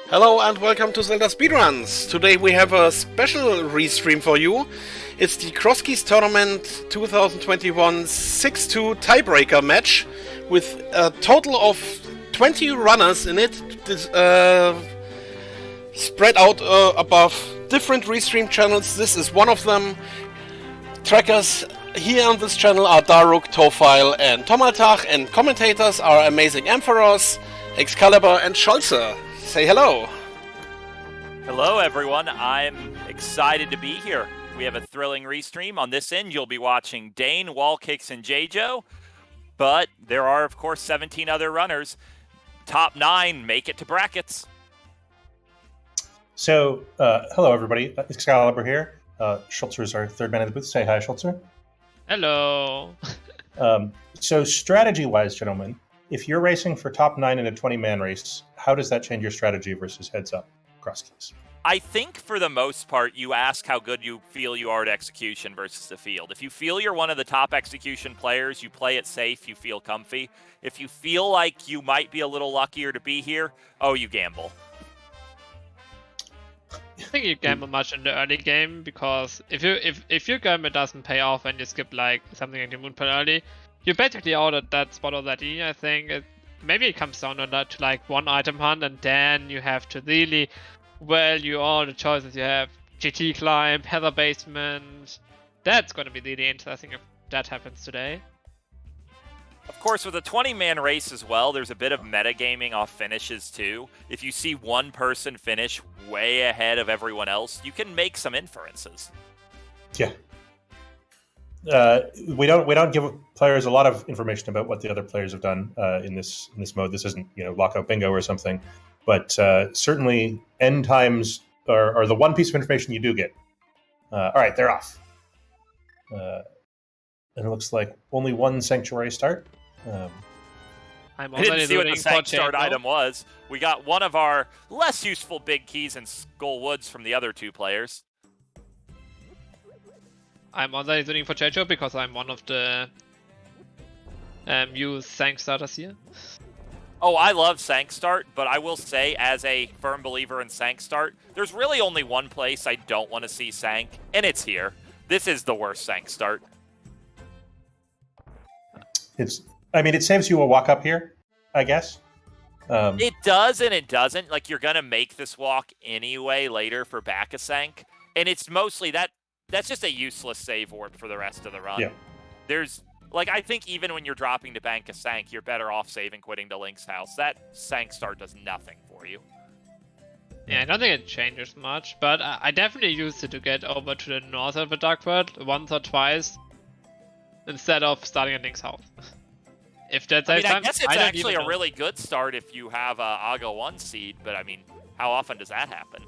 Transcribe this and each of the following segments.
Hello and welcome to Zelda Speedruns. Today we have a special restream for you. It's the Crosskeys Tournament 2021 6-2 Tiebreaker match with a total of 20 runners in it, spread out above different restream channels. This is one of them. Trackers here on this channel are Daruk, Tofile and Tomaltach, and commentators are Amazing Emperors, Excalibur and Scholze. Say hello. Hello everyone, I'm excited to be here. We have a thrilling restream. On this end, you'll be watching Dane, Wallkicks, and JJo, but there are of course 17 other runners. Top 9 make it to brackets. So, hello everybody, Excalibur here. Schultzer is our third man in the booth. Say hi, Schultzer. Hello. So strategy-wise, gentlemen, if you're racing for top 9 in a 20-man race, how does that change your strategy versus heads-up Crosskeys? I think for the most part, you ask how good you feel you are at execution versus the field. If you feel you're one of the top execution players, you play it safe, you feel comfy. If you feel like you might be a little luckier to be here, oh, you gamble. I think you gamble much in the early game, because if your gamble doesn't pay off and you skip like something like the Moonpearl early, you're basically out at that spot already. I think maybe it comes down to that, to like one item hunt, and then you have to really value all the choices you have. GT climb, heather basement. That's going to be really interesting if that happens today. Of course, with a 20-man race as well, there's a bit of metagaming off finishes too. If you see one person finish way ahead of everyone else, you can make some inferences. Yeah. We don't give players a lot of information about what the other players have done in this mode. This isn't lockout bingo or something, but certainly end times are the one piece of information you do get. All right, they're off, and it looks like only one sanctuary start. I didn't see what the sank start item was. We got one of our less useful big keys in Skull Woods from the other two players. I'm already rooting for JJo because I'm one of the new Sank starters here. Oh, I love Sank Start, but I will say, as a firm believer in Sank Start, there's really only one place I don't want to see Sank, and it's here. This is the worst Sank Start. It saves you a walk up here, I guess. It does and it doesn't. Like, you're going to make this walk anyway later for back a Sank, and it's mostly that's just a useless save warp for the rest of the run. Yeah. I think even when you're dropping to bank a Sank, you're better off saving quitting to Link's house. That Sank start does nothing for you. Yeah, I don't think it changes much, but I definitely used it to get over to the north of the Dark World once or twice instead of starting at Link's house. If that's I guess it's actually a really good start if you have a Aga 1 seed, but I mean, how often does that happen?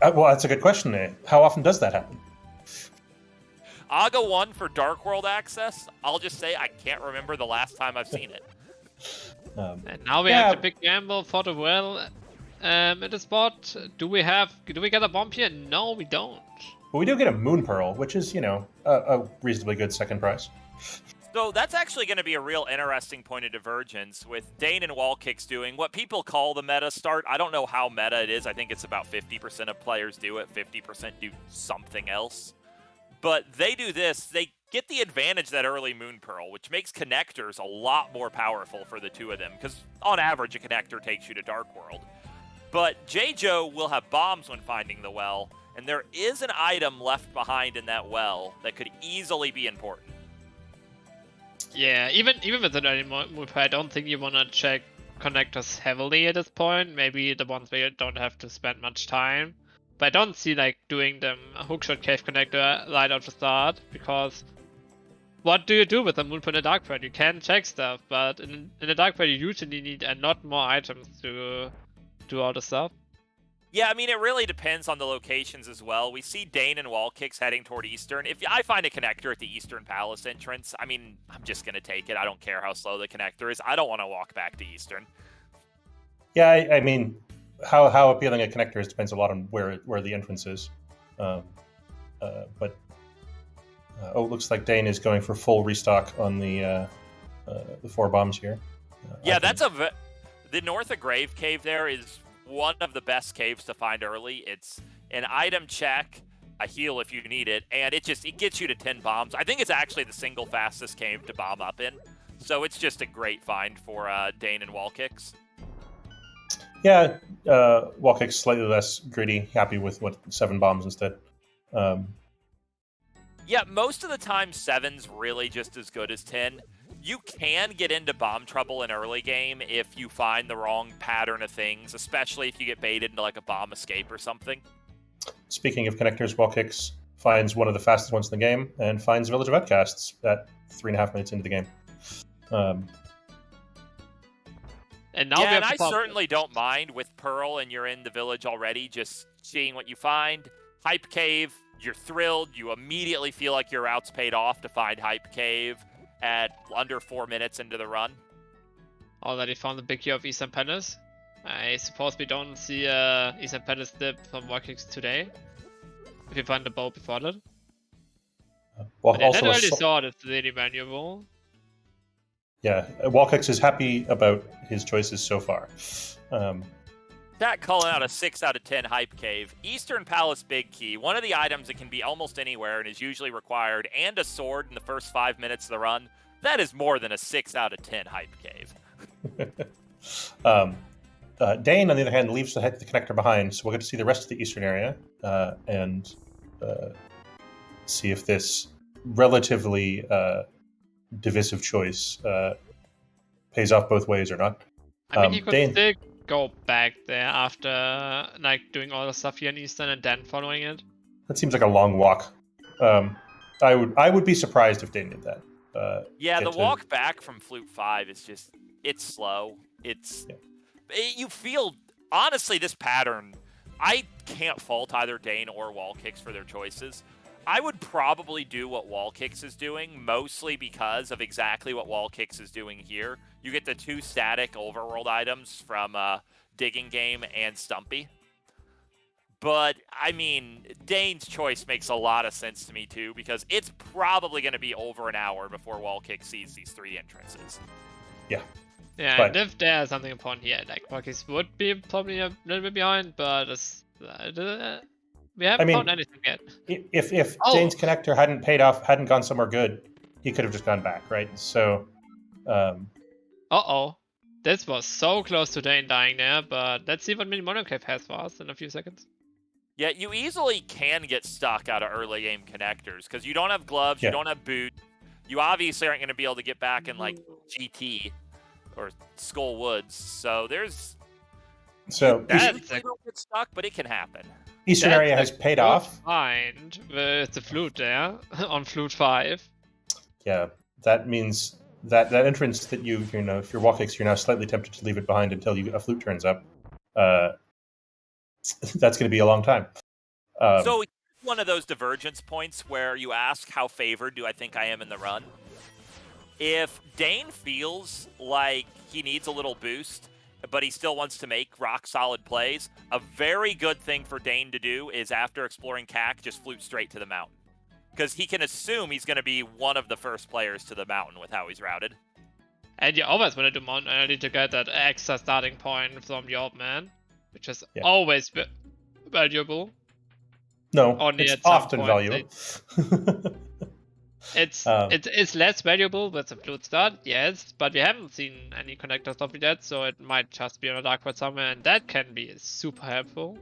Well, that's a good question, eh? How often does that happen? Aga 1 for Dark World access, I'll just say I can't remember the last time I've seen it. And now we have the big gamble for the well at the spot. Do we get a bomb here? No, we don't. But we do get a Moonpearl, which is, a reasonably good second prize. So that's actually going to be a real interesting point of divergence with Dane and Wallkicks doing what people call the meta start. I don't know how meta it is. I think it's about 50% of players do it, 50% do something else. But they do this, they get the advantage that early Moonpearl, which makes connectors a lot more powerful for the two of them, because on average a connector takes you to Dark World. But JJo will have bombs when finding the well, and there is an item left behind in that well that could easily be important. Yeah, even with an early Moonpearl, I don't think you want to check connectors heavily at this point. Maybe the ones where you don't have to spend much time. But I don't see doing them a hookshot cave connector right out the start, because what do you do with a Moonpearl in the Dark World? You can check stuff, but in the Dark World you usually need a lot more items to do all the stuff. Yeah, I mean, it really depends on the locations as well. We see Dane and Wallkicks heading toward Eastern. If I find a connector at the Eastern Palace entrance, I mean, I'm just going to take it. I don't care how slow the connector is. I don't want to walk back to Eastern. Yeah, I mean, how appealing a connector is depends a lot on where the entrance is. But it looks like Dane is going for full restock on the 4 bombs here. Yeah, the north of Grave Cave there is one of the best caves to find early. It's an item check, a heal if you need it, and it gets you to 10 bombs. I think it's actually the single fastest cave to bomb up in, so it's just a great find for Dane and Wallkicks. Yeah, Wallkicks slightly less greedy, happy with 7 bombs instead. Yeah, most of the time 7's really just as good as 10. You can get into bomb trouble in early game if you find the wrong pattern of things, especially if you get baited into like a bomb escape or something. Speaking of connectors, Wallkicks finds one of the fastest ones in the game and finds Village of Outcasts at 3.5 minutes into the game. And now yeah, and I certainly don't mind with Pearl and you're in the village already, just seeing what you find. Hype Cave, you're thrilled. You immediately feel like your route's paid off to find Hype Cave at under 4 minutes into the run. Already found the big key of Eastern Palace. I suppose we don't see Eastern Palace dip from Wallkicks today. If you find the bow before that. Well, I also already saw it, it's really valuable. Yeah, Wallkicks is happy about his choices so far. That calling out a 6 out of 10 Hype Cave. Eastern Palace Big Key, one of the items that can be almost anywhere and is usually required, and a sword in the first 5 minutes of the run. That is more than a 6 out of 10 Hype Cave. Dane, on the other hand, leaves the connector behind, so we'll get to see the rest of the Eastern area and see if this relatively divisive choice pays off both ways or not. I mean, you could still go back there after like doing all the stuff here in Eastern and then following it. That seems like a long walk. I would be surprised if Dane did that. Yeah, the walk back from Flute 5 is just, it's slow. You feel, honestly, this pattern, I can't fault either Dane or Wallkicks for their choices. I would probably do what Wallkicks is doing, mostly because of exactly what Wallkicks is doing here. You get the 2 static overworld items from Digging Game and Stumpy. But, I mean, Dane's choice makes a lot of sense to me, too, because it's probably going to be over an hour before Wallkicks sees these 3 entrances. Yeah. Yeah, but and if there's something important here, like Wallkicks would be probably a little bit behind, but we haven't found anything yet. If Dane's connector hadn't paid off, hadn't gone somewhere good, he could have just gone back, right? So, uh-oh. This was so close to Dane dying there, but let's see what Mini Monocave has for us in a few seconds. Yeah, you easily can get stuck out of early game connectors, because you don't have gloves, you don't have boots. You obviously aren't going to be able to get back in, like, GT or Skull Woods, so there's... So, you don't get stuck, but it can happen. Eastern area has paid off. Find with the flute there on Flute 5. Yeah, that means that entrance that you know, if you're Wallkicks, you're now slightly tempted to leave it behind until a flute turns up. That's going to be a long time. So one of those divergence points where you ask, how favored do I think I am in the run? If Dane feels like he needs a little boost, but he still wants to make rock-solid plays, a very good thing for Dane to do is, after exploring CAC, just flute straight to the mountain. Because he can assume he's going to be one of the first players to the mountain with how he's routed. And you always want to do mountain early to get that extra starting point from the old man, which is always valuable. No, Only it's at some often point valuable. It's less valuable with the flute start, yes, but we haven't seen any connector stuff with that, so it might just be on a dark world somewhere, and that can be super helpful.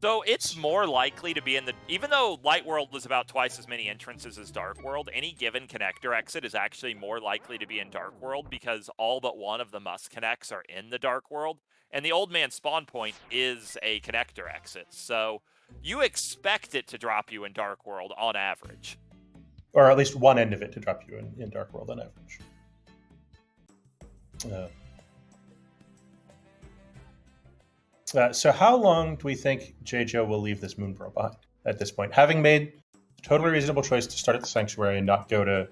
So it's more likely to be in the... Even though Light World was about twice as many entrances as Dark World, any given connector exit is actually more likely to be in Dark World because all but one of the must connects are in the Dark World, and the Old Man spawn point is a connector exit, so you expect it to drop you in Dark World on average. Or at least one end of it to drop you in Dark World on average. So how long do we think J-Joe will leave this Moon Pearl behind at this point? Having made a totally reasonable choice to start at the Sanctuary and not go to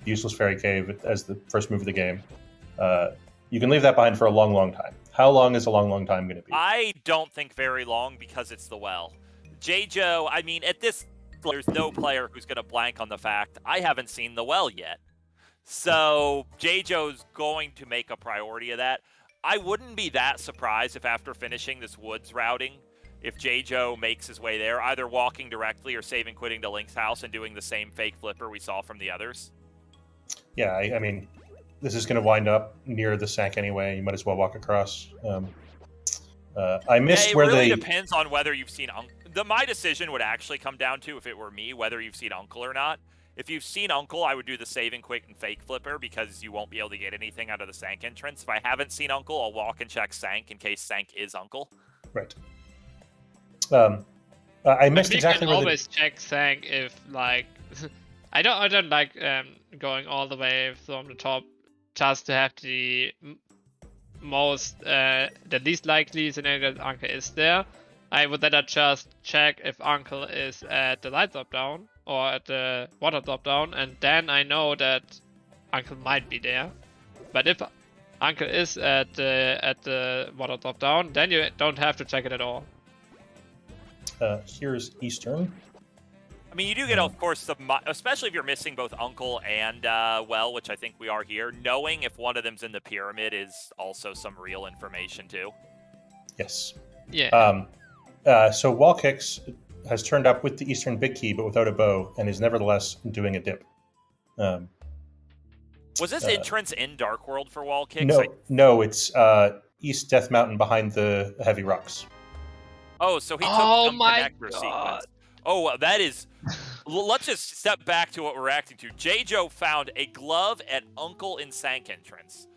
the Useless Fairy Cave as the first move of the game, you can leave that behind for a long, long time. How long is a long, long time going to be? I don't think very long because it's the well. J-Joe, I mean, at this, there's no player who's going to blank on the fact I haven't seen the well yet. So J-Joe's going to make a priority of that. I wouldn't be that surprised if after finishing this woods routing, if J-Joe makes his way there, either walking directly or saving quitting to Link's house and doing the same fake flipper we saw from the others. Yeah, I mean, this is going to wind up near the Sank anyway. You might as well walk across. I missed where really depends on whether you've seen Uncle. My decision would actually come down to, if it were me, whether you've seen Uncle or not. If you've seen Uncle, I would do the save and quick and fake flipper because you won't be able to get anything out of the Sank entrance. If I haven't seen Uncle, I'll walk and check Sank in case Sank is Uncle. Right. I missed exactly where you can always check Sank if, like... I don't like going all the way from the top just to have the least likely scenario that Uncle is there. I would then just check if Uncle is at the light drop down or at the water drop down, and then I know that Uncle might be there. But if Uncle is at the water drop down, then you don't have to check it at all. Here's Eastern. I mean, you do get, of course, especially if you're missing both Uncle and well, which I think we are here. Knowing if one of them's in the pyramid is also some real information too. Yes. Yeah. So Wall Kicks has turned up with the Eastern Big Key, but without a bow, and is nevertheless doing a dip. Was this entrance in Dark World for Wall Kicks? No, it's East Death Mountain behind the heavy rocks. Oh, so he took some connector God. sequence. Oh, that is... Let's just step back to what we're reacting to. J-Joe found a glove at Uncle in Sank entrance.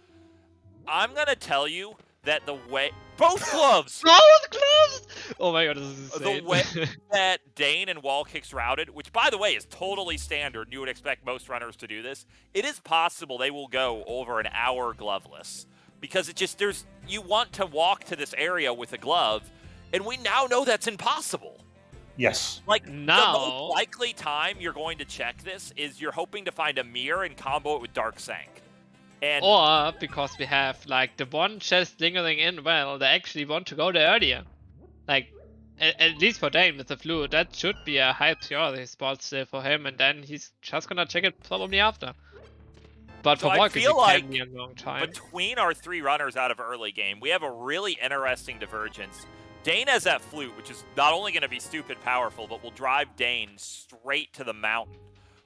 I'm going to tell you that the way... Both gloves! Both gloves! Oh my god, this is insane. The way that Dane and Wall Kicks routed, which, by the way, is totally standard. You would expect most runners to do this. It is possible they will go over an hour gloveless. Because it just... You want to walk to this area with a glove, and we now know that's impossible. Yes. Like, now, the most likely time you're going to check this is you're hoping to find a mirror and combo it with Dark Sank. And or because we have, like, the one chest lingering in, well, they actually want to go there earlier. Like, at least for Dane with the flu, that should be a high priority spot still for him, and then he's just gonna check it probably after. But so for Walker, it can be a long time. Between our three runners out of early game, we have a really interesting divergence. Dane has that flute, which is not only going to be stupid powerful, but will drive Dane straight to the mountain,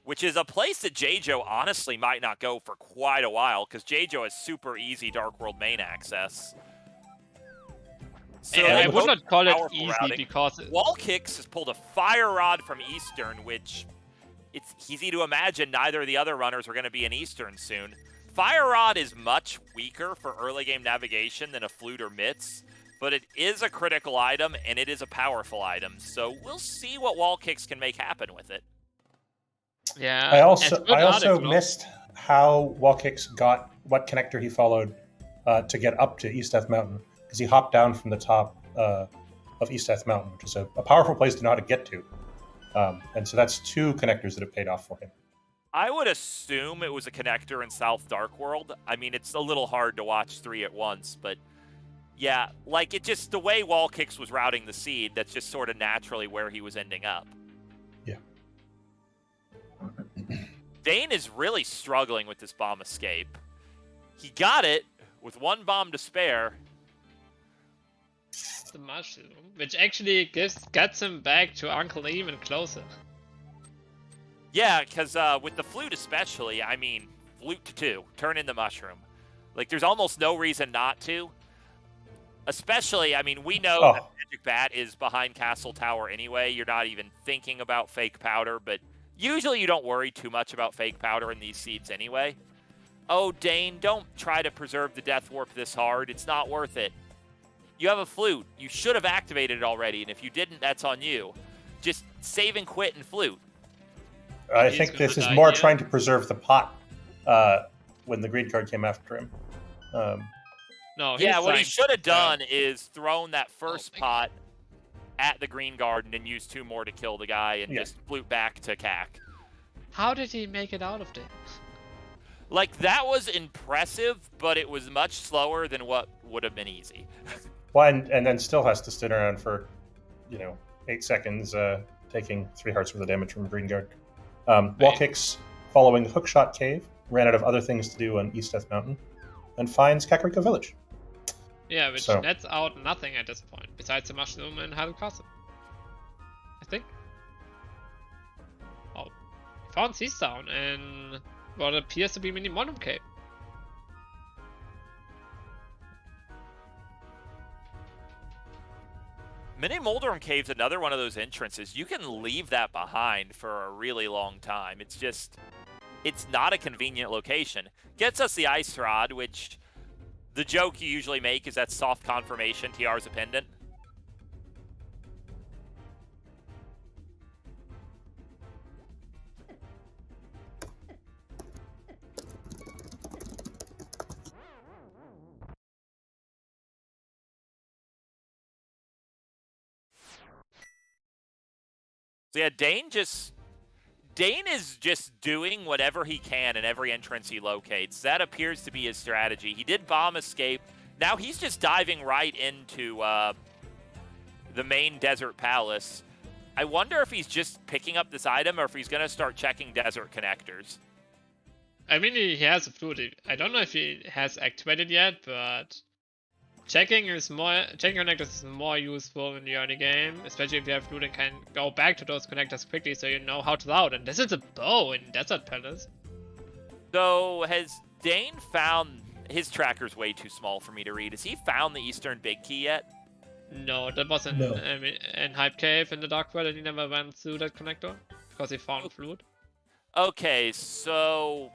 which is a place that J-Joe honestly might not go for quite a while, because J-Joe has super easy Dark World main access. So I would not call it easy routing. because... Wall Kicks has pulled a Fire Rod from Eastern, which it's easy to imagine neither of the other runners are going to be in Eastern soon. Fire Rod is much weaker for early game navigation than a flute or mitts, but it is a critical item, and it is a powerful item, so we'll see what Wall Kicks can make happen with it. Yeah. I also missed how Wall Kicks got what connector he followed to get up to East Death Mountain, because he hopped down from the top of East Death Mountain, which is a powerful place to know how to get to. And so that's two connectors that have paid off for him. I would assume it was a connector in South Dark World. I mean, it's a little hard to watch three at once, but yeah, like it just, the way Wall Kicks was routing the seed, that's just sort of naturally where he was ending up. Yeah. Dane is really struggling with this bomb escape. He got it with one bomb to spare. The mushroom, which actually gets him back to Uncle even closer. Yeah, because with the flute especially, I mean, flute to 2, turn in the mushroom. Like, there's almost no reason not to. Especially, I mean, we know that Magic Bat is behind Castle Tower anyway. You're not even thinking about fake powder, but usually you don't worry too much about fake powder in these seeds anyway. Oh, Dane, don't try to preserve the Death Warp this hard. It's not worth it. You have a flute. You should have activated it already, and if you didn't, that's on you. Just save and quit and flute. I think this is more trying to preserve the pot when the green card came after him. No, Yeah, what he like, should have done is thrown that first my pot at the green garden and used 2 more to kill the guy and Yeah. just flute back to CAC. How did he make it out of there? Like, that was impressive, but it was much slower than what would have been easy. Well, and then still has to stand around for, 8 seconds, taking 3 hearts worth of damage from a green guard. Wall kicks following the Hookshot Cave, ran out of other things to do on East Death Mountain, and finds Kakariko Village. Yeah, which So- nets out nothing at this point, besides the mushroom and Hyrule Castle. I think. Oh, he found Seastown in what appears to be Mini Monum Cave. Mini Moldorm Cave's another one of those entrances. You can leave that behind for a really long time. It's just, it's not a convenient location. Gets us the Ice Rod, which the joke you usually make is that soft confirmation, TR's a pendant. So yeah, Dane is just doing whatever he can in every entrance he locates. That appears to be his strategy. He did bomb escape. Now he's just diving right into the main desert palace. I wonder if he's just picking up this item or if he's going to start checking desert connectors. I mean, he has a flute. I don't know if he has activated yet, but checking connectors is more useful in the early game, especially if you have flute and can go back to those connectors quickly, so you know how to load. And this is a bow in Desert Palace. So has Dane found... His tracker's way too small for me to read. Has he found the Eastern Big Key yet? No, that was in, No. in Hype Cave in the Dark World, and he never went through that connector because he found flute. Okay, so...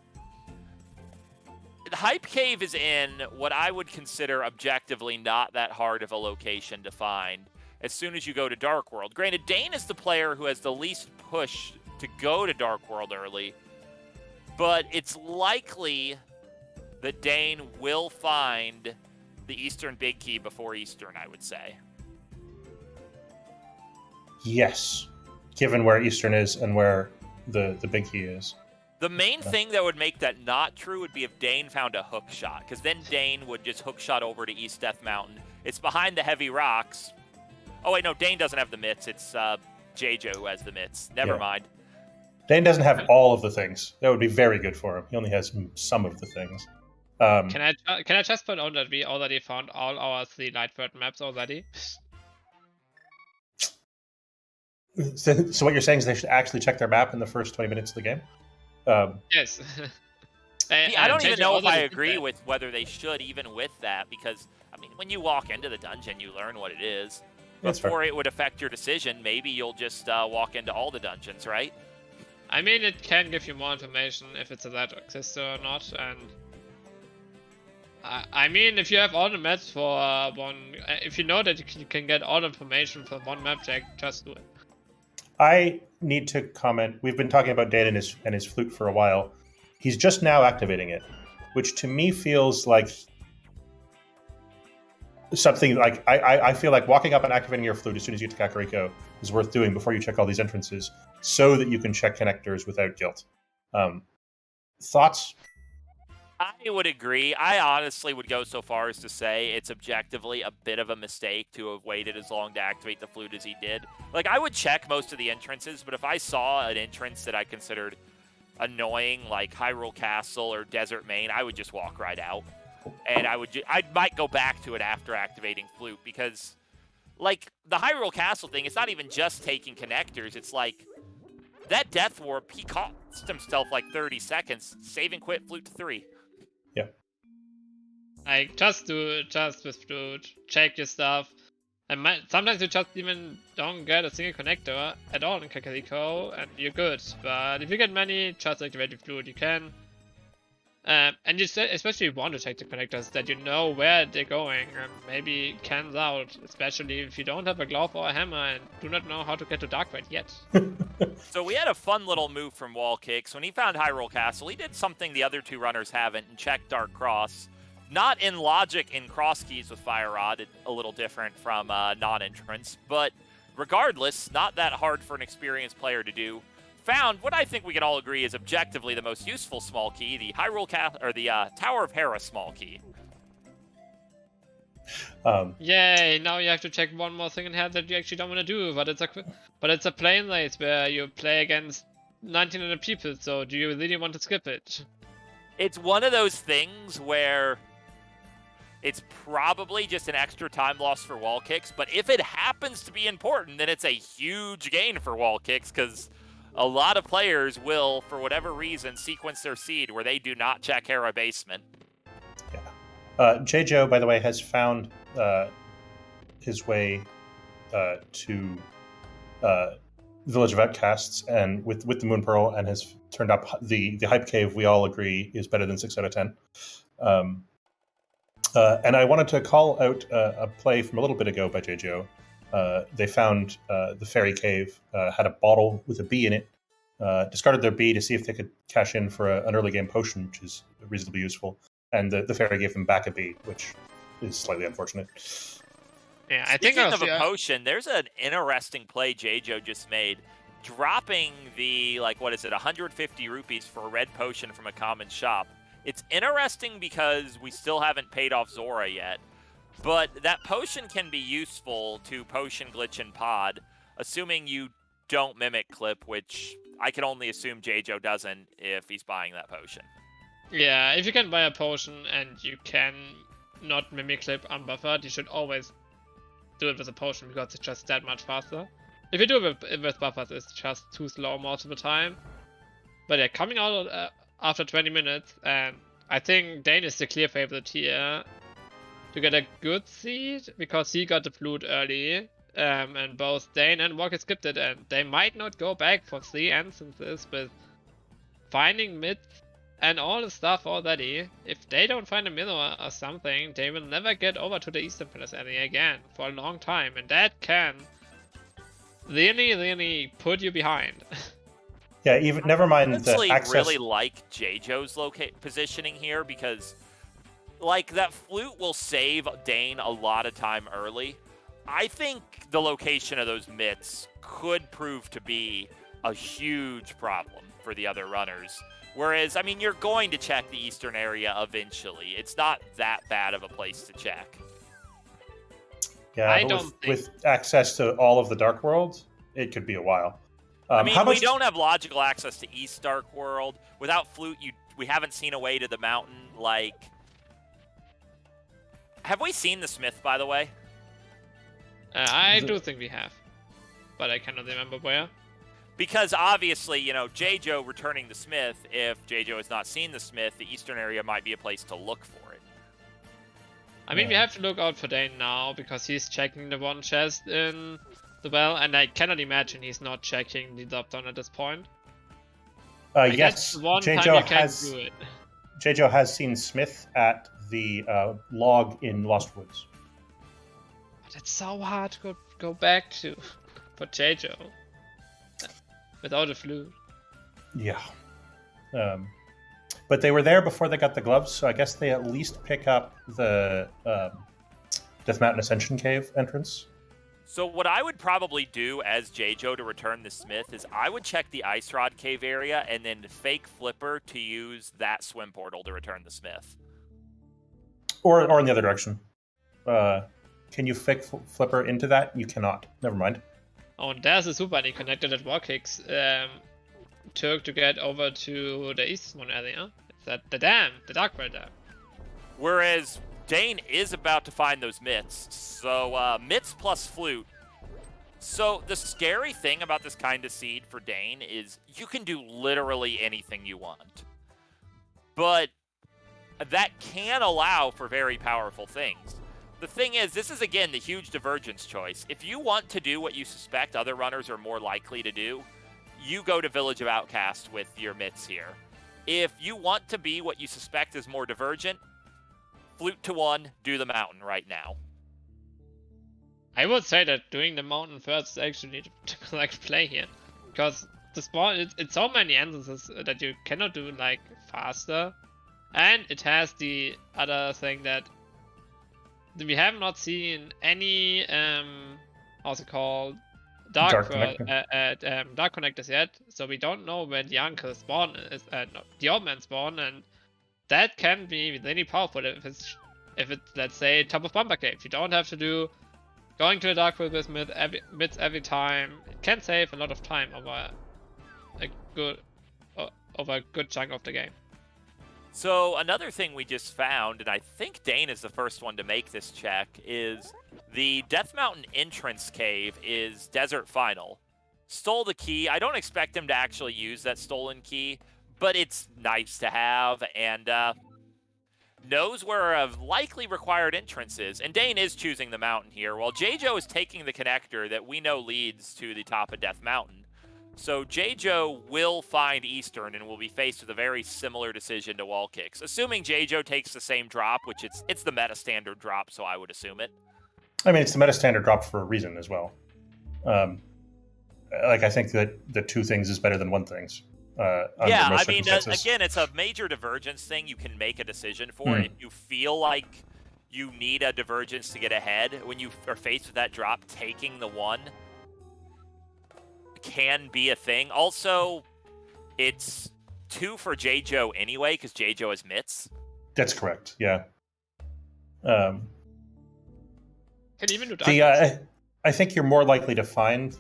The Hype Cave is in what I would consider objectively not that hard of a location to find as soon as you go to Dark World. Granted, Dane is the player who has the least push to go to Dark World early, but it's likely that Dane will find the Eastern Big Key before Eastern, I would say. Yes, given where Eastern is and where the Big Key is. The main thing that would make that not true would be if Dane found a hook shot, because then Dane would just hook shot over to East Death Mountain. It's behind the heavy rocks. Oh wait, no, Dane doesn't have the mitts. It's JJ who has the mitts. Never Yeah. mind. Dane doesn't have all of the things. That would be very good for him. He only has some of the things. Can I just point out that we already found all our 3 Lightword maps already? So what you're saying is they should actually check their map in the first 20 minutes of the game? Yes. See, I don't even know if I already did agree that. with whether they should even with that, because, I mean, when you walk into the dungeon, you learn what it is. That's fair. Before it would affect your decision, maybe you'll just walk into all the dungeons, right? I mean, it can give you more information if it's a that exists or not, and I mean, if you have all the maps for one, if you know that you can get all the information from one map check, just do it. I need to comment. We've been talking about Dane and his flute for a while. He's just now activating it, which to me feels like something like I feel like walking up and activating your flute as soon as you get to Kakariko is worth doing before you check all these entrances, so that you can check connectors without guilt. Thoughts? I would agree. I honestly would go so far as to say it's objectively a bit of a mistake to have waited as long to activate the flute as he did. Like, I would check most of the entrances, but if I saw an entrance that I considered annoying, like Hyrule Castle or Desert Main, I would just walk right out. And I might go back to it after activating flute, because, like, the Hyrule Castle thing, it's not even just taking connectors. It's like, that Death Warp, he cost himself like 30 seconds, save and quit flute to 3. Yeah. Like, just with flute, check your stuff. And sometimes you just even don't get a single connector at all in Kakariko, and you're good. But if you get many, just activate the flute, you can. And you especially want to check the connectors that you know where they're going, and maybe cans out, especially if you don't have a glove or a hammer and do not know how to get to Darkwood yet. So we had a fun little move from Wall Kicks. When he found Hyrule Castle, he did something the other 2 runners haven't and checked Dark Cross. Not in logic in Crosskeys with Fire Rod, it's a little different from non-entrance, but regardless, not that hard for an experienced player to do. Found what I think we can all agree is objectively the most useful small key, the Tower of Hera small key. Yay! Now you have to check one more thing in here that you actually don't want to do, but it's a plane race where you play against 1900 people. So do you really want to skip it? It's one of those things where it's probably just an extra time loss for wall kicks, but if it happens to be important, then it's a huge gain for wall kicks because a lot of players will, for whatever reason, sequence their seed where they do not check Hera basement. J-Joe, by the way, has found his way to Village of Outcasts and with the Moon Pearl, and has turned up the Hype Cave. We all agree is better than 6 out of 10. And I wanted to call out a play from a little bit ago by J-Joe. They found the Fairy Cave had a bottle with a bee in it. Discarded their bee to see if they could cash in for an early game potion, which is reasonably useful. And the fairy gave them back a bee, which is slightly unfortunate. Yeah, I think Speaking of a potion, there's an interesting play J-Joe just made. Dropping the, 150 rupees for a red potion from a common shop. It's interesting because we still haven't paid off Zora yet. But that potion can be useful to potion glitch and pod, assuming you don't mimic clip, which I can only assume J-Joe doesn't if he's buying that potion. Yeah, if you can buy a potion and you can not mimic clip unbuffered, you should always do it with a potion because it's just that much faster. If you do it with buffers, it's just too slow most of the time. But yeah, coming out after 20 minutes, and I think Dane is the clear favorite here to get a good seed because he got the flute early. And both Dane and Walker skipped it, and they might not go back for 3 instances with finding mid and all the stuff already. If they don't find a mid or something, they will never get over to the Eastern Palace area again for a long time, and that can really put you behind. Yeah, even never mind the access. I really like J-Joe's positioning here because, that flute will save Dane a lot of time early. I think the location of those mitts could prove to be a huge problem for the other runners. Whereas, you're going to check the eastern area eventually. It's not that bad of a place to check. Yeah, with access to all of the Dark Worlds, it could be a while. We don't have logical access to East Dark World. Without Flute, we haven't seen a way to the mountain. Have we seen the Smith, by the way? I do think we have, but I cannot remember where. Because obviously, J-Joe returning the Smith, if J-Joe has not seen the Smith, the eastern area might be a place to look for it. We have to look out for Dane now, because he's checking the one chest in the well, and I cannot imagine he's not checking the drop-down at this point. Yes, J-Joe has seen Smith at the log in Lost Woods. But it's so hard to go back to for J-Joe. Without a flute. Yeah. But they were there before they got the gloves, so I guess they at least pick up the Death Mountain Ascension Cave entrance. So what I would probably do as J-Joe to return the Smith is I would check the Ice Rod Cave area and then fake Flipper to use that swim portal to return the Smith. Or in the other direction. Can you fake Flipper into that? You cannot. Never mind. Oh, and there's a super he connected at Warkicks Turk to get over to the eastern area. It's at the dam, the Darkbird Dam. Whereas Dane is about to find those mitts. So mitts plus flute. So the scary thing about this kind of seed for Dane is you can do literally anything you want. But that can allow for very powerful things. The thing is, this is, again, the huge divergence choice. If you want to do what you suspect other runners are more likely to do, you go to Village of Outcast with your mitts here. If you want to be what you suspect is more divergent, flute to 1, do the mountain right now. I would say that doing the mountain first is actually the correct play here. Because the spawn, it's so many entrances that you cannot do, faster. And it has the other thing that we have not seen any how's it called, dark connectors yet, so we don't know when the uncle spawn is, no, the old man spawn, and that can be really powerful if it's let's say top of Bumper Cave. You don't have to do going to the dark world with myths every time. It can save a lot of time over a good chunk of the game. So another thing we just found, and I think Dane is the first one to make this check, is the Death Mountain entrance cave is Desert Final. Stole the key. I don't expect him to actually use that stolen key, but it's nice to have, and knows where a likely required entrance is. And Dane is choosing the mountain here, while J-Joe is taking the connector that we know leads to the top of Death Mountain. So J-Joe will find Eastern and will be faced with a very similar decision to Wall Kicks. Assuming J-Joe takes the same drop, which it's the meta standard drop, so I would assume it. I mean, it's the meta standard drop for a reason as well. I think that the two things is better than one things. Yeah, I mean, again, it's a major divergence thing you can make a decision for. If you feel like you need a divergence to get ahead, when you are faced with that drop, taking the one can be a thing. Also, it's 2 for J-Joe anyway, because J-Joe has mitts. That's correct, yeah. Can even do that. I think you're more likely to find,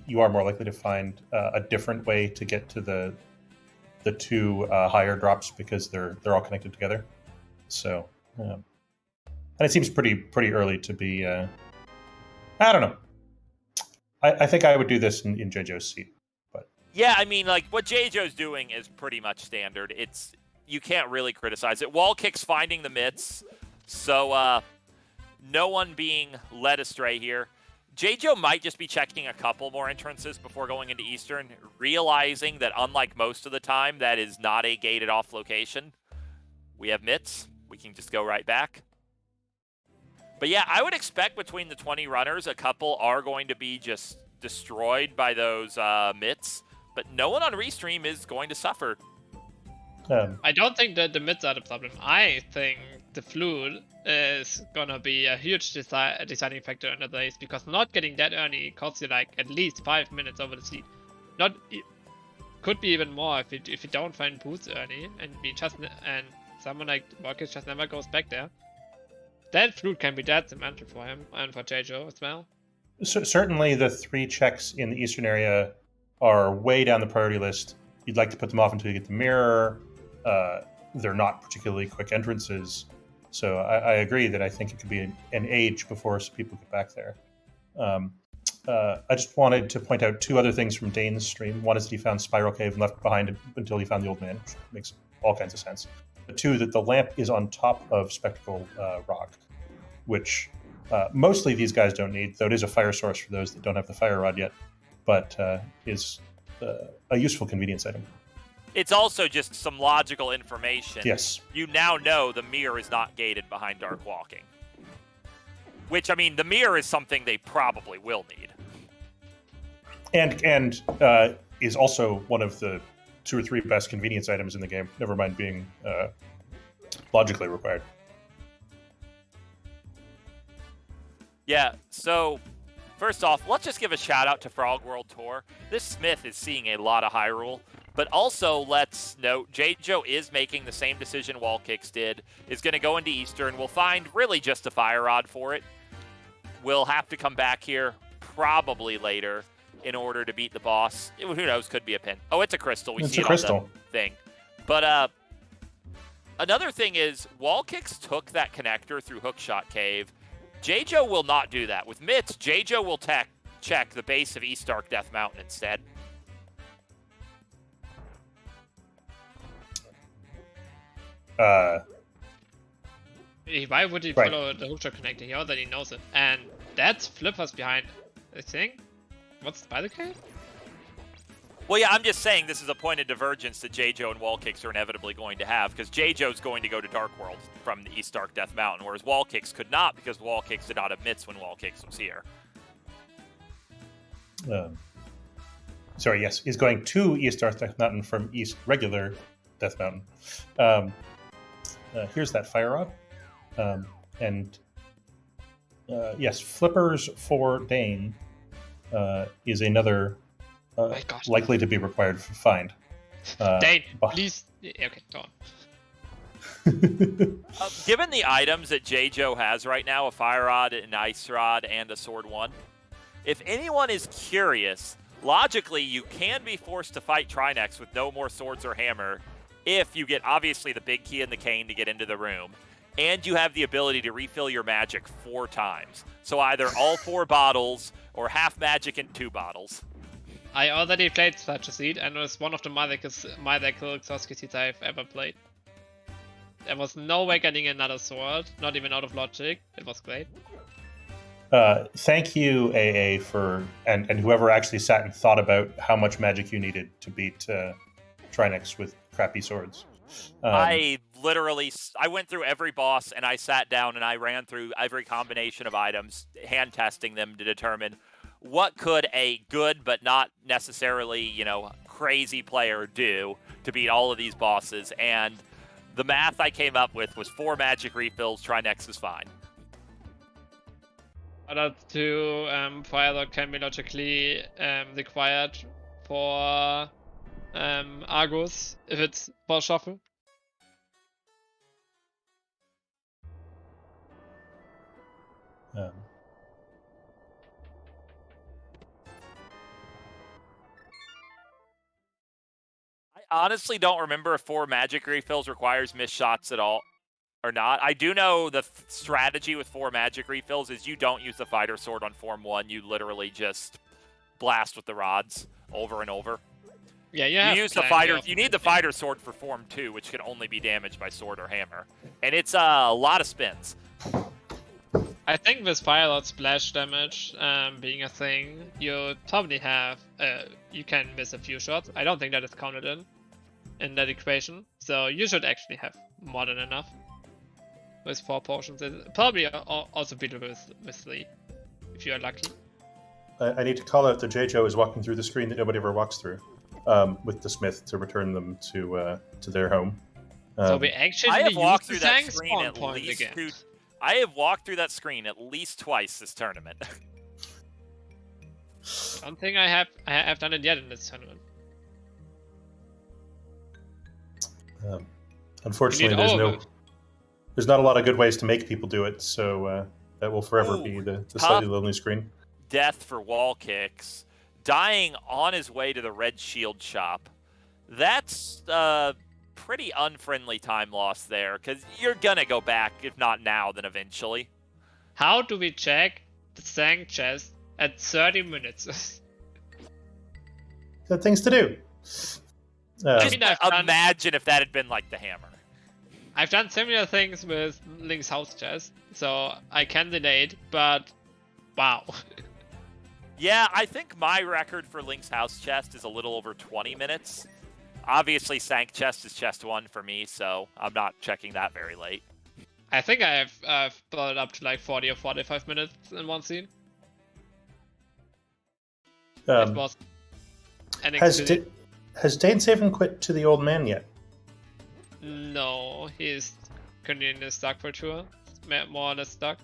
you are more likely to find a different way to get to the two higher drops because they're all connected together. So, and it seems pretty early to be, I don't know. I think I would do this in J-Joe's seat. But yeah, I mean, like, what J-Joe's doing is pretty much standard. You can't really criticize it. Wall Kicks finding the mitts, so no one being led astray here. J-Joe might just be checking a couple more entrances before going into Eastern, realizing that unlike most of the time, that is not a gated off location. We have mitts. We can just go right back. But yeah, I would expect between the 20 runners, a couple are going to be just destroyed by those mitts, but no one on Restream is going to suffer. I don't think that the mitts are the problem. I think the fluid is gonna be a huge deciding factor in the race, because not getting that early costs you like at least 5 minutes over the seat. Could be even more if you don't find boots early and someone like Marcus just never goes back there. That fluid can be detrimental for him and for J-Joe as well. So, certainly the 3 checks in the Eastern area are way down the priority list. You'd like to put them off until you get the mirror. They're not particularly quick entrances. So I agree that I think it could be an age before people get back there. I just wanted to point out 2 other things from Dane's stream. One is that he found Spiral Cave and left behind until he found the old man, which makes all kinds of sense. But 2, that the lamp is on top of Spectacle Rock, which mostly these guys don't need, though it is a fire source for those that don't have the fire rod yet, but is a useful convenience item. It's also just some logical information. Yes. You now know the mirror is not gated behind Dark Walking. Which, I mean, the mirror is something they probably will need. And is also one of the 2 or 3 best convenience items in the game, never mind being logically required. Yeah, so first off, let's just give a shout out to Frog World Tour. This Smith is seeing a lot of Hyrule, but also let's note J-Joe is making the same decision Wall Kicks did, is going to go into Eastern. We'll find really just a fire rod for it. We'll have to come back here probably later in order to beat the boss. Who knows, could be a pin. Oh, it's a crystal. We see it on the thing. But another thing is, Wall Kicks took that connector through Hookshot Cave. J-Joe will not do that. With mitts, J-Joe will check the base of East Dark Death Mountain instead. Why would he follow the hookshot connector? He already knows it. And that's Flippers behind, I think. What's by the cave? Well, yeah, I'm just saying this is a point of divergence that J-Joe and Wall Kicks are inevitably going to have, because J-Joe's going to go to Dark World from the East Dark Death Mountain, whereas Wall Kicks could not, because Wall Kicks did not have mitts when Wall Kicks was here. Sorry, yes, he's going to East Dark Death Mountain from East Regular Death Mountain. here's that fire rod. And yes, flippers for Dane is another My gosh. likely to be required find. Dane, but- please. Yeah, okay, go on. Given the items that J-Joe has right now, a fire rod, an ice rod, and a sword 1, if anyone is curious, logically you can be forced to fight Trinex with no more swords or hammer if you get, obviously, the big key and the cane to get into the room, and you have the ability to refill your magic 4 times. So either all 4 bottles or half magic in 2 bottles. I already played such a seed, and it was one of the mythical Crosskeys seeds I've ever played. There was no way getting another sword, not even out of logic. It was great. Thank you, AA, for and whoever actually sat and thought about how much magic you needed to beat Trinex with crappy swords. I went through every boss and I sat down and I ran through every combination of items, hand testing them to determine what could a good but not necessarily, crazy player do to beat all of these bosses, and the math I came up with was 4 magic refills, Trinex is fine. Other 2 fire rod can be logically required for Argus, if it's for shuffle. I honestly don't remember if 4 magic refills requires missed shots at all or not. I do know the strategy with 4 magic refills is you don't use the fighter sword on Form 1. You literally just blast with the rods over and over. Yeah, you use the fighter. You need the fighter sword for Form 2, which can only be damaged by sword or hammer, and it's a lot of spins. I think with fire rod splash damage being a thing, you probably have you can miss a few shots. I don't think that is counted in that equation, so you should actually have more than enough with 4 potions. It's probably also beatable with 3 if you are lucky. I need to call out that J-Joe is walking through the screen that nobody ever walks through, with the smith to return them to their home. So we actually I have walked through that Sang screen spawn at point least again. I have walked through that screen at least twice this tournament. I don't think I have done it yet in this tournament. Unfortunately, there's not a lot of good ways to make people do it, so that will forever be the slightly lonely screen. Death for wall kicks, dying on his way to the red shield shop. That's pretty unfriendly time loss there, because you're gonna go back, if not now, then eventually. How do we check the Sang chest at 30 minutes? Got things to do. Just imagine if that had been like the hammer. I've done similar things with Link's house chest, so I can relate, but wow. Yeah, I think my record for Link's house chest is a little over 20 minutes. Obviously, Sank chest is chest 1 for me, so I'm not checking that very late. I think I've brought it up to like 40 or 45 minutes in one scene. It was has Dane Saven quit to the old man yet? No, he's continuing stuck for sure. More or less stuck.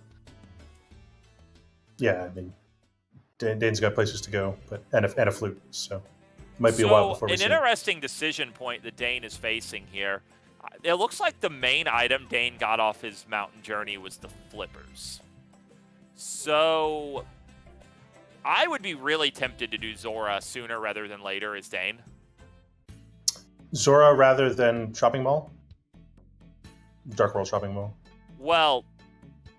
Yeah, I mean, Dane's got places to go, but and a flute, so it might be a while before we see an it. interesting decision point that Dane is facing here. It looks like the main item Dane got off his mountain journey was the flippers. So I would be really tempted to do Zora sooner rather than later as Dane. Zora rather than Shopping Mall? Dark World Shopping Mall? Well,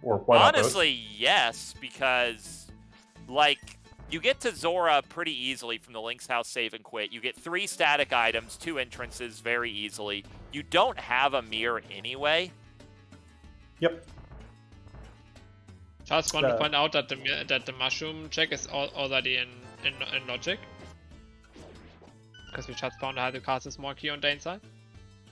or why not honestly, yes, because, like, you get to Zora pretty easily from the Link's House save and quit. You get 3 static items, 2 entrances very easily. You don't have a mirror anyway. Yep. Just want to point out that the mushroom check is already in logic. Because we just found out how to cast a small key on Dane's side.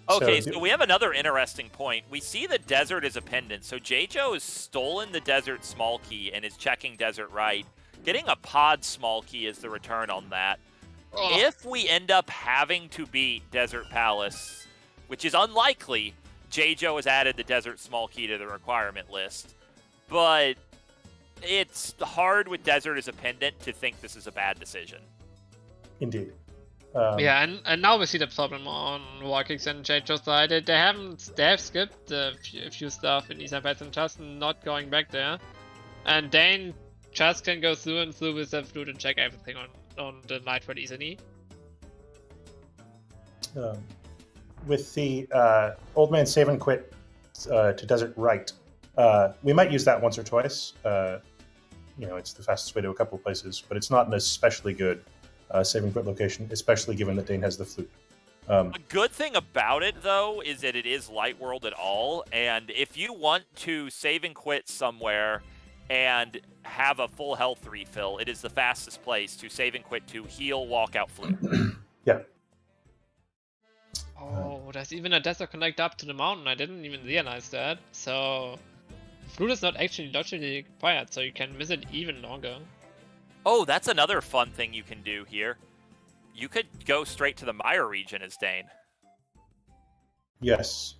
Okay, so we have another interesting point. We see the desert as a pendant. So J-Joe has stolen the desert small key and is checking desert right. Getting a pod small key is the return on that. If we end up having to beat Desert Palace, which is unlikely, JJo has added the Desert Small Key to the requirement list, but it's hard with Desert as a pendant to think this is a bad decision. Indeed. Yeah, and now we see the problem on Walkix and JJo's side. They have skipped a few stuff in Eastern Pets and just not going back there. And Dane just can go through and through with the flute and check everything on the Nightfall easily. With the Old Man Save and Quit to Desert Right, we might use that once or twice. It's the fastest way to a couple of places, but it's not an especially good save and quit location, especially given that Dane has the flute. A good thing about it, though, is that it is light world at all, and if you want to save and quit somewhere and have a full health refill, it is the fastest place to save and quit to heal, walk out, flute. Yeah. Oh, there's even a desert connect up to the mountain. I didn't even realize that. So, flute is not actually logically required, so you can miss it even longer. Oh, that's another fun thing you can do here. You could go straight to the Mire region as Dane. Yes.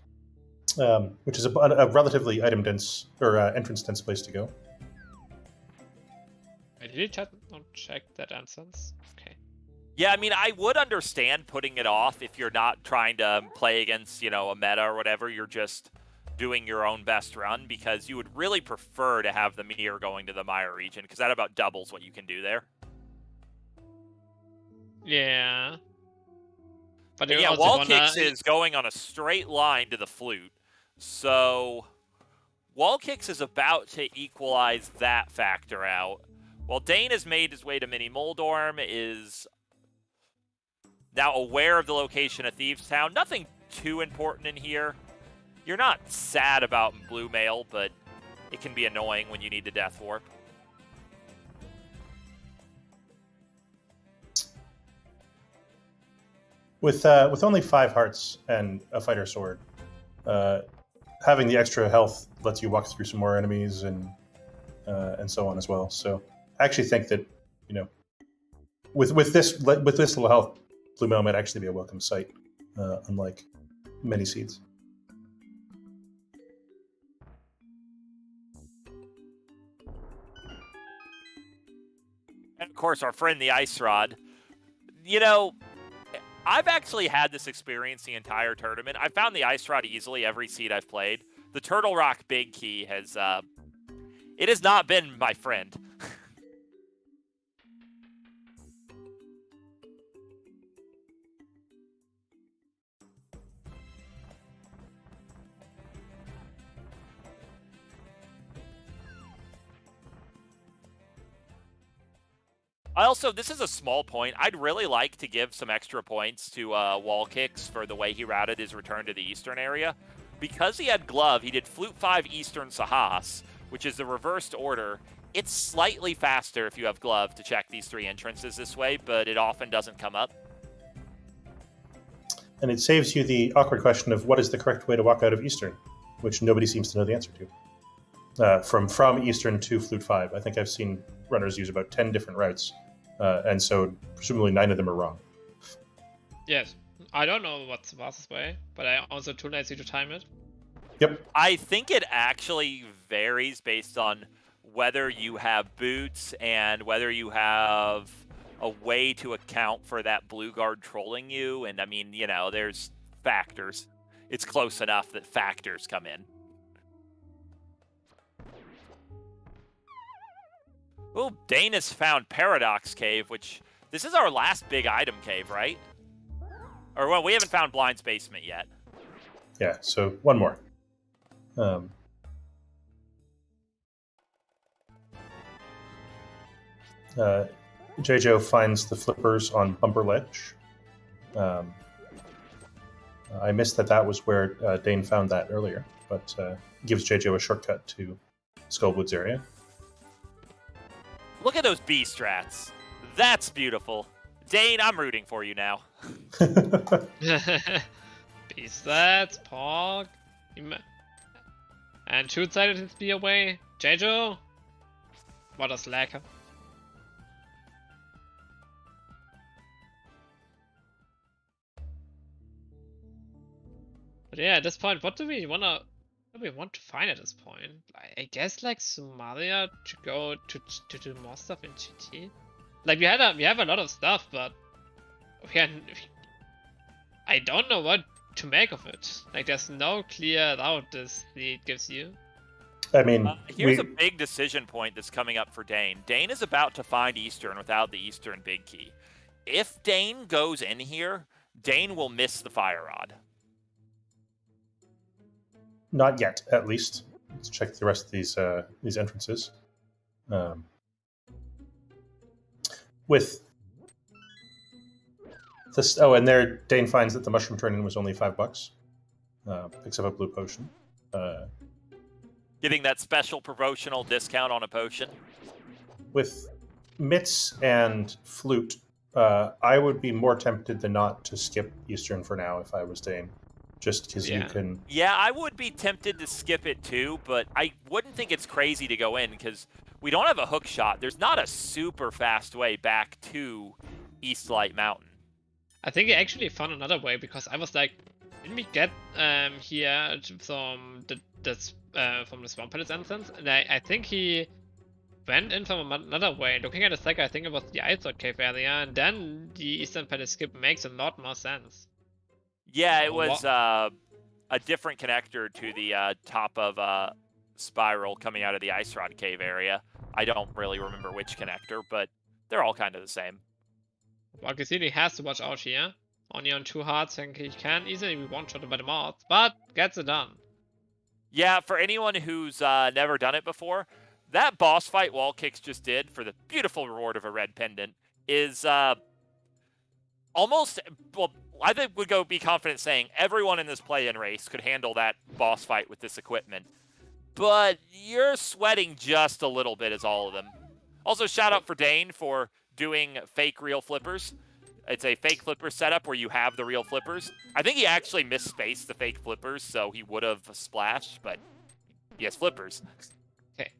Which is a relatively item dense or entrance dense place to go. Wait, did you check that instance? Okay. Yeah, I mean, I would understand putting it off if you're not trying to play against, a meta or whatever. You're just doing your own best run, because you would really prefer to have the Meteor going to the Mire region, because that about doubles what you can do there. Yeah. But yeah, Wall Kicks is going on a straight line to the flute. So Wall Kicks is about to equalize that factor out. While Dane has made his way to Mini Moldorm, is now aware of the location of Thieves Town. Nothing too important in here. You're not sad about Blue Mail, but it can be annoying when you need the Death Warp. With only 5 hearts and a fighter sword, having the extra health lets you walk through some more enemies and so on as well. So I actually think that with this little health, Blue Mail might actually be a welcome sight, unlike many seeds. And of course, our friend the Ice Rod. I've actually had this experience the entire tournament. I found the Ice Rod easily every seed I've played. The Turtle Rock Big Key has, it has not been my friend. This is a small point. I'd really like to give some extra points to Wall Kicks for the way he routed his return to the Eastern area. Because he had Glove, he did Flute 5 Eastern Sahas, which is the reversed order. It's slightly faster if you have Glove to check these 3 entrances this way, but it often doesn't come up. And it saves you the awkward question of what is the correct way to walk out of Eastern, which nobody seems to know the answer to. From Eastern to Flute 5, I think I've seen runners use about 10 different routes, and so presumably 9 of them are wrong. Yes, I don't know what's the fastest way, but I also too lazy to time it. Yep. I think it actually varies based on whether you have boots and whether you have a way to account for that blue guard trolling you. And I mean, there's factors. It's close enough that factors come in. Well, Dane has found Paradox Cave, which this is our last big item cave, right? Or, well, we haven't found Blind's Basement yet. Yeah, so one more. JJo finds the flippers on Bumper Ledge. I missed that was where Dane found that earlier, but gives JJo a shortcut to Skullwoods area. Look at those B strats. That's beautiful. Dane, I'm rooting for you now. B strats, Pog. And shoot-sided his B away. JJo? What a slacker. But yeah, at this point, what do we want to find at this point? I guess like Somalia to go to do more stuff in GT. Like we have a lot of stuff, but I don't know what to make of it. Like there's no clear route this lead gives you. I mean, here's a big decision point that's coming up for Dane. Dane is about to find Eastern without the Eastern big key. If Dane goes in here, Dane will miss the Fire Rod. not yet, at least. Let's check the rest of these entrances. With this, oh, and there Dane finds that the mushroom turn-in was only $5. Picks up a blue potion. Getting that special promotional discount on a potion. With mitts and flute, I would be more tempted than not to skip Eastern for now if I was Dane. Just because you can... Yeah, I would be tempted to skip it too, but I wouldn't think it's crazy to go in because we don't have a hook shot. There's not a super fast way back to East Light Mountain. I think he actually found another way because I was like, didn't we get here from the Swamp Palace entrance? And I think he went in from another way. Looking at the stack, I think it was the Ice Lord Cave area, and then the Eastern Palace skip makes a lot more sense. Yeah, it was a different connector to the top of Spiral coming out of the Ice Rod Cave area. I don't really remember which connector, but they're all kind of the same. Wakasili has to watch out here. Only on 2 hearts, and he can easily be one-shotted by the mods, but gets it done. Yeah, for anyone who's never done it before, that boss fight Wall Kicks just did for the beautiful reward of a red pendant is almost, well, I think would be confident saying everyone in this play-in race could handle that boss fight with this equipment. But you're sweating just a little bit as all of them. Also, shout out for Dane for doing fake real flippers. It's a fake flipper setup where you have the real flippers. I think he actually misspaced the fake flippers, so he would have splashed, but he has flippers. Okay.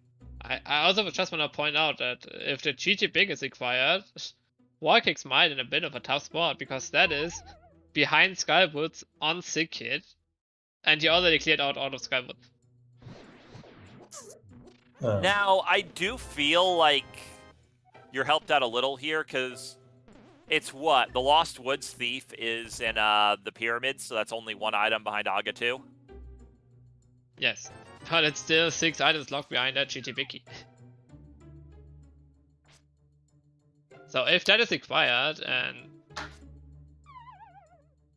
I also just want to point out that if the GT big is required, Wall Kicks might in a bit of a tough spot, because that is behind Skywoods on Sick Kid, and he already cleared out all of Skywoods. Now, I do feel like you're helped out a little here, because it's what? The Lost Woods Thief is in the Pyramids, so that's only 1 item behind Aga 2? Yes, but it's still 6 items locked behind that GT Biggie. So if that is required, and...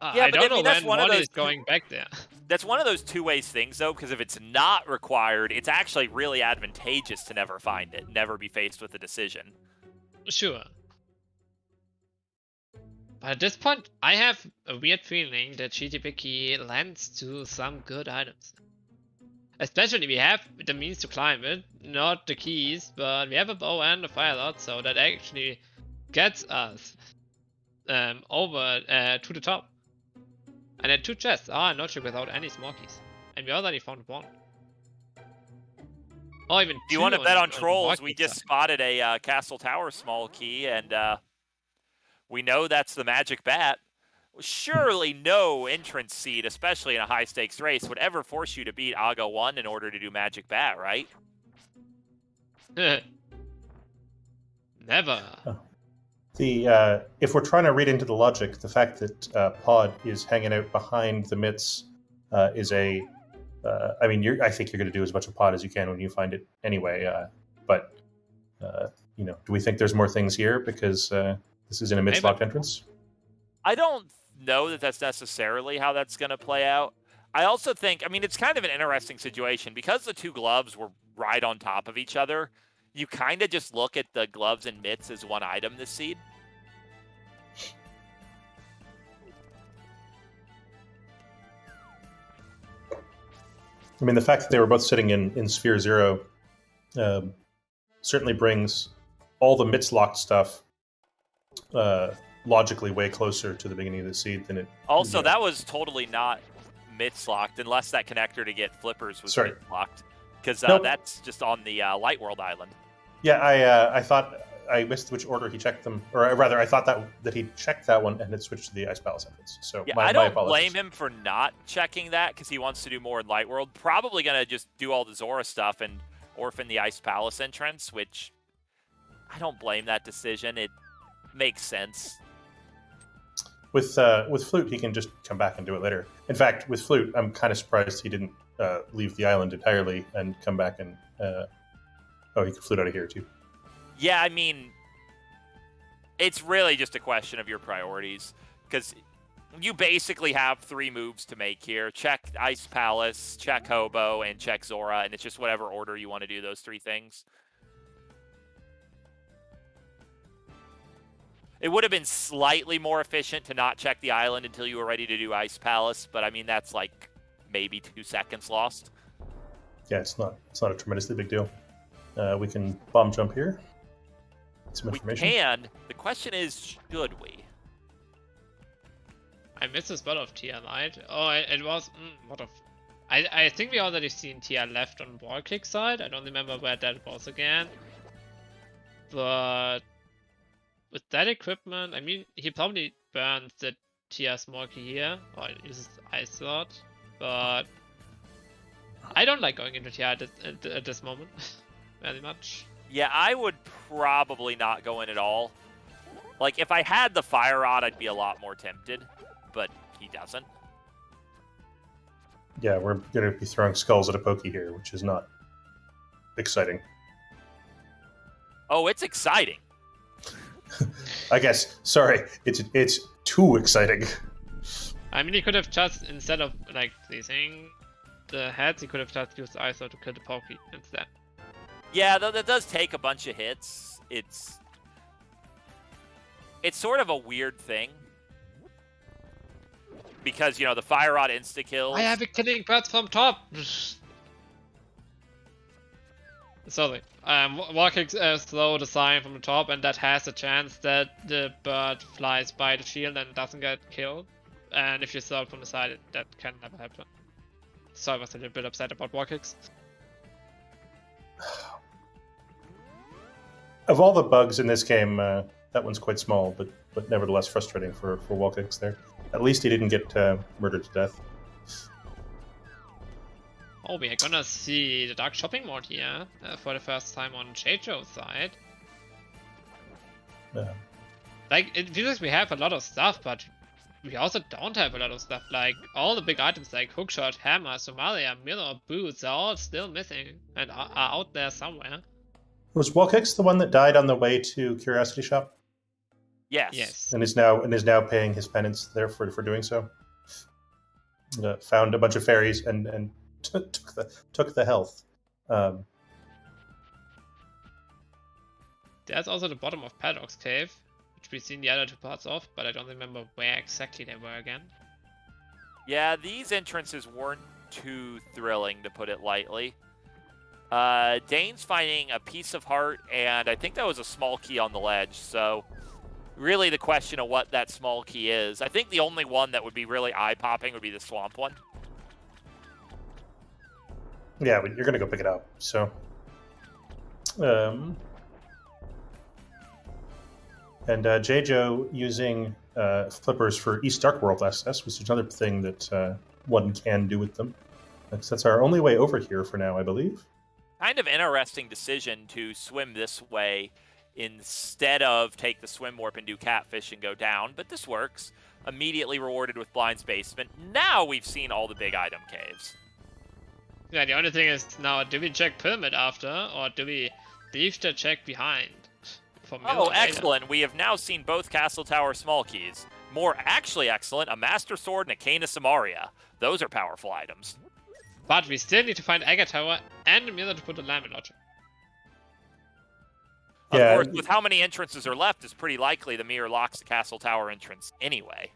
yeah, I don't know that's when one is going back there. That's one of those two-ways things, though, because if it's not required, it's actually really advantageous to never find it, never be faced with a decision. Sure. But at this point, I have a weird feeling that GT Biggie lends to some good items. Especially we have the means to climb it, not the keys, but we have a bow and a fire rod, so that actually gets us over to the top. And then 2 chests are not sure without any small keys. And we already found 1. Or even 2. If you want to bet on trolls, we just spotted a Castle Tower small key, and we know that's the magic bat. Surely no entrance seed, especially in a high-stakes race, would ever force you to beat Aga 1 in order to do magic bat, right? Never. Oh. If we're trying to read into the logic, the fact that Pod is hanging out behind the mitts is a... I mean, I think you're going to do as much of Pod as you can when you find it anyway. But, you know, do we think there's more things here because this is in a mitts-locked entrance? I don't know that that's necessarily how that's going to play out. I also think, I mean, it's kind of an interesting situation. Because the 2 gloves were right on top of each other, you kind of just look at the gloves and mitts as 1 item this seed. I mean, the fact that they were both sitting in Sphere 0 certainly brings all the mitts-locked stuff logically way closer to the beginning of the seed than it... Also, that was totally not mitts-locked, unless that connector to get flippers was mitts-locked. Because that's just on the Light World Island. Yeah, I thought I missed which order he checked them, or rather, I thought that he checked that one and had switched to the Ice Palace entrance. So Yeah, my I don't apologies. blame him for not checking that because he wants to do more in Light World. Probably gonna just do all the Zora stuff and orphan the Ice Palace entrance, which I don't blame that decision. It makes sense. With Flute, he can just come back and do it later. In fact, with Flute, I'm kind of surprised he didn't leave the island entirely and come back and he could Flute out of here too. Yeah, I mean, it's really just a question of your priorities because you basically have 3 moves to make here. Check Ice Palace, check Hobo, and check Zora, and it's just whatever order you want to do those 3 things. It would have been slightly more efficient to not check the island until you were ready to do Ice Palace, but I mean, that's like maybe 2 seconds lost. Yeah, it's not a tremendously big deal. We can bomb jump here. Some information. We can. The question is, should we? I missed the spot of Tia Light. Oh, it was... what of... I think we already seen Tia left on Warkick side. I don't remember where that was again. But... with that equipment, I mean, he probably burns the Tia Smorky here. Or uses Ice Sword. But... I don't like going into Tia at this moment. Very much. Yeah, I would probably not go in at all. Like, if I had the Fire Rod, I'd be a lot more tempted. But he doesn't. Yeah, we're going to be throwing skulls at a Pokey here, which is not exciting. Oh, it's exciting. I guess. Sorry, it's too exciting. I mean, he could have just, instead of, like, placing the heads, he could have just used Ice Sword to kill the Pokey instead. Yeah, though that does take a bunch of hits. It's sort of a weird thing. Because, you know, the Fire Rod insta-kills... I have a killing birds from top! Sorry. Warkick throw the sign from the top, and that has a chance that the bird flies by the shield and doesn't get killed. And if you throw it from the side, that can never happen. So I was a little bit upset about Warkicks. Of all the bugs in this game, that one's quite small, but nevertheless frustrating for Walkix there. At least he didn't get murdered to death. Oh, we are gonna see the Dark Shopping mode here for the first time on Jeijo's side. Like, it feels like we have a lot of stuff, but we also don't have a lot of stuff. Like, all the big items like Hookshot, Hammer, Somalia, Mirror, Boots are all still missing and are out there somewhere. Was Walkix the one that died on the way to Curiosity Shop? Yes. And is now paying his penance there for doing so. Found a bunch of fairies and took the health. There's also the bottom of Paradox Cave, which we've seen the other 2 parts of, but I don't remember where exactly they were again. Yeah, these entrances weren't too thrilling, to put it lightly. Dane's finding a piece of heart, and I think that was a small key on the ledge, so really the question of what that small key is. I think the only one that would be really eye-popping would be the swamp one. Yeah, but you're going to go pick it up, so... And Jeijo using flippers for East Dark World SS, which is another thing that one can do with them. That's our only way over here for now, I believe. Kind of interesting decision to swim this way instead of take the swim warp and do catfish and go down, but this works. Immediately rewarded with Blind's Basement. Now we've seen all the big item caves. Yeah, the only thing is now, do we check Pyramid after, or do we leave the check behind? Oh, excellent. We have now seen both Castle Tower small keys. More actually excellent, a Master Sword and a Cane of Samaria. Those are powerful items. But we still need to find Agate Tower and a mirror to put a lamp in logic. Of course, with how many entrances are left, it's pretty likely the mirror locks the Castle Tower entrance anyway.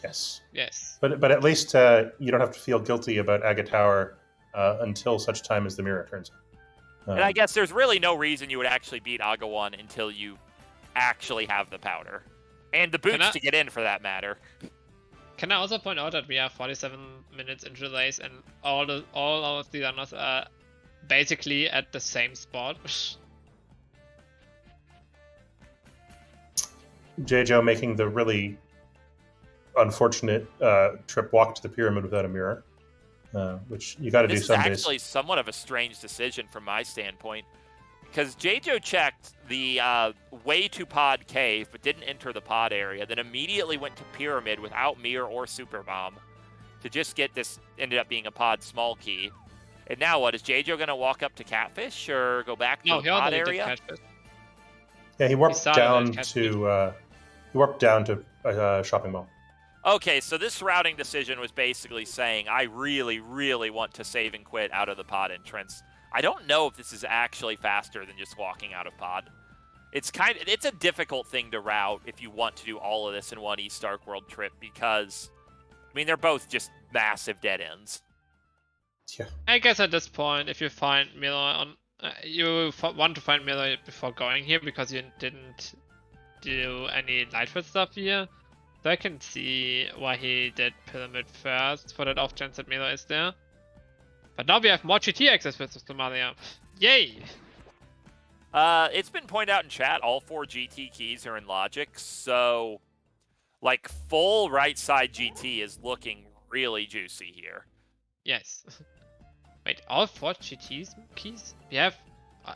Yes. Yes. But at least you don't have to feel guilty about Agate Tower until such time as the mirror turns. And I guess there's really no reason you would actually beat Aga 1 until you actually have the powder. And the boots to get in, for that matter. Can I also point out that we are 47 minutes into the race and all of the runners are basically at the same spot? JJo making the really unfortunate trip walk to the pyramid without a mirror, which you got to do This is some days. actually somewhat of a strange decision from my standpoint, because JJo checked the way to pod cave, but didn't enter the pod area, then immediately went to pyramid without mirror or super bomb to just get this, ended up being a pod small key. And now what, is JJo going to walk up to catfish or go back to the pod area? Yeah, he warped started down at to a shopping mall. Okay, so this routing decision was basically saying, I really, really want to save and quit out of the pod entrance. I don't know if this is actually faster than just walking out of pod. It's a difficult thing to route if you want to do all of this in one East Ark World trip because, I mean, they're both just massive dead ends. Yeah. I guess at this point, if you find Miller on, you want to find Miller before going here because you didn't do any Lightfoot stuff here. So I can see why he did Pyramid first for that off chance that Miller is there. But now we have more GT access with Somalia. Yay! It's been pointed out in chat, all 4 GT keys are in Logic, so like full right side GT is looking really juicy here. Yes. Wait, all 4 GT keys? We have...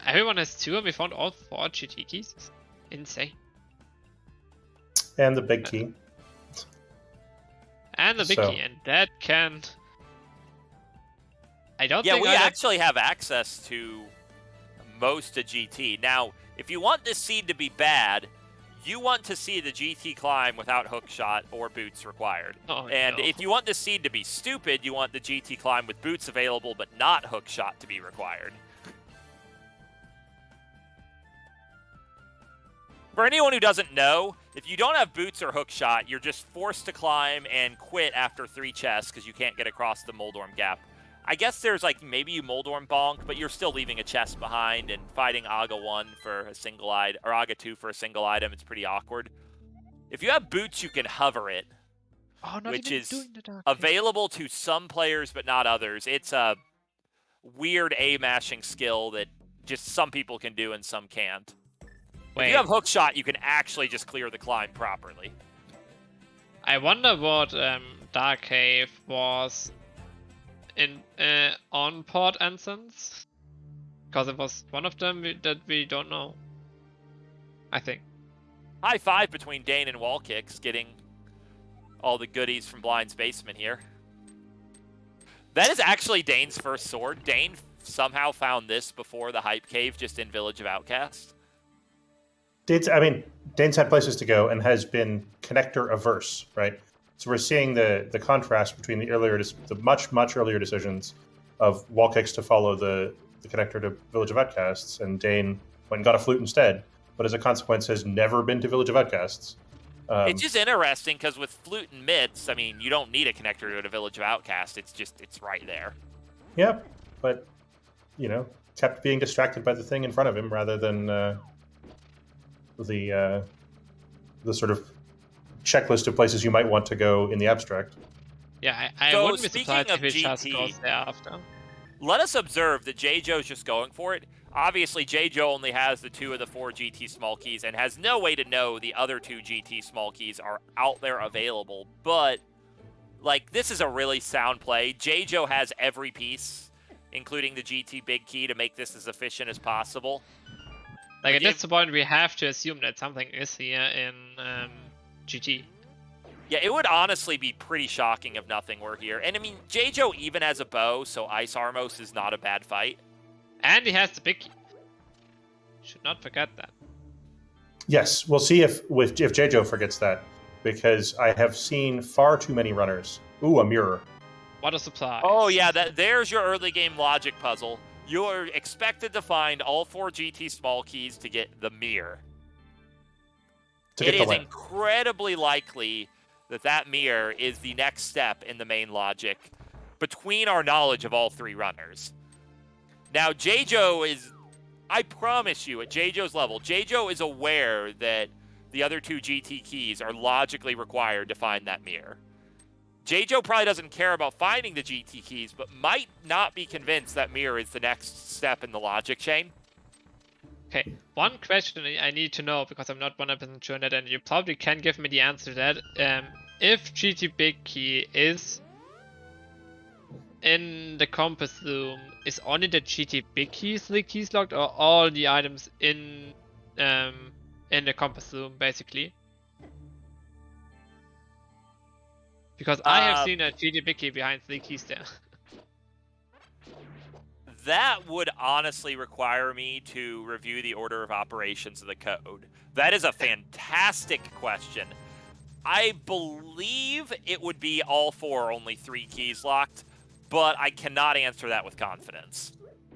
everyone has 2 and we found all 4 GT keys? Insane. And the big key. And the big key, and that can... I don't think we actually have access to most of GT. Now, if you want this seed to be bad, you want to see the GT climb without hookshot or boots required. Oh, and no. if you want this seed to be stupid, you want the GT climb with boots available but not hookshot to be required. For anyone who doesn't know, if you don't have boots or hookshot, you're just forced to climb and quit after 3 chests because you can't get across the Moldorm gap. I guess there's like maybe you Moldorm bonk, but you're still leaving a chest behind and fighting Aga 1 for a single item, or Aga 2 for a single item. It's pretty awkward. If you have boots, you can hover it, which is available to some players but not others. It's a weird A-mashing skill that just some people can do and some can't. If you have hookshot, you can actually just clear the climb properly. I wonder what Dark Cave was in on Port Ensigns, because it was one of them that we don't know. I think. High five between Dane and Wallkicks, getting all the goodies from Blind's basement here. That is actually Dane's first sword. Dane somehow found this before the Hype Cave, just in Village of Outcasts. Dane's had places to go and has been connector averse, right? So we're seeing the contrast between the much earlier decisions of Wallkicks to follow the connector to Village of Outcasts, and Dane went and got a flute instead, but as a consequence has never been to Village of Outcasts. It's just interesting because with flute and mitts, I mean, you don't need a connector to go to Village of Outcasts. It's right there. Yeah, but kept being distracted by the thing in front of him rather than the sort of checklist of places you might want to go in the abstract. Yeah, I wouldn't be surprised if he just goes there after. Let us observe that JJo's just going for it. Obviously, JJo only has the 2 of the 4 GT small keys and has no way to know the other 2 GT small keys are out there available. But, like, this is a really sound play. JJo has every piece, including the GT big key, to make this as efficient as possible. Like, at this point, we have to assume that something is here in GT. Yeah, it would honestly be pretty shocking if nothing were here. And, I mean, JJo even has a bow, so Ice Armos is not a bad fight. And he has the big key. Should not forget that. Yes, we'll see if JJo forgets that, because I have seen far too many runners. Ooh, a mirror. What a surprise. Oh, yeah, there's your early game logic puzzle. You're expected to find all 4 GT small keys to get the mirror. It is incredibly likely that mirror is the next step in the main logic between our knowledge of all 3 runners. Now, JJo is, I promise you, at JJo's level, JJo is aware that the other 2 GT keys are logically required to find that mirror. JJo probably doesn't care about finding the GT keys, but might not be convinced that mirror is the next step in the logic chain. Okay, one question I need to know, because I'm not 100% sure on that, and you probably can give me the answer to that. If GT Big Key is in the compass room, is only the GT Big Keys the keys locked, or all the items in the compass room, basically? Because I have seen a GT Big Key behind 3 keys there. That would honestly require me to review the order of operations of the code. That is a fantastic question. I believe it would be all 4, only 3 keys locked, but I cannot answer that with confidence.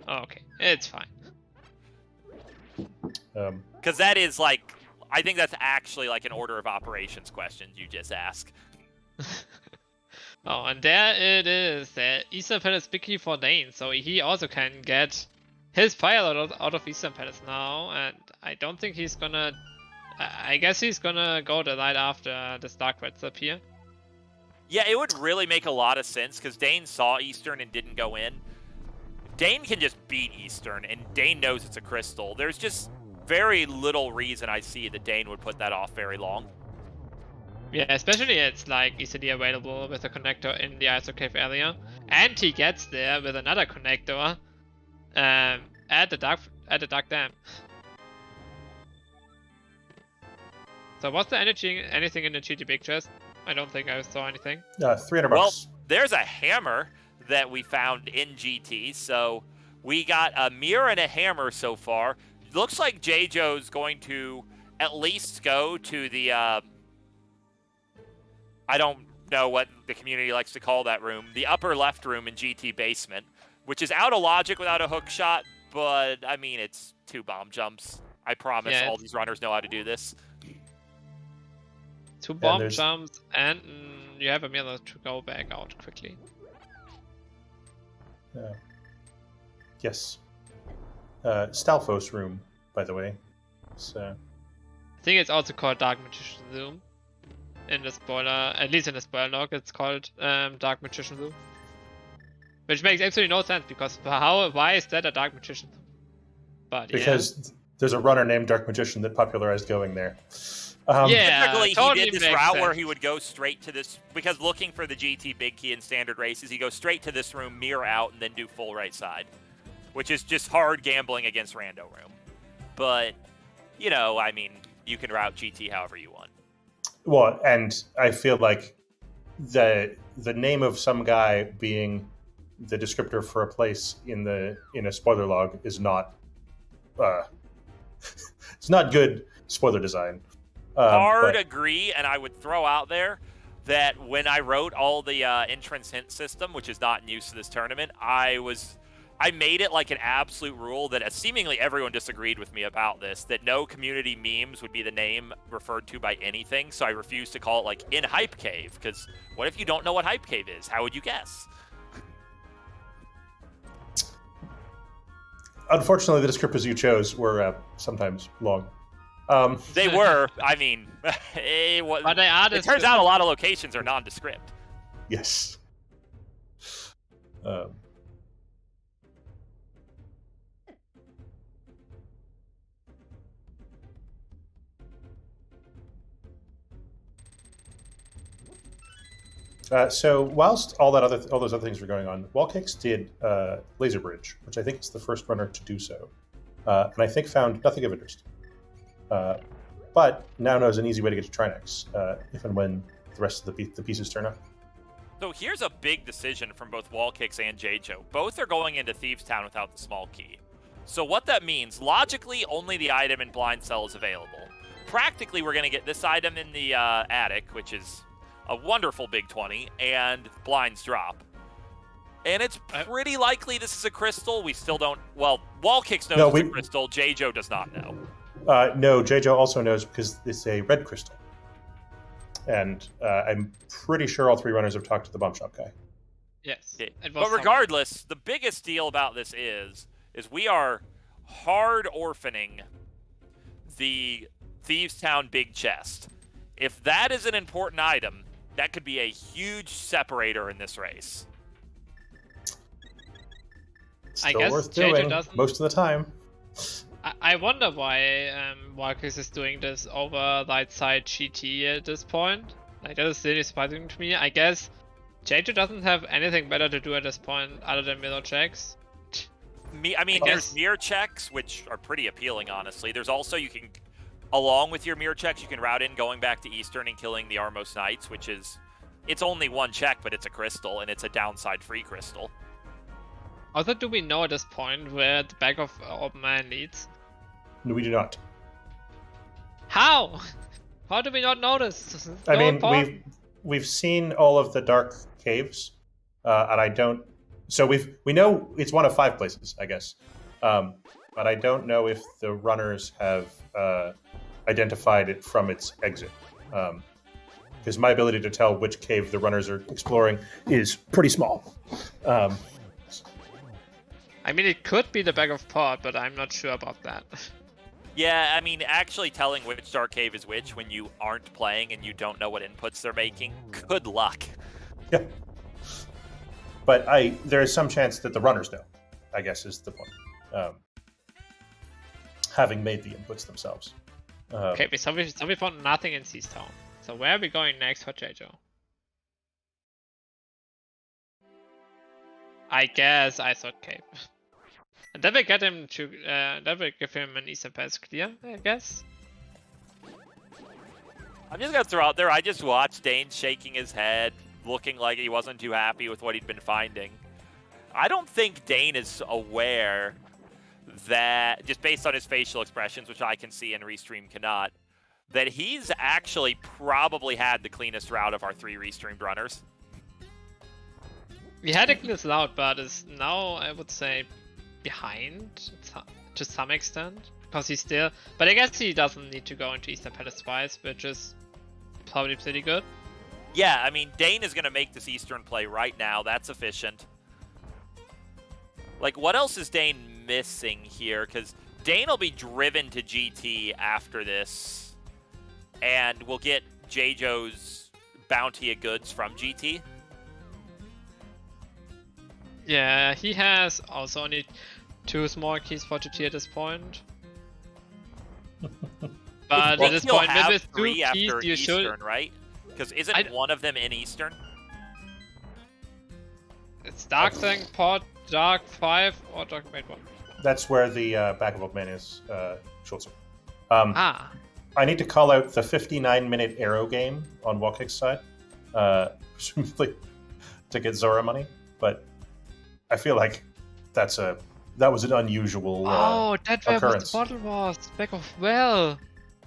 Oh, okay, it's fine. Because that is like, I think that's actually like an order of operations question you just ask. Oh, and there it is. The Eastern Palace Big Key for Dane, so he also can get his fire out of Eastern Palace now, and I don't think he's gonna... I guess he's gonna go the night after the Dark Reds appear. Yeah, it would really make a lot of sense, because Dane saw Eastern and didn't go in. Dane can just beat Eastern, and Dane knows it's a crystal. There's just very little reason I see that Dane would put that off very long. Yeah, especially it's like easily available with a connector in the ISO cave area, and he gets there with another connector at the dark dam. So was there anything in the GT Big chest? I don't think I saw anything. $300 Well, bucks. there's a hammer that we found in GT, so we got a mirror and a hammer so far. Looks like J-Joe's going to at least go to the I don't know what the community likes to call that room, the upper left room in GT basement, which is out of logic without a hook shot, but I mean, it's 2 bomb jumps. I promise all these runners know how to do this. 2 bomb jumps, and you have a mirror to go back out quickly. Yes. Stalfos room, by the way. So I think it's also called Dark Magician Room. In the spoiler, at least in the spoiler log, it's called Dark Magician Room. Which makes absolutely no sense, because why is that a Dark Magician? But because there's a runner named Dark Magician that popularized going there. Typically, totally he did this route where he would go straight to this, because looking for the GT Big Key in standard races, he goes straight to this room, mirror out, and then do full right side. Which is just hard gambling against Rando Room. But, you know, I mean, you can route GT however you want. Well, and I feel like the name of some guy being the descriptor for a place in a spoiler log is not it's not good spoiler design. Hard agree, and I would throw out there that when I wrote all the entrance hint system, which is not in use to this tournament, I made it like an absolute rule that seemingly everyone disagreed with me about this, that no community memes would be the name referred to by anything, so I refused to call it like in Hype Cave, because what if you don't know what Hype Cave is? How would you guess? Unfortunately, the descriptors you chose were sometimes long. They were, I mean, it turns out a lot of locations are nondescript. Yes. So whilst all those other things were going on, Wallkicks did Laser Bridge, which I think is the first runner to do so, and I think found nothing of interest. But now knows an easy way to get to Trinex if and when the rest of the pieces turn up. So here's a big decision from both Wallkicks and J-Joe. Both are going into Thieves Town without the small key. So what that means, logically, only the item in Blind Cell is available. Practically, we're going to get this item in the attic, which is a wonderful big 20, and Blinds drop. And it's pretty likely this is a crystal. We still don't... Well, Wallkicks knows it's a crystal. J-Joe does not know. No, J-Joe also knows because it's a red crystal. And I'm pretty sure all 3 runners have talked to the bump shop guy. Yes. But regardless, the biggest deal about this is we are hard orphaning the Thieves Town big chest. If that is an important item, that could be a huge separator in this race. Still worth doing most of the time. I I wonder why Marcus is doing this over right side GT at this point. Like, that is really surprising to me. I guess JJ doesn't have anything better to do at this point other than mirror checks. I mean, there's mirror checks, which are pretty appealing, honestly. There's also, you can, along with your mirror checks, you can route in going back to Eastern and killing the Armos Knights, which is, it's only one check, but it's a crystal, and it's a downside-free crystal. Also, do we know at this point where the back of Open Man leads? No, we do not. How? How do we not know this? I mean, we've seen all of the dark caves, and I don't. So we know it's one of 5 places, I guess, but I don't know if the runners have identified it from its exit. Because my ability to tell which cave the runners are exploring is pretty small. I mean, it could be the back of pod, but I'm not sure about that. Yeah, I mean, actually telling which dark cave is which when you aren't playing and you don't know what inputs they're making, good luck. Yeah. But there is some chance that the runners know, I guess is the point. Having made the inputs themselves. Okay, so we found nothing in Seas Town. So where are we going next for JJ? I guess I thought cave. And then we get him to, then we give him an Eastern Pass clear, I guess. I'm just gonna throw out there, I just watched Dane shaking his head, looking like he wasn't too happy with what he'd been finding. I don't think Dane is aware that, just based on his facial expressions, which I can see and Restream cannot, that he's actually probably had the cleanest route of our 3 Restreamed runners. We had a cleanest route, but is now, I would say, behind to some extent. Because he's still... But I guess he doesn't need to go into Eastern Palace twice, which is probably pretty good. Yeah, I mean, Dane is going to make this Eastern play right now. That's efficient. Like, what else is Dane missing here? Because Dane will be driven to GT after this. And we'll get JJ's bounty of goods from GT. Yeah, he has also only 2 small keys for GT at this point. But at this point, maybe 2 keys after you Eastern, should... right? Because isn't one of them in Eastern? It's Dark Thing, Pod, Dark 5, or Dark... Wait, what? That's where the back of Open Man is, Schultzer. Ah. I need to call out the 59-minute arrow game on Wallkick's side, presumably to get Zora money, but I feel like that was an unusual that occurrence. where the bottle was, back of well.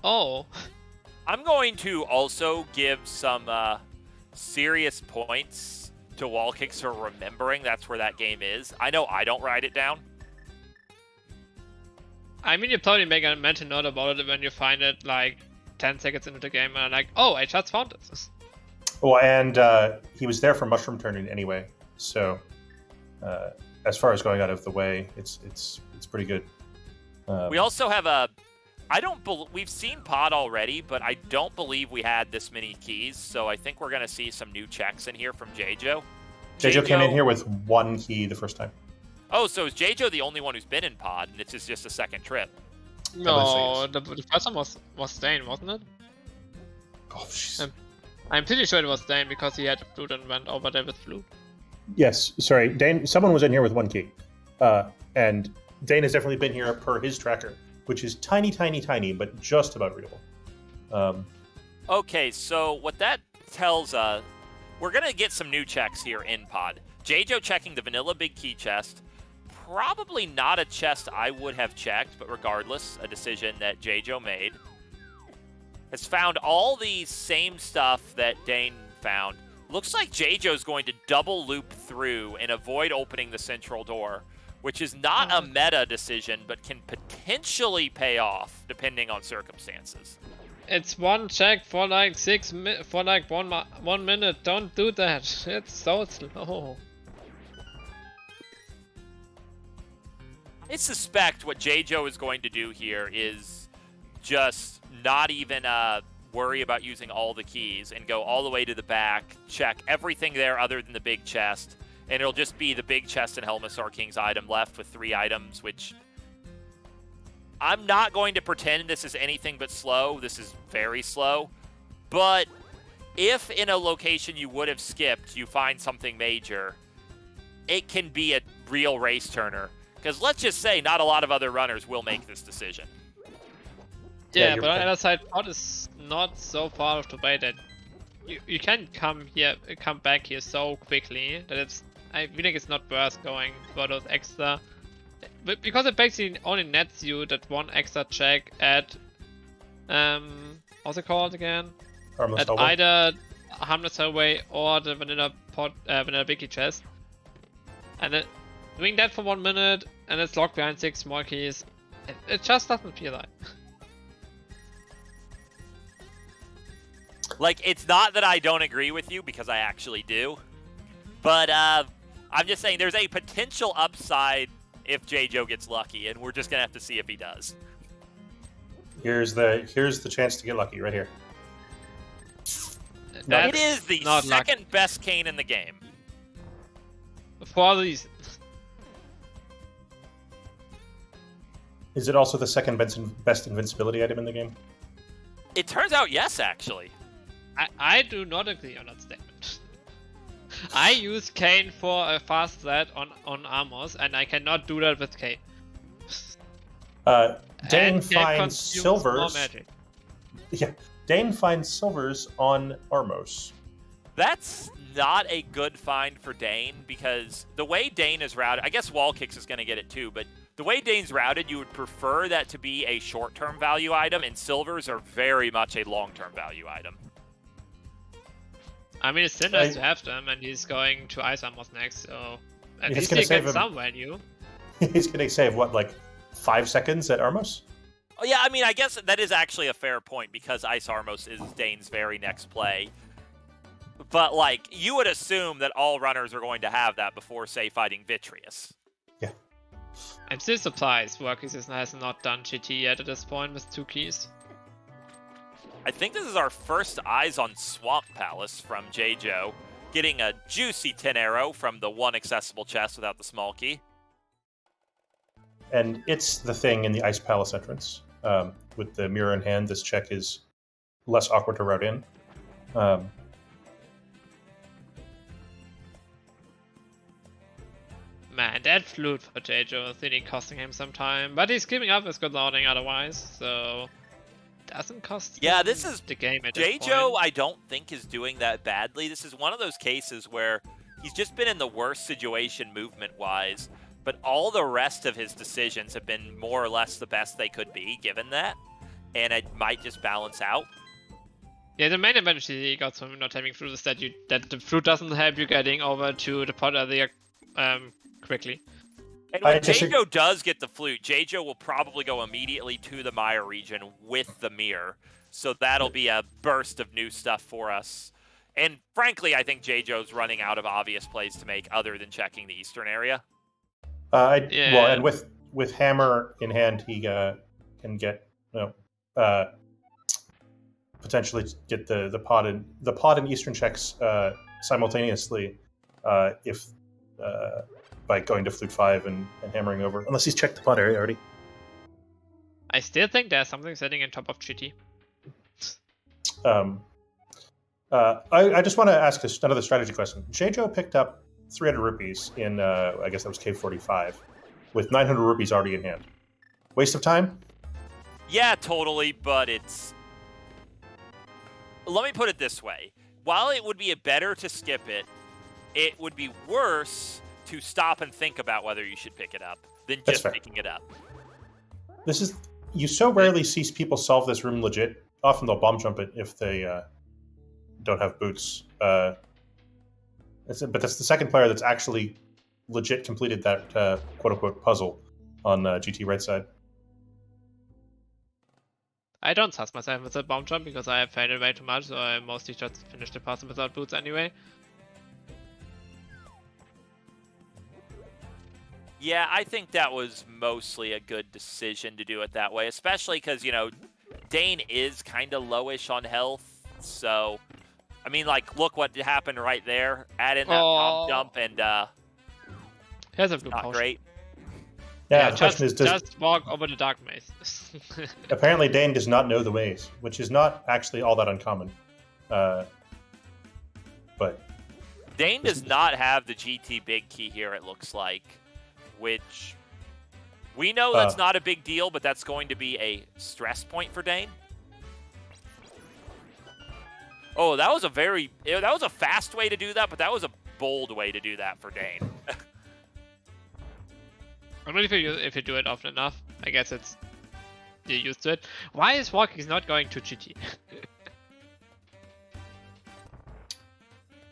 Oh. I'm going to also give some serious points to Wallkicks for remembering that's where that game is. I know I don't write it down. I mean, you probably make a mental note about it when you find it like 10 seconds into the game and are like, oh, I just found this. Oh, and he was there for mushroom turning anyway, so as far as going out of the way, it's pretty good. We also have a... we've seen Pod already, but I don't believe we had this many keys, so I think we're going to see some new checks in here from JJ. JJ came in here with 1 key the first time. Oh, so is JJ the only one who's been in Pod, and it's just a second trip? No, the first one was Dane, wasn't it? Oh, jeez. I'm pretty sure it was Dane because he had the flute and went over there with flute. Yes, sorry, Dane. Someone was in here with 1 key, and Dane has definitely been here per his tracker, which is tiny, tiny, tiny, but just about readable. Okay, so what that tells us, we're gonna get some new checks here in Pod. JJ checking the vanilla big key chest. Probably not a chest I would have checked, but regardless, a decision that JJ made. Has found all the same stuff that Dane found. Looks like JJ's going to double loop through and avoid opening the central door, which is not a meta decision, but can potentially pay off depending on circumstances. It's 1 check for like 1 minute. Don't do that. It's so slow. I suspect what JJ is going to do here is just not even worry about using all the keys and go all the way to the back, check everything there other than the big chest, and it'll just be the big chest and Helmasaur King's item left with 3 items, which I'm not going to pretend this is anything but slow. This is very slow. But if in a location you would have skipped, you find something major, it can be a real race turner. Because let's just say not a lot of other runners will make this decision. Yeah, but on the other side, pot is not so far off the way that you can come back here so quickly that I think it's not worth going for those extra. But because it basically only nets you that one extra check at what's it called again? Harmless At Hallway. either Harmless Hallway or the Vanilla Biggie chest. And then doing that for 1 minute and it's locked behind 6 small keys, it just doesn't feel like. Like, it's not that I don't agree with you, because I actually do. But I'm just saying there's a potential upside if J-Joe gets lucky, and we're just going to have to see if he does. Here's the chance to get lucky right here. It is the second best cane in the game. For these. Is it also the second best invincibility item in the game? It turns out yes, actually. I do not agree on that statement. I use Kane for a fast threat on armors, and I cannot do that with Kane. Dane finds silvers. Yeah, Dane finds silvers on Armos. That's not a good find for Dane, because the way Dane is routed, I guess Wall Kicks is going to get it too, but the way Dane's routed, you would prefer that to be a short-term value item, and silvers are very much a long-term value item. I mean, it's still nice to have them, and he's going to Ice Armors next, so at least he gets some value. He's going to save, what, like 5 seconds at Armos? Oh, yeah, I mean, I guess that is actually a fair point, because Ice Armos is Dane's very next play. But, like, you would assume that all runners are going to have that before, say, fighting Vitreous. Yeah. I'm still surprised Crosskeys has not done GT yet at this point with 2 keys. I think this is our first eyes on Swamp Palace from J-Joe, getting a juicy 10 arrow from the one accessible chest without the small key. And it's the thing in the Ice Palace entrance. With the mirror in hand, this check is less awkward to route in. Man, that flute for J-Joe is really costing him some time, but he's keeping up with good loading otherwise, so doesn't cost this is the game at J-Joe, I don't think is doing that badly. This is one of those cases where he's just been in the worst situation movement-wise, but all the rest of his decisions have been more or less the best they could be, given that, and it might just balance out. Yeah, the main advantage he got from not having flute is that the flute doesn't help you getting over to the pot area quickly. And when J-Joe does get the flute, J-Joe will probably go immediately to the Maya region with the mirror. So that'll be a burst of new stuff for us. And frankly, I think J-Joe's running out of obvious plays to make other than checking the eastern area. Well, and with hammer in hand, he can get potentially get the pod and eastern checks simultaneously if by going to flute 5 and hammering over, unless he's checked the pod area already. I still think there's something sitting on top of GT. I just want to ask another strategy question. J-Joe picked up 300 rupees in, I guess that was Cave 45, with 900 rupees already in hand. Waste of time? Yeah, totally, but it's... Let me put it this way. While it would be better to skip it, it would be worse to stop and think about whether you should pick it up than just picking it up. You so rarely see people solve this room legit. Often they'll bomb jump it if they don't have boots. But that's the second player that's actually legit completed that quote-unquote puzzle on GT right side. I don't trust myself with the bomb jump because I have failed way too much, so I mostly just finished the puzzle without boots anyway. Yeah, I think that was mostly a good decision to do it that way, especially because, you know, Dane is kind of lowish on health, so, I mean, like, look what happened right there. Add in that bomb jump, and, Here's a blue not potion. great. Yeah, the question is, just walk over the dark maze. apparently Dane does not know the ways, which is not actually all that uncommon. But Dane does not have the GT big key here, it looks like, which we know that's not a big deal, but that's going to be a stress point for Dane. Oh, that was a fast way to do that, but that was a bold way to do that for Dane. Only if you do it often enough. I guess you're used to it. Why is Walkies not going to GT?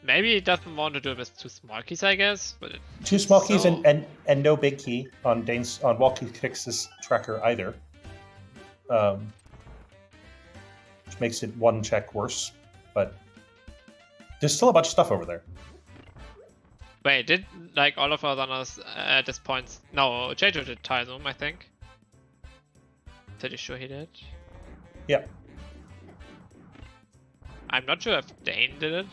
Maybe he doesn't want to do it with 2 small keys, I guess. But 2 small keys and no big key on Walkie's tracker either. Which makes it 1 check worse. But there's still a bunch of stuff over there. Wait, did like all of our runners at this point? No, JJ did tie them, I think. Pretty sure he did. Yeah. I'm not sure if Dane did it.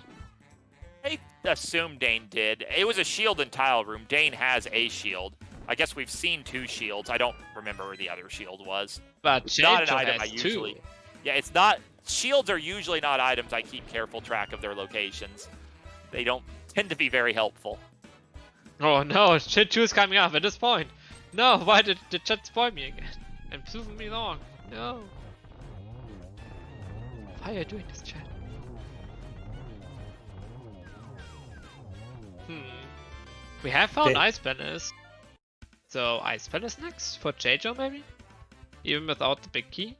I assume Dane did. It was a shield in tile room. Dane has a shield. I guess we've seen 2 shields. I don't remember where the other shield was. But it's not an item has I usually. 2. Yeah, it's not. Shields are usually not items I keep careful track of their locations. They don't tend to be very helpful. Oh no, shit 2 is coming up at this point. No, why did the chat spoil me again? And proving me wrong. No. Why are you doing this, chat? We have found Ice Banners. So Ice Banners next for JJ maybe? Even without the big key?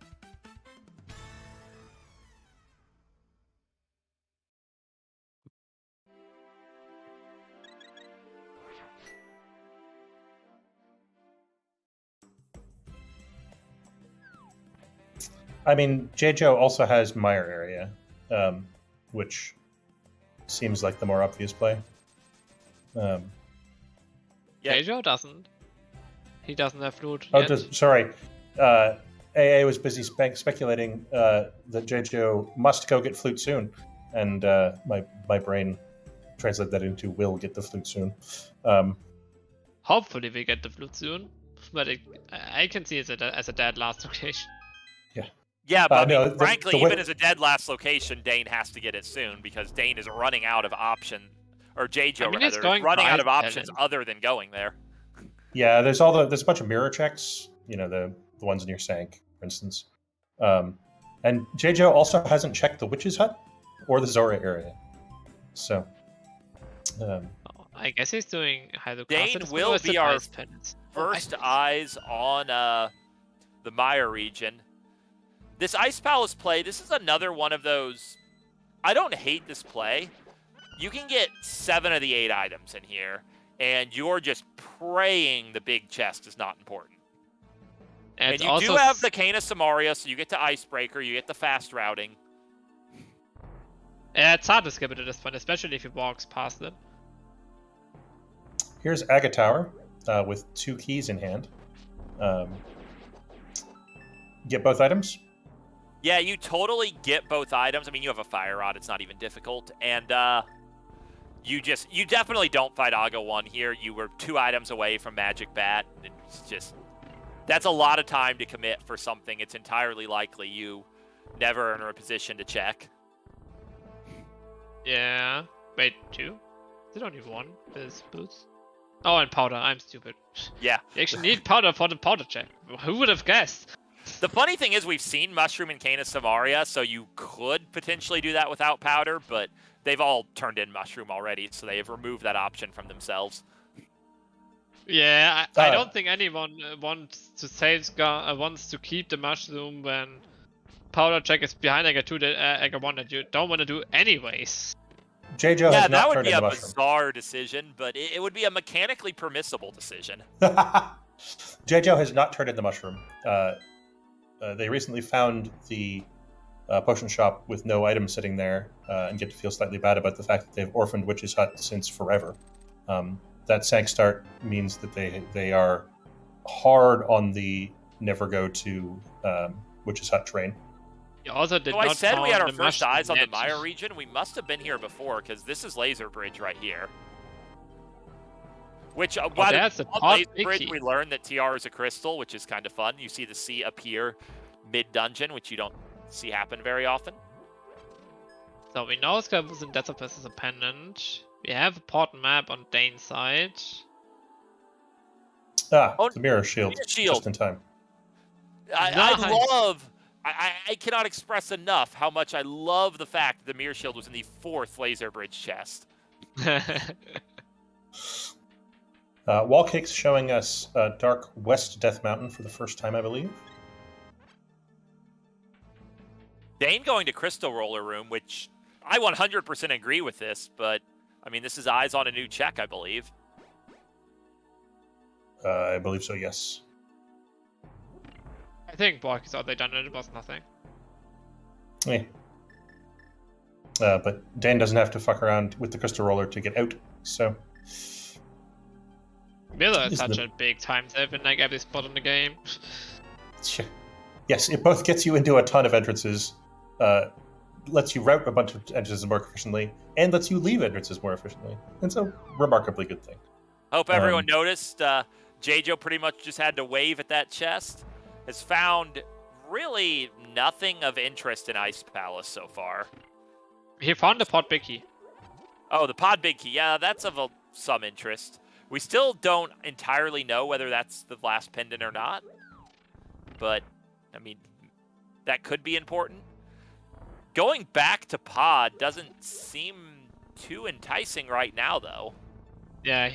I mean, JJ also has Mire area, which seems like the more obvious play. Yeah. JJ doesn't. He doesn't have loot Oh, yet. sorry. AA was busy speculating that JJ must go get flute soon, and my brain translated that into will get the flute soon. Hopefully we get the flute soon, but I can see it as a dead last location. Yeah, but I mean, no, frankly, even as a dead last location, Dane has to get it soon because Dane is running out of option, or JJ rather, is running out of options other than going there. Yeah, there's a bunch of mirror checks. You know, the ones near Sank, for instance. And JJ also hasn't checked the Witch's Hut or the Zora area. So, I guess he's doing Dane will be our first eyes on the Mire region. This Ice Palace play, this is another one of those. I don't hate this play. You can get 7 of the 8 items in here, and you're just praying the big chest is not important. And you do have the Cane of Samaria, so you get the Icebreaker, you get the fast routing. Yeah, it's hard to skip it at this point, especially if he walks past it. Here's Aga Tower with 2 keys in hand. Get both items? Yeah, you totally get both items. I mean, you have a Fire Rod. It's not even difficult. And you definitely don't fight Aga 1 here. You were 2 items away from Magic Bat. It's just, that's a lot of time to commit for something. It's entirely likely you never are in a position to check. Yeah. Wait, 2? Is it only 1? There's boots. Oh, and powder. I'm stupid. Yeah. You actually need powder for the powder check. Who would have guessed? The funny thing is we've seen Mushroom and Cane of Samaria, so you could potentially do that without powder, but they've all turned in Mushroom already, so they have removed that option from themselves. Yeah, I don't think anyone wants to keep the Mushroom when powder check is behind Aga 2, Aga 1 that you don't want to do anyways. JJ has not turned in the Mushroom. That would be a bizarre decision, but it would be a mechanically permissible decision. JJ has not turned in the Mushroom. They recently found the potion shop with no items sitting there and get to feel slightly bad about the fact that they've orphaned Witch's Hut since forever. That Sank start means that they are hard on the never go to Witch's Hut train. Also did I said we had our first eyes on the Mire region. We must have been here before because this is Laser Bridge right here. Which, that's a on top Laser Bridge, Mickey. we learned that TR is a crystal, which is kind of fun. You see the sea appear mid-dungeon, which you don't see happen very often. So we know Skyward's in Desert Pass is a pendant. We have a port map on Dane's side. Oh, The mirror shield. mirror shield. Just in time. I cannot express enough how much I love the fact that the mirror shield was in the 4th Laser Bridge chest. Wall Kicks showing us Dark West Death Mountain for the first time, I believe. Dane going to Crystal Roller Room, which I 100% agree with this, but I mean, this is eyes on a new check, I believe. I believe so, yes. I think Bork thought they done it was nothing. Yeah. But Dan doesn't have to fuck around with the Crystal Roller to get out, so... Miller is Isn't such it- a big time save in like every spot in the game. Yes, it both gets you into a ton of entrances, lets you route a bunch of entrances more efficiently, and lets you leave entrances more efficiently. It's a remarkably good thing. Hope everyone noticed. J-Jo pretty much just had to wave at that chest. Has found really nothing of interest in Ice Palace so far. He found the pot big key. Oh, the Pod Big Key. Yeah, that's of some interest. We still don't entirely know whether that's the last pendant or not. But, I mean, that could be important. Going back to Pod doesn't seem too enticing right now, though. Yeah,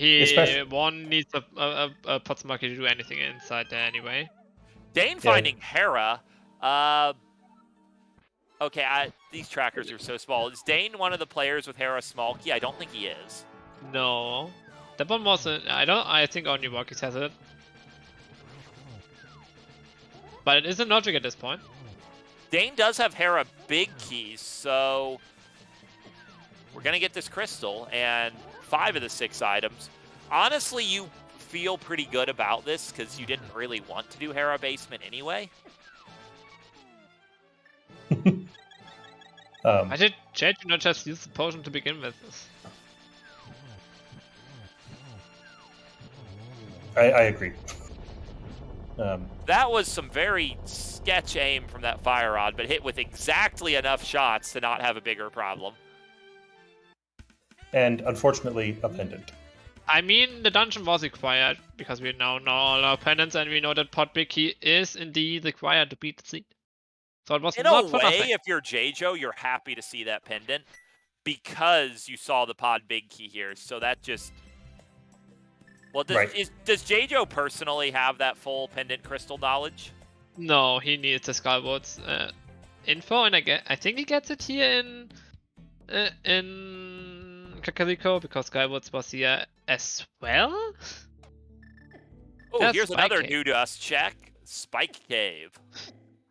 one needs a pot monkey to do anything inside there anyway. Dane finding Hera. Okay, these trackers are so small. Is Dane one of the players with Hera small key? I don't think he is. No. That one wasn't. I think only Walkies has it. But it isn't logic at this point. Dane does have Hera big keys, so we're gonna get this crystal and 5 of the 6 items. Honestly, you feel pretty good about this because you didn't really want to do Hera basement anyway. I did Jade not just use the potion to begin with. I agree. That was some very sketch aim from that fire rod, but hit with exactly enough shots to not have a bigger problem. And unfortunately, a pendant. I mean, the dungeon was required because we now know all our pendants and we know that pot big key is indeed required to beat the seed. So it was In not a for way, nothing. if you're J-Jo, you're happy to see that pendant because you saw the pod big key here. So that just... Well, does J-Jo personally have that full pendant crystal knowledge? No, he needs the Skyward's info, and I think he gets it here in Kakariko because Skyward's was here as well. Oh, That's here's Spike another Cave. new to us check. Spike Cave.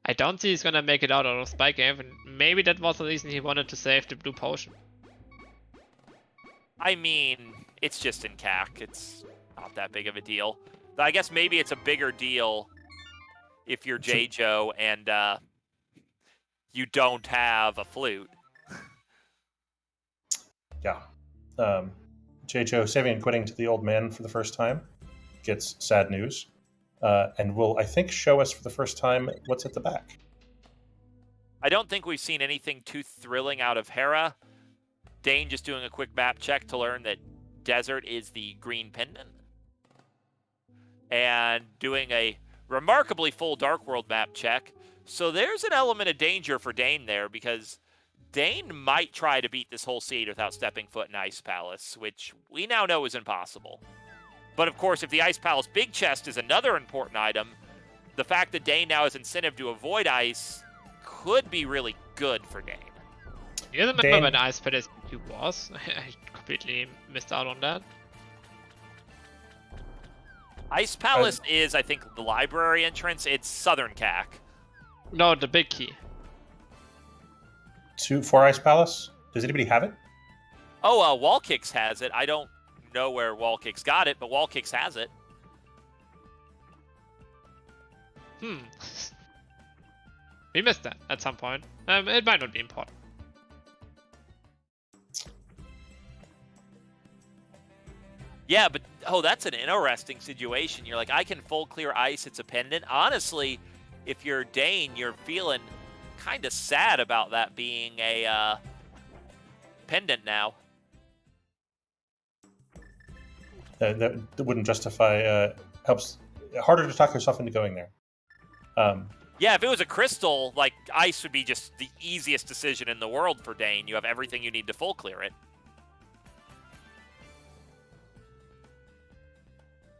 I don't think he's gonna make it out of Spike Cave, and maybe that was the reason he wanted to save the blue potion. I mean, it's just in CAC. It's not that big of a deal. I guess maybe it's a bigger deal if you're J-Jo and you don't have a flute. Yeah. J-Jo saving and quitting to the old man for the first time gets sad news. And will, I think, show us for the first time what's at the back. I don't think we've seen anything too thrilling out of Hera. Dane just doing a quick map check to learn that Desert is the green pendant. And doing a remarkably full Dark World map check. So there's an element of danger for Dane there because Dane might try to beat this whole seed without stepping foot in Ice Palace, which we now know is impossible. But of course, if the Ice Palace big chest is another important item, the fact that Dane now has incentive to avoid ice could be really good for Dane. You remember Dane- when Ice Palace was? I completely missed out on that. Ice Palace is, I think, the library entrance. It's Southern CAC. No, the big key. For Ice Palace? Does anybody have it? Oh, Wallkicks has it. I don't know where Wallkicks got it, but Wallkicks has it. We missed that at some point. It might not be important. Yeah, but that's an interesting situation. You're like, I can full clear ice. It's a pendant. Honestly, if you're Dane, you're feeling kind of sad about that being a pendant now. That wouldn't justify. Helps harder to talk yourself into going there. Yeah, if it was a crystal, like ice would be just the easiest decision in the world for Dane. You have everything you need to full clear it.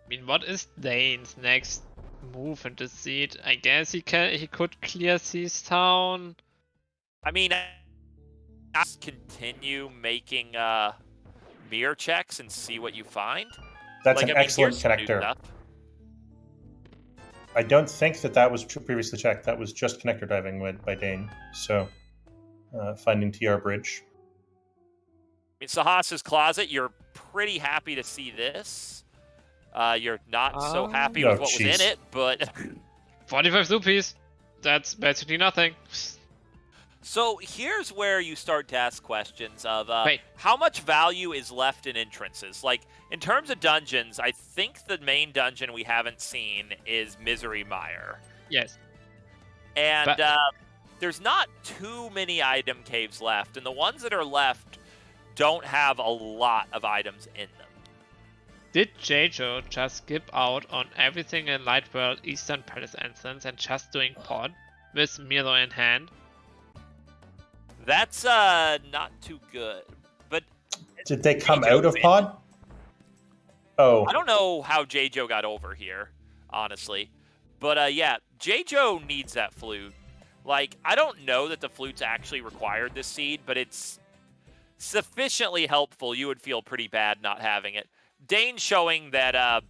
I mean, what is Dane's next move in this seed? I guess he could clear Seas Town. I mean, just continue making mirror checks and see what you find. That's like, an excellent connector. I don't think that was previously checked. That was just connector diving by Dane. So, finding TR bridge. In Sahas's closet, you're pretty happy to see this. You're not so happy with what was in it, but 45 rupees. That's basically nothing. So here's where you start to ask questions of Wait. How much value is left in entrances? Like, in terms of dungeons, I think the main dungeon we haven't seen is Misery Mire. Yes. And there's not too many item caves left, and the ones that are left don't have a lot of items in them. Did Jejo just skip out on everything in Light World Eastern Palace Entrance and just doing pod with Miro in hand? That's not too good. But did they come out of pod? Oh, I don't know how Jejo got over here, honestly. But yeah, Jejo needs that flute. Like, I don't know that the flute's actually required this seed, but it's sufficiently helpful. You would feel pretty bad not having it. Dane showing that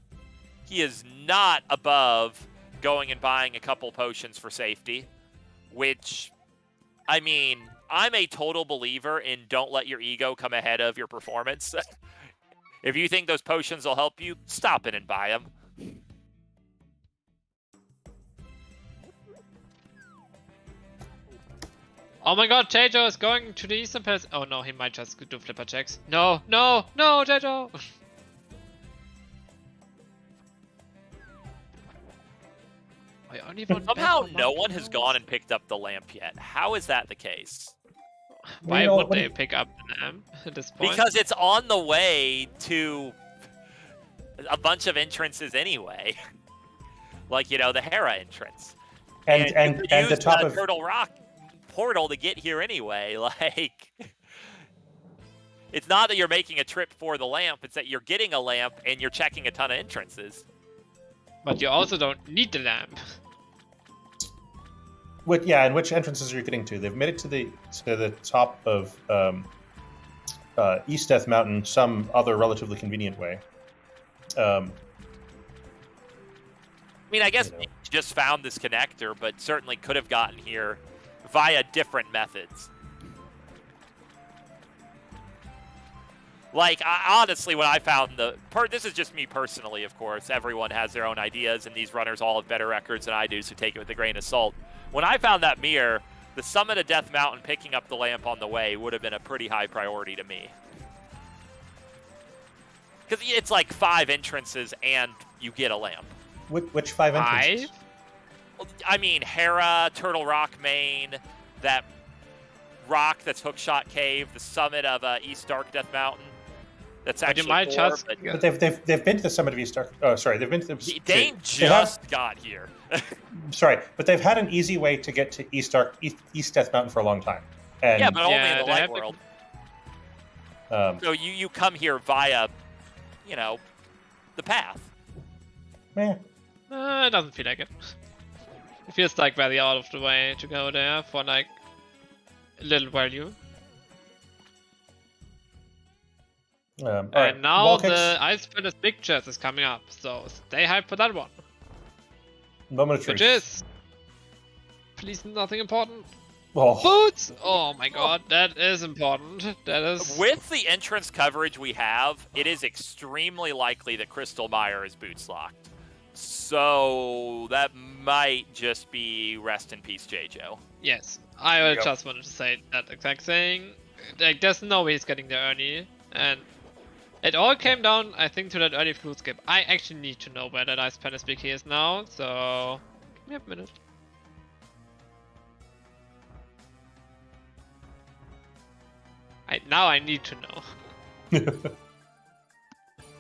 he is not above going and buying a couple potions for safety, which, I mean, I'm a total believer in don't let your ego come ahead of your performance. If you think those potions will help you, stop it and buy them. Oh my god, Jejo is going to the Eastern Palace. Oh no, he might just do flipper checks. No, no, no, Jejo! Somehow no one has gone and picked up the lamp yet. How is that the case? Why would they pick up the lamp at this point? Because it's on the way to a bunch of entrances anyway. Like, you know, the Hera entrance. And the top of Turtle Rock portal to get here anyway. Like, it's not that you're making a trip for the lamp, it's that you're getting a lamp and you're checking a ton of entrances. But you also don't need the lamp. And which entrances are you getting to? They've made it to the top of East Death Mountain, some other relatively convenient way. I mean, I guess you just found this connector, but certainly could have gotten here via different methods. Like, honestly, when I found this is just me personally, of course. Everyone has their own ideas, and these runners all have better records than I do, so take it with a grain of salt. When I found that mirror, the summit of Death Mountain picking up the lamp on the way would have been a pretty high priority to me. Because it's like 5 entrances, and you get a lamp. Which 5 entrances? 5? I mean, Hera, Turtle Rock Main, that rock that's Hookshot Cave, the summit of East Dark Death Mountain. That's actually but they've been to the summit of East Dark. Oh, sorry, they've been to the. Dane just got here. Sorry, but they've had an easy way to get to East Death Mountain for a long time. And, yeah, but only in the light world. So you come here via, you know, the path. Yeah. It doesn't feel like it. It feels like very out of the way to go there for like little value. And now the Ice Palace Big Chest is coming up, so stay hyped for that one. Moment of truth. Which is, please, nothing important. Oh. Boots! Oh my god, that is important. That is. With the entrance coverage we have, it is extremely likely that Crystal Mire is boots locked. So that might just be rest in peace, Jejo. Yes, I just wanted to say that exact thing. Like, there's no way he's getting there early, and It all came down, I think, to that early flute skip. I actually need to know where that ice pen big key is now, so give me a minute. Now I need to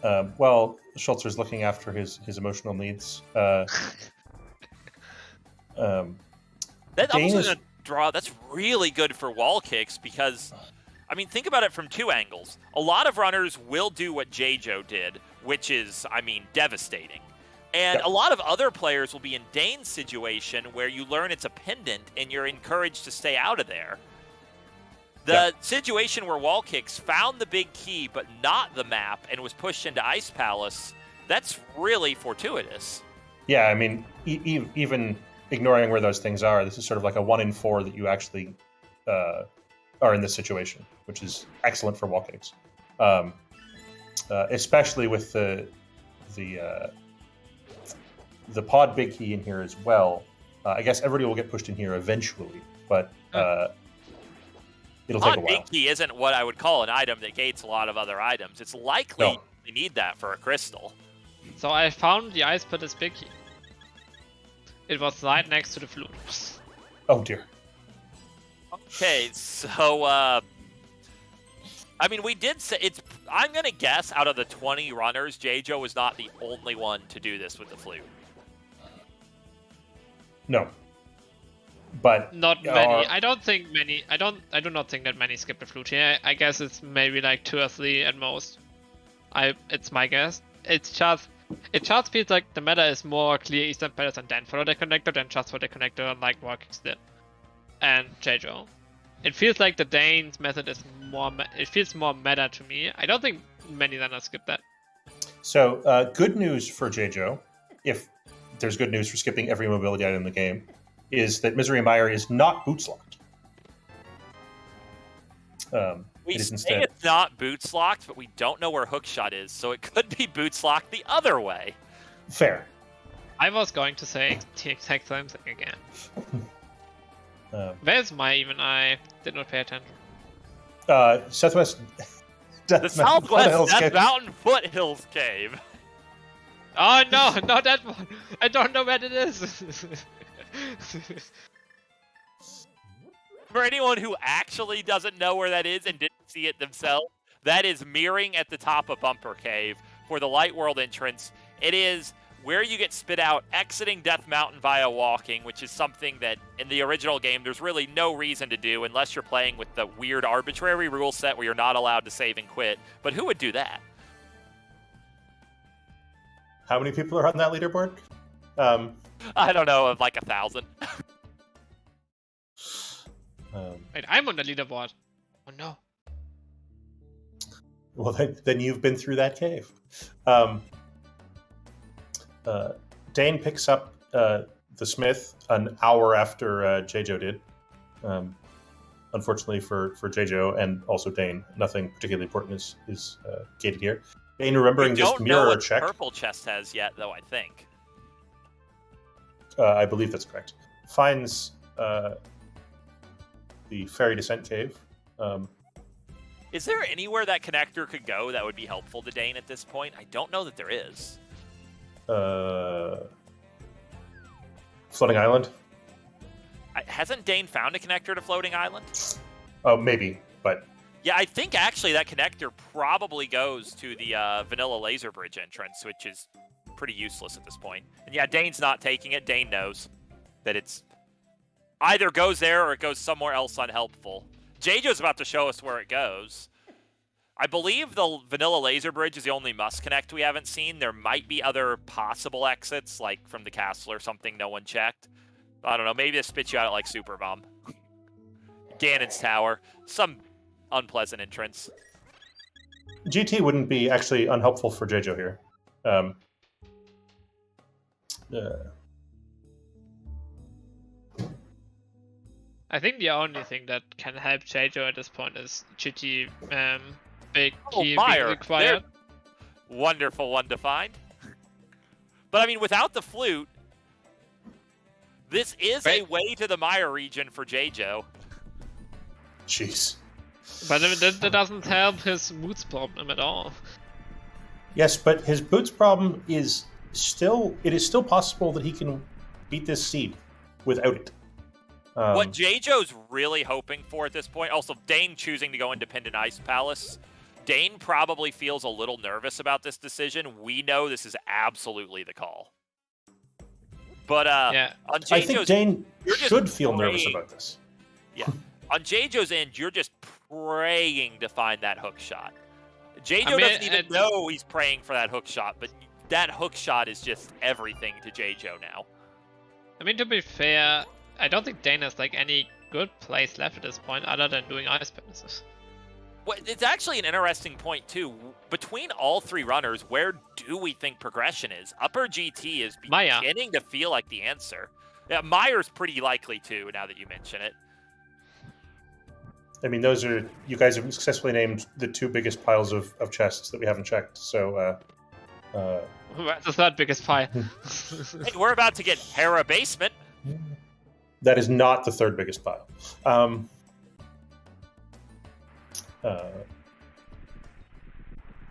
know. Well, Schultzer's looking after his emotional needs. That Dane also gonna draw. That's really good for wall kicks because, I mean, think about it from two angles. A lot of runners will do what J-Jo did, which is, I mean, devastating. And a lot of other players will be in Dane's situation where you learn it's a pendant and you're encouraged to stay out of there. The situation where wall kicks found the big key but not the map and was pushed into Ice Palace, that's really fortuitous. Yeah, I mean, even ignoring where those things are, this is sort of like a 1 in 4 that you actually are in this situation, which is excellent for wall kicks, especially with the pod big key in here as well. I guess everybody will get pushed in here eventually, but it'll take a while. Big key isn't what I would call an item that gates a lot of other items. It's likely you need that for a crystal. So I found the ice pit is big key. It was right next to the flute. Oh dear. Okay, so I mean, we did say it's. I'm gonna guess out of the 20 runners, J-Jo was not the only one to do this with the flute. No. But not many. I don't think many. I do not think that many skip the flute here. I guess it's maybe like 2 or 3 at most. It's my guess. It just feels like the meta is more clear Eastern players and Dan follow the connector than just for the connector like Warkix did. And J-Jo. It feels like the Dane's method is more. It feels more meta to me. I don't think many runners skip that. So good news for J-Jo, if there's good news for skipping every mobility item in the game, is that Misery Mire is not boots locked. We say it's not boots locked, but we don't know where Hookshot is, so it could be boots locked the other way. Fair. I was going to say the exact same thing again. Where's my even? I did not pay attention. Southwest. The Southwest Death Mountain Foothills Cave. Oh no, not that one! I don't know where it is! For anyone who actually doesn't know where that is and didn't see it themselves, that is mirroring at the top of Bumper Cave for the Light World entrance. It is where you get spit out exiting Death Mountain via walking, which is something that in the original game there's really no reason to do unless you're playing with the weird arbitrary rule set where you're not allowed to save and quit. But who would do that? How many people are on that leaderboard? I don't know, like 1,000. Wait, I'm on the leaderboard. Oh no. Well, then you've been through that cave. Dane picks up the Smith an hour after J-Jo did. Unfortunately for J-Jo and also Dane, nothing particularly important is gated here. Dane remembering just mirror check. Purple chest has yet, though, I think. I believe that's correct. Finds the Fairy Descent Cave. Is there anywhere that connector could go that would be helpful to Dane at this point? I don't know that there is. Floating Island? Hasn't Dane found a connector to Floating Island? Oh, maybe, but... Yeah, I think actually that connector probably goes to the Vanilla Laser Bridge entrance, which is pretty useless at this point. And yeah, Dane's not taking it. Dane knows that it's either goes there or it goes somewhere else unhelpful. J-Jo's about to show us where it goes. I believe the Vanilla Laser Bridge is the only must connect we haven't seen. There might be other possible exits, like from the castle or something no one checked. I don't know, maybe it spits you out at like Super Bomb. Ganon's Tower. Some unpleasant entrance. GT wouldn't be actually unhelpful for J-Jo here. I think the only thing that can help J-Jo at this point is GT big key being required. Wonderful one to find. But I mean, without the flute, this is a way to the Mire region for J-Jo. Jeez. But that doesn't help his moods problem at all. Yes, but his boots problem is still possible that he can beat this seed without it. What J-Joe's really hoping for at this point, also Dane choosing to go Independent Ice Palace, Dane probably feels a little nervous about this decision. We know this is absolutely the call. But Yeah. on I think J-Joe's, Dane you're just should feel nervous praying- about this. Yeah. On J-Joe's end, you're just praying to find that hook shot. J-Joe doesn't even know he's praying for that hook shot, but that hook shot is just everything to J-Joe now. I mean, to be fair, I don't think Dane has like any good plays left at this point other than doing ice palaces. Well, it's actually an interesting point too. Between all three runners, where do we think progression is? Upper GT is Maya. beginning to feel like the answer. Yeah, Meyer's pretty likely too, now that you mention it. I mean, those are, you guys have successfully named the two biggest piles of chests that we haven't checked. So, That's the third biggest pile. Hey, we're about to get Hera Basement. that is not the third biggest pile.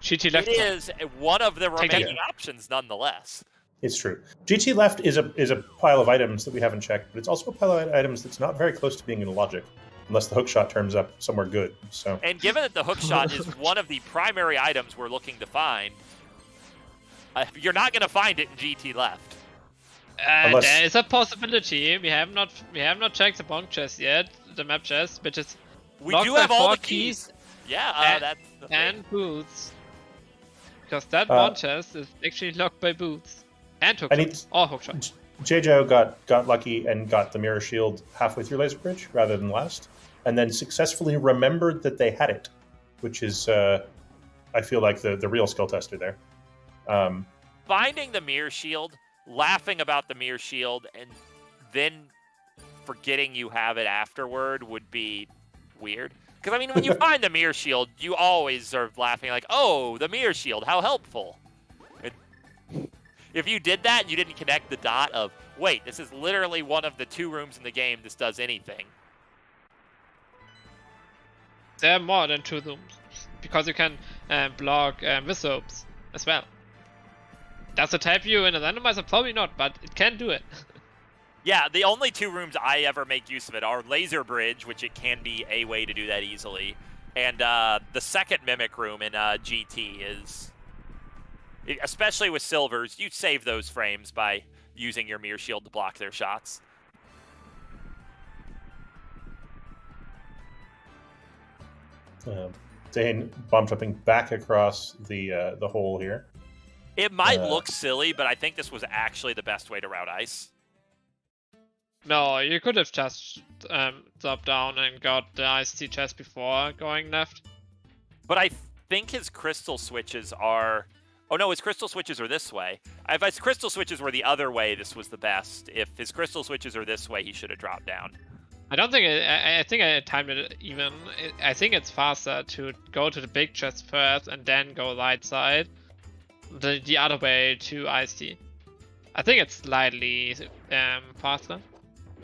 GT left. It is one of the Take that. remaining options, nonetheless. It's true. GT left is a pile of items that we haven't checked, but it's also a pile of items that's not very close to being in logic, unless the hookshot turns up somewhere good. So, And given that the hookshot is one of the primary items we're looking to find, you're not going to find it in GT left. Unless- There is a possibility. We have not checked the bonk chest yet, the map chest, which is We locked do by have all 4 the keys. Yeah, and- that's the thing. and boots. Because that bonk chest is actually locked by boots and hookshot. I need- Or hookshot. JJo got lucky and got the mirror shield halfway through Laser Bridge rather than last, and then successfully remembered that they had it, which is, I feel like the real skill tester there. Finding the mirror shield, laughing about the mirror shield, and then forgetting you have it afterward would be weird. Because, I mean, when you find the mirror shield, you always are laughing like, oh, the mirror shield, how helpful. And if you did that, you didn't connect the dot of, wait, this is literally one of the 2 rooms in the game this does anything. There are more than 2 rooms. Because you can block Wizards as well. Does it help you in a randomizer? Probably not, but it can do it. Yeah, the only 2 rooms I ever make use of it are Laser Bridge, which it can be a way to do that easily, and the second Mimic room in GT is, especially with Silvers, you save those frames by using your mirror shield to block their shots. Dane bomb jumping back across the hole here. It might look silly, but I think this was actually the best way to route ice. No, you could have just dropped down and got the IC chest before going left. But I think his crystal switches are... Oh no, his crystal switches are this way. If his crystal switches were the other way, this was the best. If his crystal switches are this way, he should have dropped down. I don't think I think I timed it even. I think it's faster to go to the big chest first and then go right side. The other way to IC. I think it's slightly faster.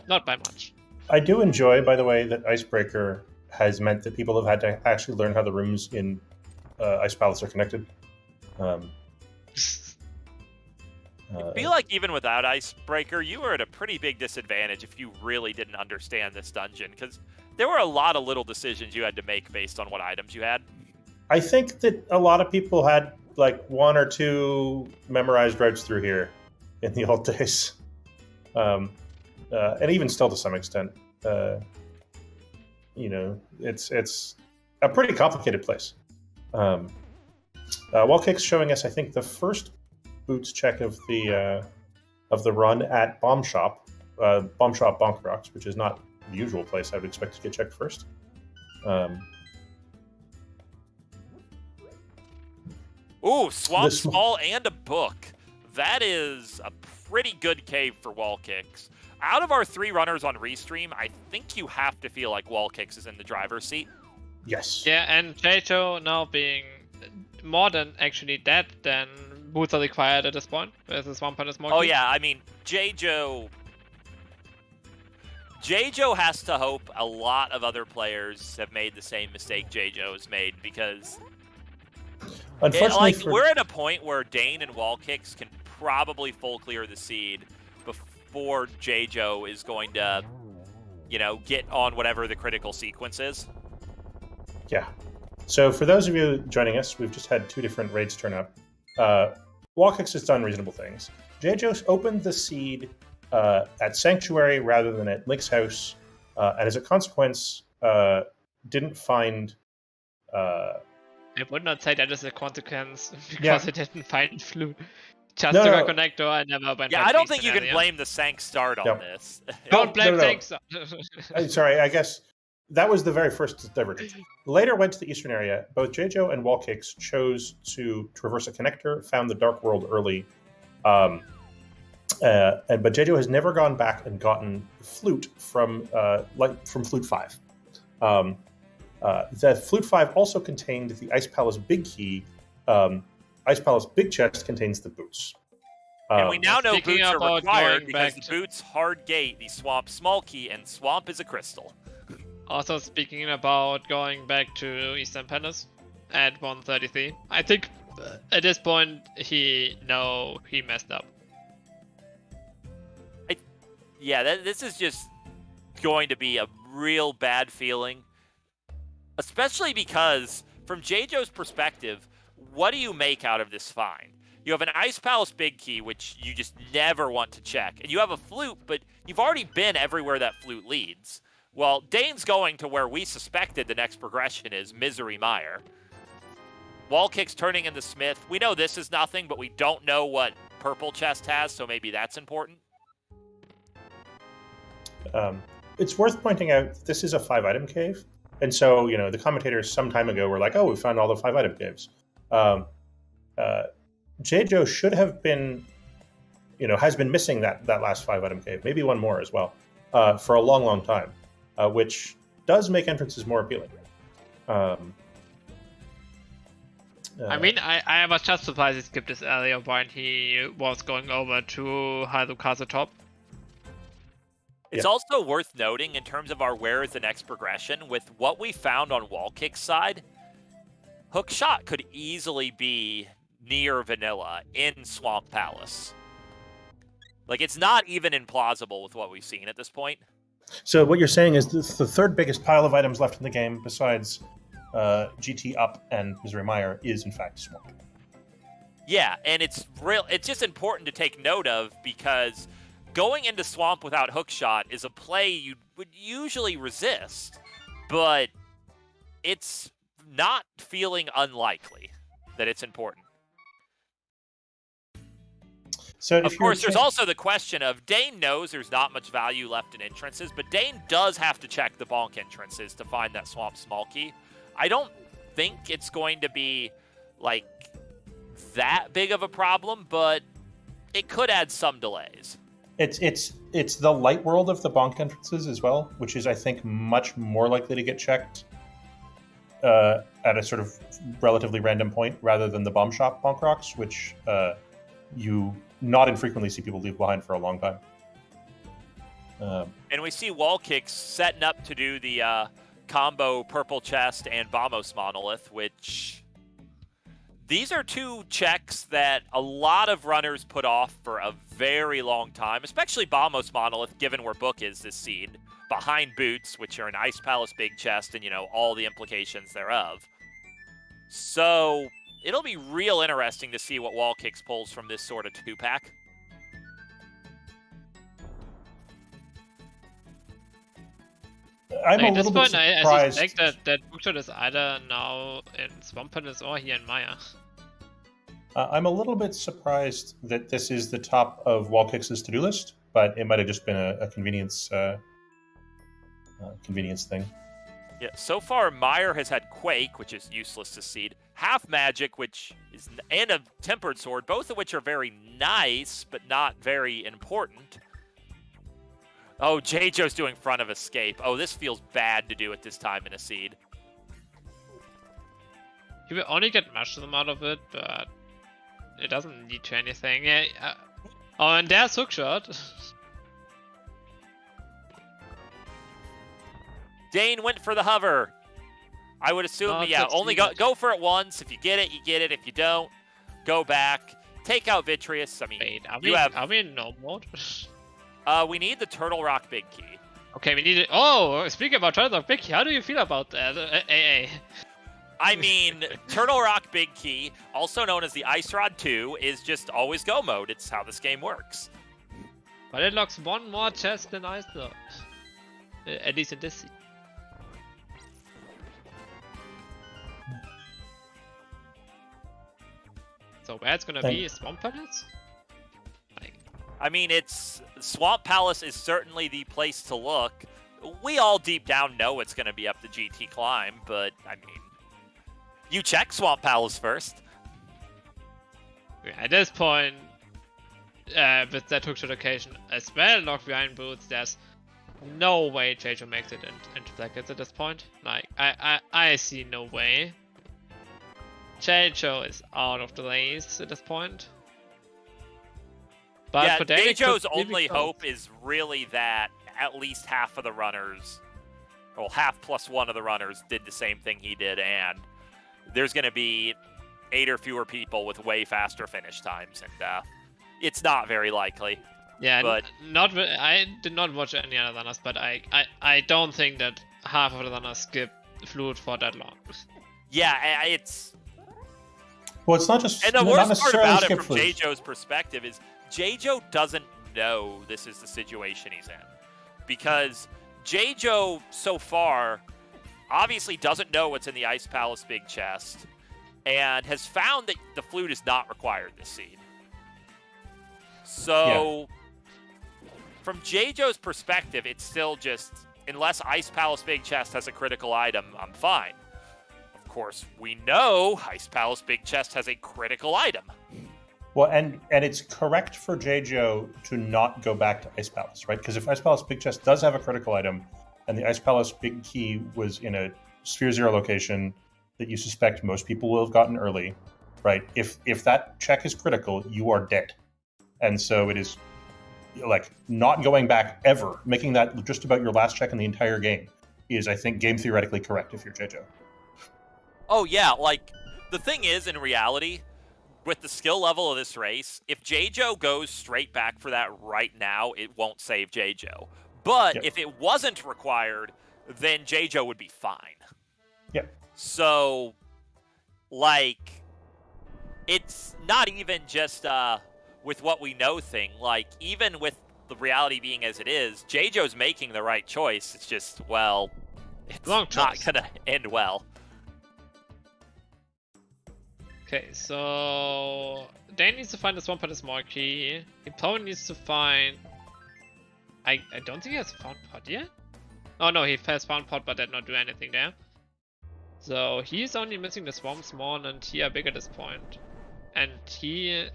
Not by much. I do enjoy, by the way, that Icebreaker has meant that people have had to actually learn how the rooms in Ice Palace are connected. I feel like even without Icebreaker, you were at a pretty big disadvantage if you really didn't understand this dungeon, because there were a lot of little decisions you had to make based on what items you had. I think that a lot of people had like 1 or 2 memorized routes through here in the old days. And even still to some extent. You know, it's a pretty complicated place. Wallkick's showing us, I think, the first boots check of the run at Bomb Shop Bonk Rocks, which is not the usual place I would expect to get checked first. Ooh, Swamp Small and a book. That is a pretty good cave for Wallkicks. Out of our 3 runners on Restream, I think you have to feel like Wallkicks is in the driver's seat. Yes. Yeah, and J-Joe now being more than actually dead than boots are required at this point. Whereas the Swamp is more. Oh yeah, I mean, J-Joe has to hope a lot of other players have made the same mistake J-Joe has made, because Unfortunately, we're at a point where Dane and Wallkicks can probably full clear the seed before J-Jo is going to, get on whatever the critical sequence is. Yeah. So for those of you joining us, we've just had 2 different raids turn up. Wallkicks has done reasonable things. J-Jo's opened the seed at Sanctuary rather than at Link's house, and as a consequence, didn't find... I would not say that is a consequence because it didn't find flute. Just No, took no. a connector and never went Yeah, back I to don't the think you can scenario. blame the Sank start on No. this. Don't blame no. things. Sorry, I guess that was the very first divergence. Later went to the eastern area. Both J-Jo and Wallkicks chose to traverse a connector, found the Dark World early. But J-Jo has never gone back and gotten flute from Flute 5. The Flute 5 also contained the Ice Palace Big Key. Ice Palace Big Chest contains the boots. And we now know Speaking boots are about required going because back the boots hard gate the Swamp Small Key, and Swamp is a crystal. Also speaking about going back to Eastern Palace at 133, I think at this point he messed up. Yeah, this is just going to be a real bad feeling. Especially because, from J-Jo's perspective, what do you make out of this find? You have an Ice Palace Big Key, which you just never want to check. And you have a flute, but you've already been everywhere that flute leads. Well, Dane's going to where we suspected the next progression is, Misery Mire. Wallkicks turning into Smith. We know this is nothing, but we don't know what Purple Chest has, so maybe that's important. It's worth pointing out this is a 5-item cave. And so, the commentators some time ago were like, oh, we found all the 5-item caves. J-Jo should have been, has been missing that last 5-item cave, maybe one more as well, for a long, long time, which does make entrances more appealing. I mean, I was just surprised he skipped this area when he was going over to Harukazu Top. It's also worth noting in terms of our where is the next progression, with what we found on Wallkick's side, Hookshot could easily be near Vanilla in Swamp Palace. Like, it's not even implausible with what we've seen at this point. So what you're saying is the third biggest pile of items left in the game, besides GT Up and Misery Mire, is in fact Swamp. Yeah, and it's just important to take note of, because going into Swamp without Hookshot is a play you would usually resist, but it's not feeling unlikely that it's important. So of course, there's also the question of Dane knows there's not much value left in entrances, but Dane does have to check the bonk entrances to find that Swamp Small Key. I don't think it's going to be, like, that big of a problem, but it could add some delays. It's the light world of the bonk entrances as well, which is, I think, much more likely to get checked at a sort of relatively random point rather than the bomb shop bonk rocks, which you not infrequently see people leave behind for a long time. And we see Wallkicks setting up to do the combo Purple Chest and Bombos Monolith, which these are 2 checks that a lot of runners put off for a very long time, especially Bombos Monolith, given where Book is this seed, behind Boots, which are an Ice Palace Big Chest, and, all the implications thereof. So it'll be real interesting to see what Wallkicks pulls from this sort of 2-pack. I'm a At this little bit point, I surprised. suspect that Bookshot is either now in Swamp Palace or here in Maya. I'm a little bit surprised that this is the top of Wallkicks' to-do list, but it might have just been a convenience thing. Yeah, so far, Meyer has had Quake, which is useless to seed, Half Magic, which is, and a Tempered Sword, both of which are very nice, but not very important. Oh, J-Jo's doing Front of Escape. Oh, this feels bad to do at this time in a seed. You will only get mushroom out of it, but it doesn't lead to anything. Yeah. Oh, and there's Hookshot. Dane went for the hover. I would assume, Not yeah, only go succeeded. for it once. If you get it, you get it. If you don't, go back. Take out Vitreous. I mean, Wait, are we in no mode? we need the Turtle Rock Big Key. Okay, we need it. Oh, speaking about Turtle Rock Big Key, how do you feel about that? AA. I mean, Turtle Rock Big Key, also known as the Ice Rod 2, is just always go mode. It's how this game works. But it locks one more chest than Ice Rod. At least in this season. So where it's gonna be? Swamp Palace? I mean, Swamp Palace is certainly the place to look. We all deep down know it's going to be up the GT climb, but I mean, you check Swamp Palace first. At this point, with that hook location as well locked behind boots, there's no way JJ makes it into brackets at this point. Like, I see no way. JJ is out of the race at this point. But yeah, for Danny, JJ's only hope is really that at least half of the runners, well, half plus one of the runners did the same thing he did, and there's going to be 8 or fewer people with way faster finish times, and it's not very likely. Yeah, but I did not watch any other runners, but I don't think that half of the runners skip fluid for that long. Yeah, it's... Well, it's not just... And the not worst part necessarily about it skip from fluid. JJ's perspective is JJ doesn't know this is the situation he's in. Because JJ, so far, obviously doesn't know what's in the Ice Palace Big Chest, and has found that the flute is not required this seed. So, from JJ's perspective, it's still just, unless Ice Palace Big Chest has a critical item, I'm fine. Of course, we know Ice Palace Big Chest has a critical item. Well, and it's correct for JJO to not go back to Ice Palace, right? Because if Ice Palace Big Chest does have a critical item, and the Ice Palace Big Key was in a Sphere Zero location that you suspect most people will have gotten early, right? If that check is critical, you are dead. And so it is, like, not going back ever, making that just about your last check in the entire game is, I think, game theoretically correct if you're JJO. Oh, yeah, like, the thing is, in reality, with the skill level of this race, if JJO goes straight back for that right now, it won't save JJO. But if it wasn't required, then JJO would be fine. Yeah. So, like, it's not even just with what we know thing. Like, even with the reality being as it is, JJO's making the right choice. It's just, well, it's not going to end well. Okay, so Dan needs to find the Swamp Palace marquee. He probably needs to find... I don't think he has found pot yet. Oh no, he has found pot but did not do anything there. So he's only missing the Swamp Small and Tia Big at this point. And he...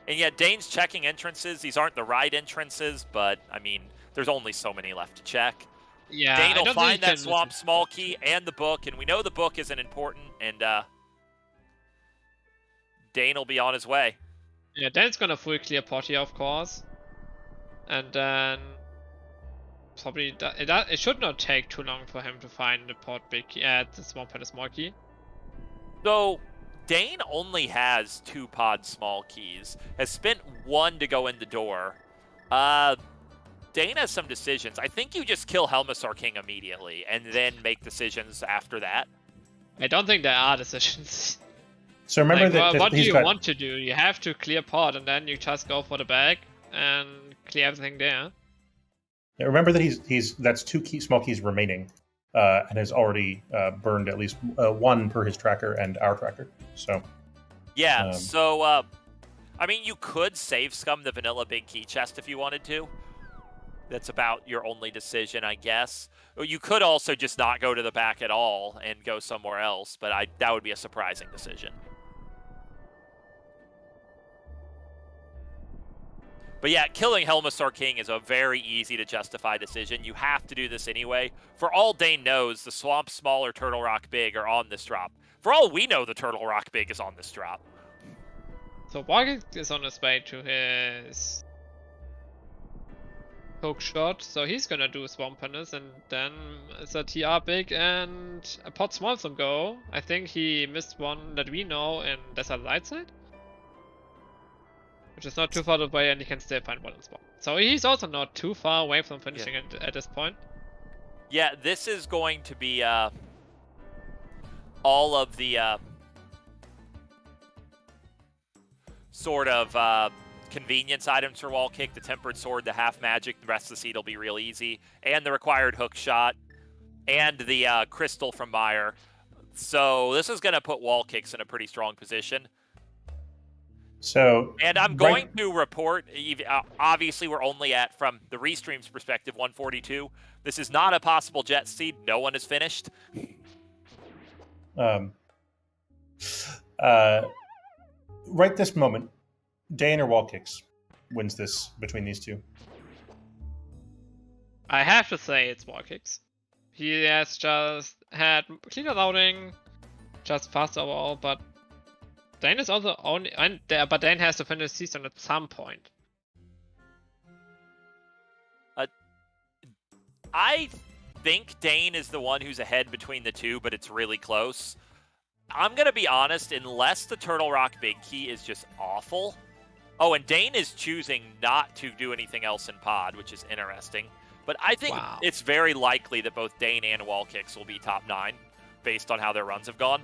And yet Dane's checking entrances. These aren't the right entrances, but I mean, there's only so many left to check. Yeah, Dane will find that Swamp Small key and the book, and we know the book isn't important, and Dane will be on his way. Yeah, Dane's gonna full clear pot here, of course. And then... probably... It should not take too long for him to find the pot big key, the Swamp Palace small key. So, Dane only has 2 pod small keys, has spent 1 to go in the door. Dane has some decisions. I think you just kill Helmasaur King immediately, and then make decisions after that. I don't think there are decisions. So remember like, that what do you want to do? You have to clear pot, and then you just go for the bag and clear everything there. Yeah, remember that that's 2 small keys remaining, and has already burned at least 1 per his tracker and our tracker. So yeah. I mean, you could save scum the vanilla big key chest if you wanted to. That's about your only decision, I guess. You could also just not go to the back at all and go somewhere else, but that would be a surprising decision. But yeah, killing Helmasaur King is a very easy to justify decision. You have to do this anyway. For all Dane knows, the Swamp Small or Turtle Rock Big are on this drop. For all we know, the Turtle Rock Big is on this drop. So Walking is on his way to his... hook shot, so he's gonna do Swamp Penis, and then it's a TR big and a pot small some go. I think he missed one that we know in Desert Light Side, which is not too far away, and he can still find one in spawn. So he's also not too far away from finishing it at this point. Yeah, this is going to be all of the sort of convenience items for wall kick, the tempered sword, the half magic, the rest of the seed will be real easy, and the required hook shot, and the crystal from Meyer. So this is going to put wall kicks in a pretty strong position. So, and I'm going to report, obviously we're only at, from the restream's perspective, 142. This is not a possible jet seed. No one is finished. Right this moment, Dane or wall kicks wins this between these two? I have to say it's wall kicks. He has just had cleaner loading, just faster overall, but Dane is also only, but Dane has to finish season at some point. I think Dane is the one who's ahead between the two, but it's really close. I'm going to be honest, unless the Turtle Rock Big Key is just awful. Oh, and Dane is choosing not to do anything else in pod, which is interesting. But I think it's very likely that both Dane and wall kicks will be top 9 based on how their runs have gone.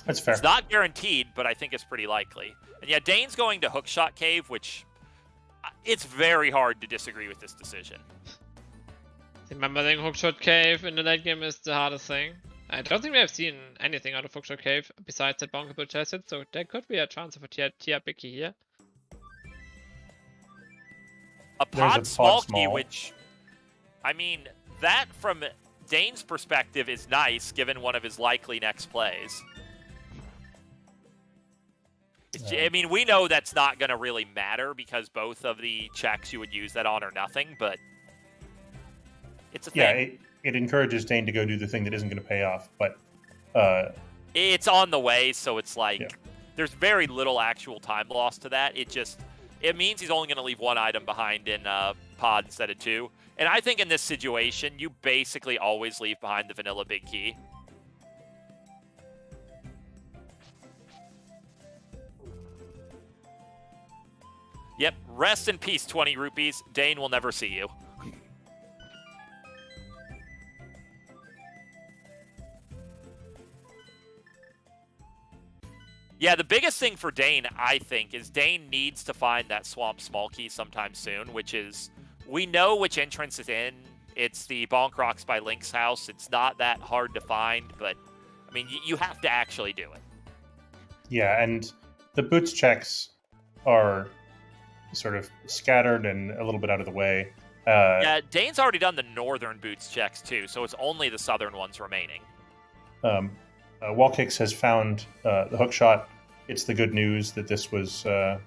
That's fair. It's not guaranteed, but I think it's pretty likely. And yeah, Dane's going to Hookshot Cave, which it's very hard to disagree with this decision. Remembering Hookshot Cave in the late game is the hardest thing. I don't think we have seen anything out of Hookshot Cave besides that bonkable chest hit, so there could be a chance of a tier Bicky here. A pod small key, which, I mean, that from Dane's perspective is nice, given one of his likely next plays. I mean, we know that's not going to really matter because both of the checks you would use that on are nothing, but it's a thing. Yeah, it encourages Dane to go do the thing that isn't going to pay off, but it's on the way, so it's like there's very little actual time loss to that. It means he's only going to leave one item behind in pod instead of 2. And I think in this situation, you basically always leave behind the vanilla big key. Yep, rest in peace, 20 rupees. Dane will never see you. Yeah, the biggest thing for Dane, I think, is Dane needs to find that Swamp Small Key sometime soon, which is, we know which entrance it's in. It's the Bonk Rocks by Link's house. It's not that hard to find, but, I mean, you have to actually do it. Yeah, and the boots checks are sort of scattered and a little bit out of the way. Yeah, Dane's already done the northern boots checks, too, so it's only the southern ones remaining. Wallkicks has found the hook shot. It's the good news that this was, a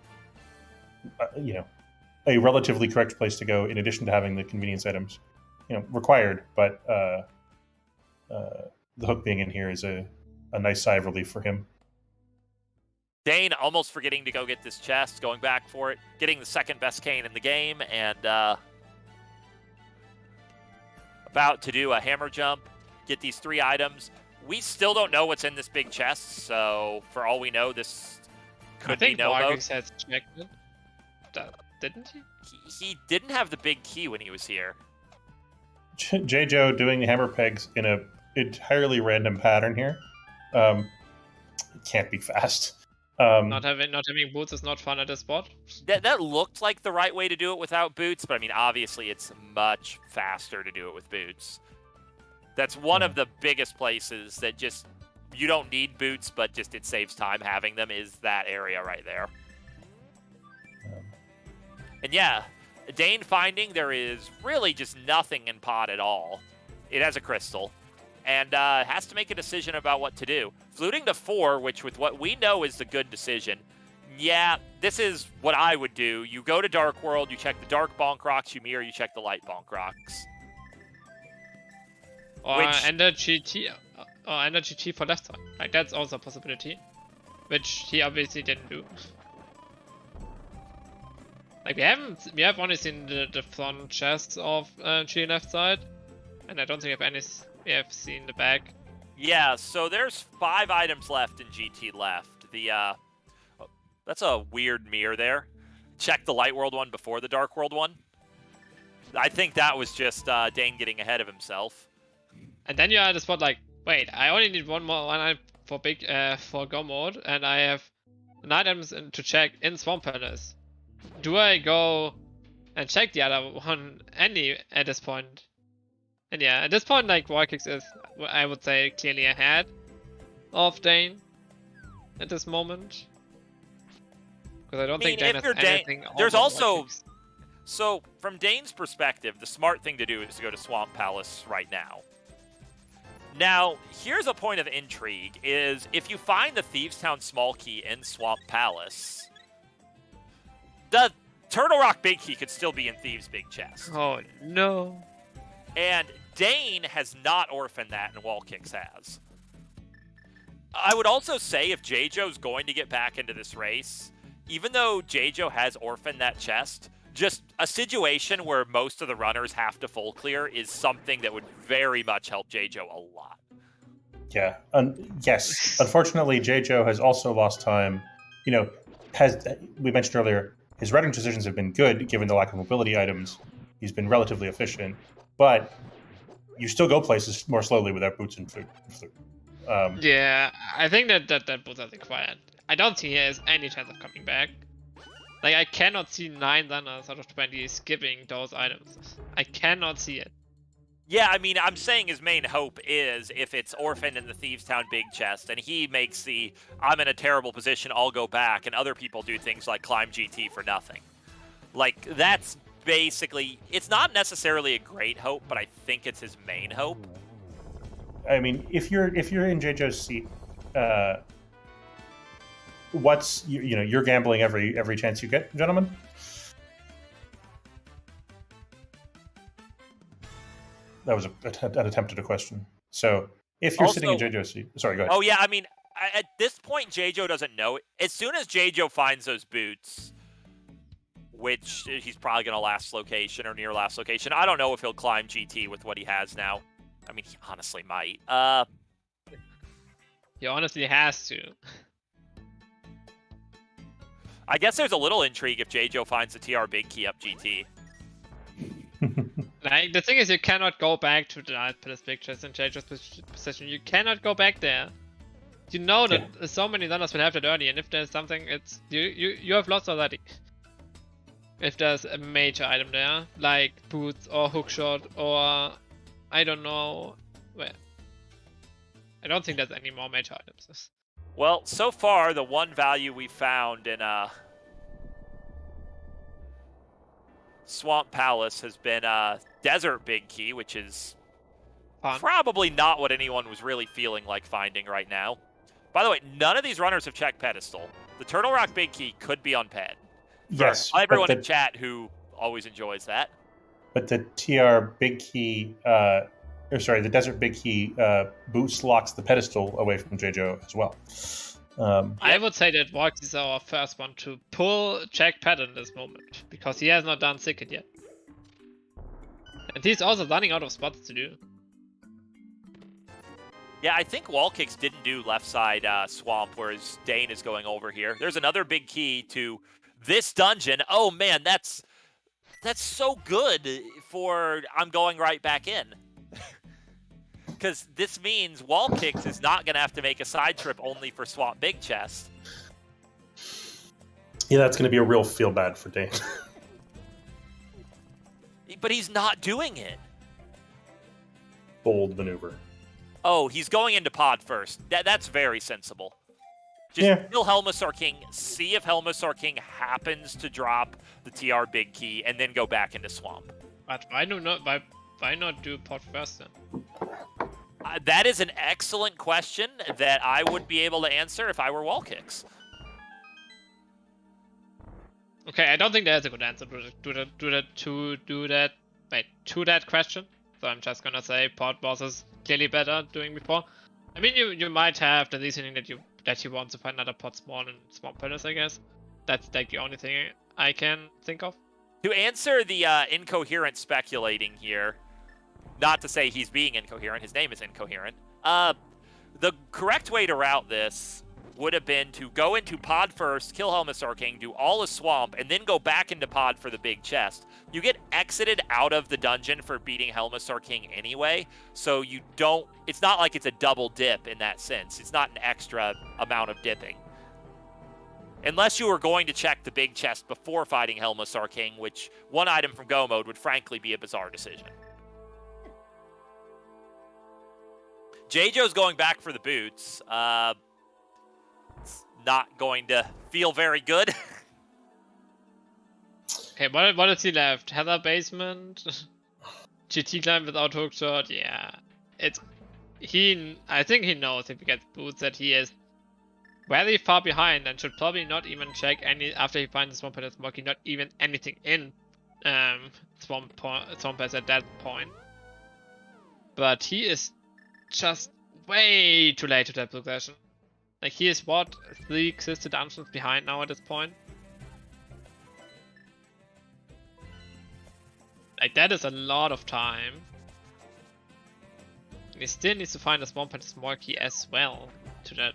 relatively correct place to go. In addition to having the convenience items, required, but the hook being in here is a nice sigh of relief for him. Dane almost forgetting to go get this chest, going back for it, getting the second best cane in the game, and about to do a hammer jump, get these 3 items. We still don't know what's in this big chest, so for all we know, this could be no mode. I think has checked it. Didn't he? He didn't have the big key when he was here. J-Joe doing the hammer pegs in a entirely random pattern here. It can't be fast. Not having boots is not fun at this spot. That looked like the right way to do it without boots, but I mean, obviously it's much faster to do it with boots. That's one of the biggest places that just, you don't need boots, but just it saves time having them, is that area right there. And yeah, Dane finding there is really just nothing in pod at all. It has a crystal. And has to make a decision about what to do. Fluting to 4, which with what we know is the good decision. Yeah, this is what I would do. You go to Dark World, you check the Dark Bonk Rocks, you mirror, you check the Light Bonk Rocks. Or enter GT for left side. Like, that's also a possibility. Which he obviously didn't do. Like we have only seen the front chests of G left side, and I don't think we have seen the back. Yeah, so there's 5 items left in GT left. That's a weird mirror there. Check the Light World one before the Dark World one. I think that was just Dane getting ahead of himself. And then you're at the spot like, wait, I only need one item for Go mode, and I have an item to check in Swamp Palace. Do I go and check the other one at this point? And yeah, at this point, like, Warkix is, I would say, clearly ahead of Dane at this moment. Because I don't think Dane has anything. There's also, so from Dane's perspective, the smart thing to do is to go to Swamp Palace right now. Now, here's a point of intrigue, is if you find the Thieves Town small key in Swamp Palace, the Turtle Rock big key could still be in Thieves' big chest. Oh, no. And Dane has not orphaned that, and Wallkicks has. I would also say if J-Joe's going to get back into this race, even though J-Joe has orphaned that chest, just a situation where most of the runners have to full clear is something that would very much help J-Joe a lot. Yeah. Yes. Unfortunately, J-Joe has also lost time. You know, we mentioned earlier, his routing decisions have been good given the lack of mobility items. He's been relatively efficient, but you still go places more slowly without boots and flute. Yeah, I think that both are required. I don't think he has any chance of coming back. Like, I cannot see 9 runners out of 20 skipping those items. I cannot see it. Yeah, I mean, I'm saying his main hope is if it's orphaned in the Thieves Town big chest and he makes the, I'm in a terrible position, I'll go back, and other people do things like climb GT for nothing. Like, that's basically, it's not necessarily a great hope, but I think it's his main hope. I mean, if you're in J-Joe's seat, you're gambling every chance you get, gentlemen. That was an attempt at a question. So if you're sitting in J-Joe's seat, sorry, go ahead. Oh yeah, I mean, at this point, J-Joe doesn't know. As soon as J-Joe finds those boots, which he's probably going to last location or near last location, I don't know if he'll climb GT with what he has now. I mean, he honestly might. He honestly has to. I guess there's a little intrigue if J-Joe finds the TR big key up GT. Like, the thing is, you cannot go back to the Night Palace pictures in J-Joe's position. You cannot go back there. You know that so many runners will have that early, and if there's something, it's you have lots already. If there's a major item there, like boots or hookshot or I don't know where. I don't think there's any more major items. Well, so far, the one value we found in Swamp Palace has been Desert Big Key, which is probably not what anyone was really feeling like finding right now. By the way, none of these runners have checked Pedestal. The Turtle Rock Big Key could be on Ped. Yes. Everyone in chat who always enjoys that. But the TR Big Key, the Desert Big Key boost locks the Pedestal away from J-Joe as well. I would say that Vox is our first one to pull check Ped in this moment, because he has not done Sicket yet. And he's also running out of spots to do. Yeah, I think Wallkicks didn't do left side Swamp, whereas Dane is going over here. There's another big key to this dungeon. Oh man, that's so good for I'm going right back in. Because this means Wallkicks is not going to have to make a side trip only for Swamp Big Chest. Yeah, that's going to be a real feel bad for Dane. But he's not doing it. Bold maneuver. Oh, he's going into pod first. That's very sensible. Just kill Helmasaur King, see if Helmasaur King happens to drop the TR Big Key, and then go back into Swamp. But why not do pod first then? That is an excellent question that I would be able to answer if I were Wallkicks. Okay, I don't think there's a good answer to that question. So I'm just gonna say pod was clearly better doing before. I mean, you might have the reasoning that you want to find another pod small in Swamp Palace, I guess. That's like the only thing I can think of. To answer the incoherent speculating here, not to say he's being incoherent, his name is Incoherent. The correct way to route this would have been to go into pod first, kill Helmsar King, do all the swamp, and then go back into pod for the big chest. You get exited out of the dungeon for beating Helmsar King anyway, so you don't... It's not like it's a double dip in that sense. It's not an extra amount of dipping. Unless you were going to check the big chest before fighting Helmsar King, which one item from Go mode would frankly be a bizarre decision. J-Jo's going back for the boots. It's not going to feel very good. Okay, what is he left? Heather Basement? GT climb without hookshot? Yeah. I think he knows if he gets boots that he is very far behind and should probably not even check any after he finds the swamp and smoky, not even anything in swamp pass at that point. But he is just way too late to that progression. Like, he is what, 3 existed dungeons behind now at this point? Like, that is a lot of time. And he still needs to find a swamp and a small key as well to that.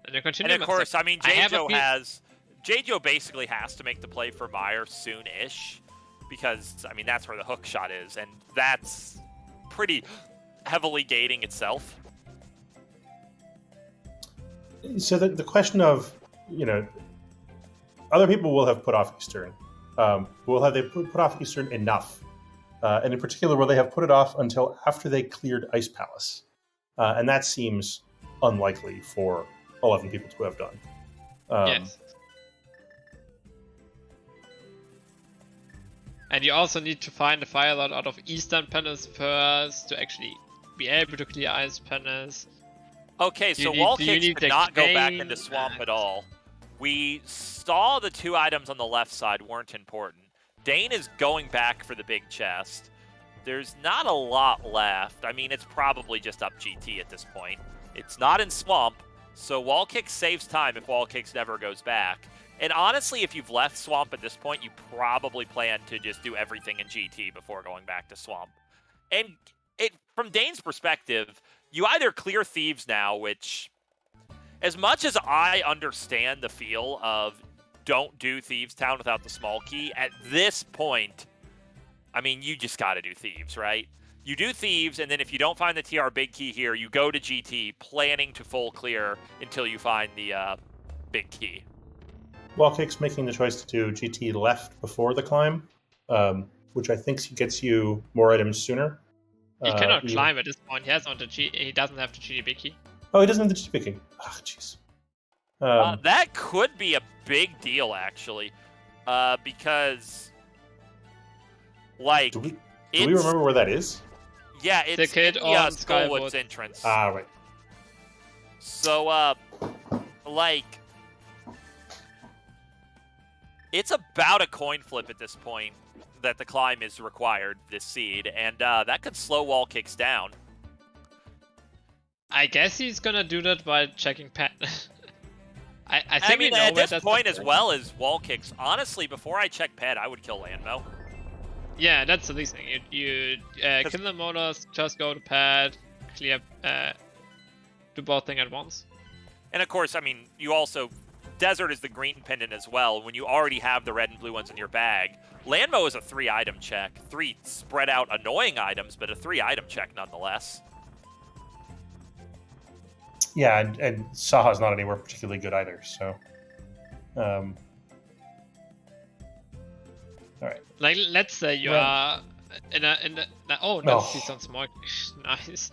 And of course, I mean, J-Jo basically has to make the play for Meyer soon-ish, because, I mean, that's where the hook shot is, and that's pretty heavily gating itself. So the question of, you know, other people will have put off Eastern. Have they put off Eastern enough? And in particular, will they have put it off until after they cleared Ice Palace? And that seems unlikely for 11 people to have done. Yes. And you also need to find a fire lot out of Eastern panels first to actually be able to clear Ice panels. Okay, so Wall Kicks did not go back into Swamp at all. We saw the 2 items on the left side weren't important. Dane is going back for the big chest. There's not a lot left. I mean, it's probably just up GT at this point. It's not in Swamp, so Wall Kicks saves time if Wall Kicks never goes back. And honestly, if you've left Swamp at this point, you probably plan to just do everything in GT before going back to Swamp. And from Dane's perspective, you either clear Thieves now, which, as much as I understand the feel of don't do Thieves Town without the small key, at this point, I mean, you just got to do Thieves, right? You do Thieves, and then if you don't find the TR big key here, you go to GT, planning to full clear until you find the big key. Wallkick's making the choice to do GT left before the climb, which I think gets you more items sooner. He cannot climb at this point. He doesn't have the GT big key. Oh, he doesn't have the GT big key. Ah, jeez. That could be a big deal, actually, because, like, do we remember where that is? Yeah, it's the kid in on Skullwood's entrance. Ah, right. So, like, it's about a coin flip at this point that the climb is required, this seed, and that could slow Wall Kicks down. I guess he's gonna do that by checking Pat. I think I mean, we know at this point, the as well as Wall Kicks, honestly, before I check Ped, I would kill Landmo. Yeah, that's the least thing. You kill the motors, just go to Pad, clear, do both things at once. And of course, I mean, you also... Desert is the green pendant as well. When you already have the red and blue ones in your bag, Landmo is a 3-item check. 3 spread out annoying items, but a 3-item check nonetheless. Yeah, and Saha's not anywhere particularly good either, so... all right. Like, let's say you are in a oh, no, he's on small. Nice.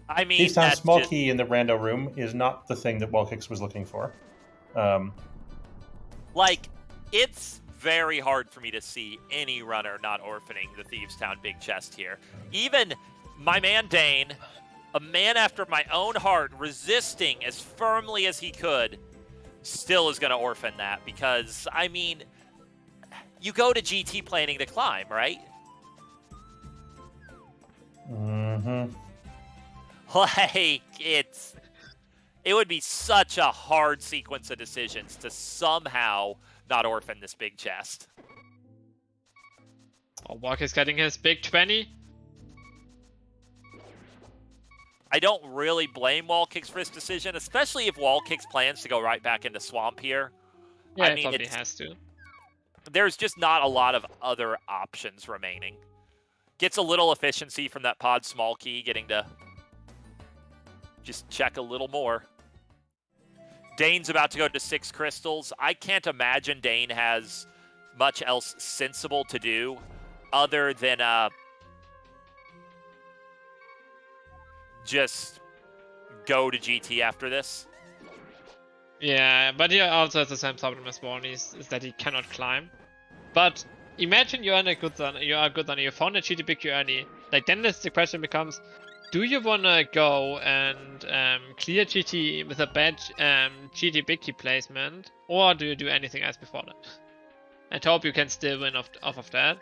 I mean, Thieves Town small key in the rando room is not the thing that Wallkicks was looking for. Like, it's very hard for me to see any runner not orphaning the Thieves Town big chest here. Even my man Dane, a man after my own heart, resisting as firmly as he could, still is going to orphan that because, I mean, you go to GT planning to climb, right? Mm-hmm. Like, it would be such a hard sequence of decisions to somehow not orphan this big chest. Oh, Walk is getting his big 20. I don't really blame Wallkicks for his decision, especially if Wallkicks plans to go right back into Swamp here. Yeah, I he mean, probably has to. there's just not a lot of other options remaining. Gets a little efficiency from that pod small key, getting to just check a little more. Dane's about to go to 6 crystals. I can't imagine Dane has much else sensible to do other than just go to GT after this. Yeah, but he also has the same problem as Warren is that he cannot climb. But imagine you're in a good zone, you are good on you found a GT big early. Like then the question becomes, do you wanna go and clear GT with a bad GT big key placement, or do you do anything else before that? And hope you can still win off of that.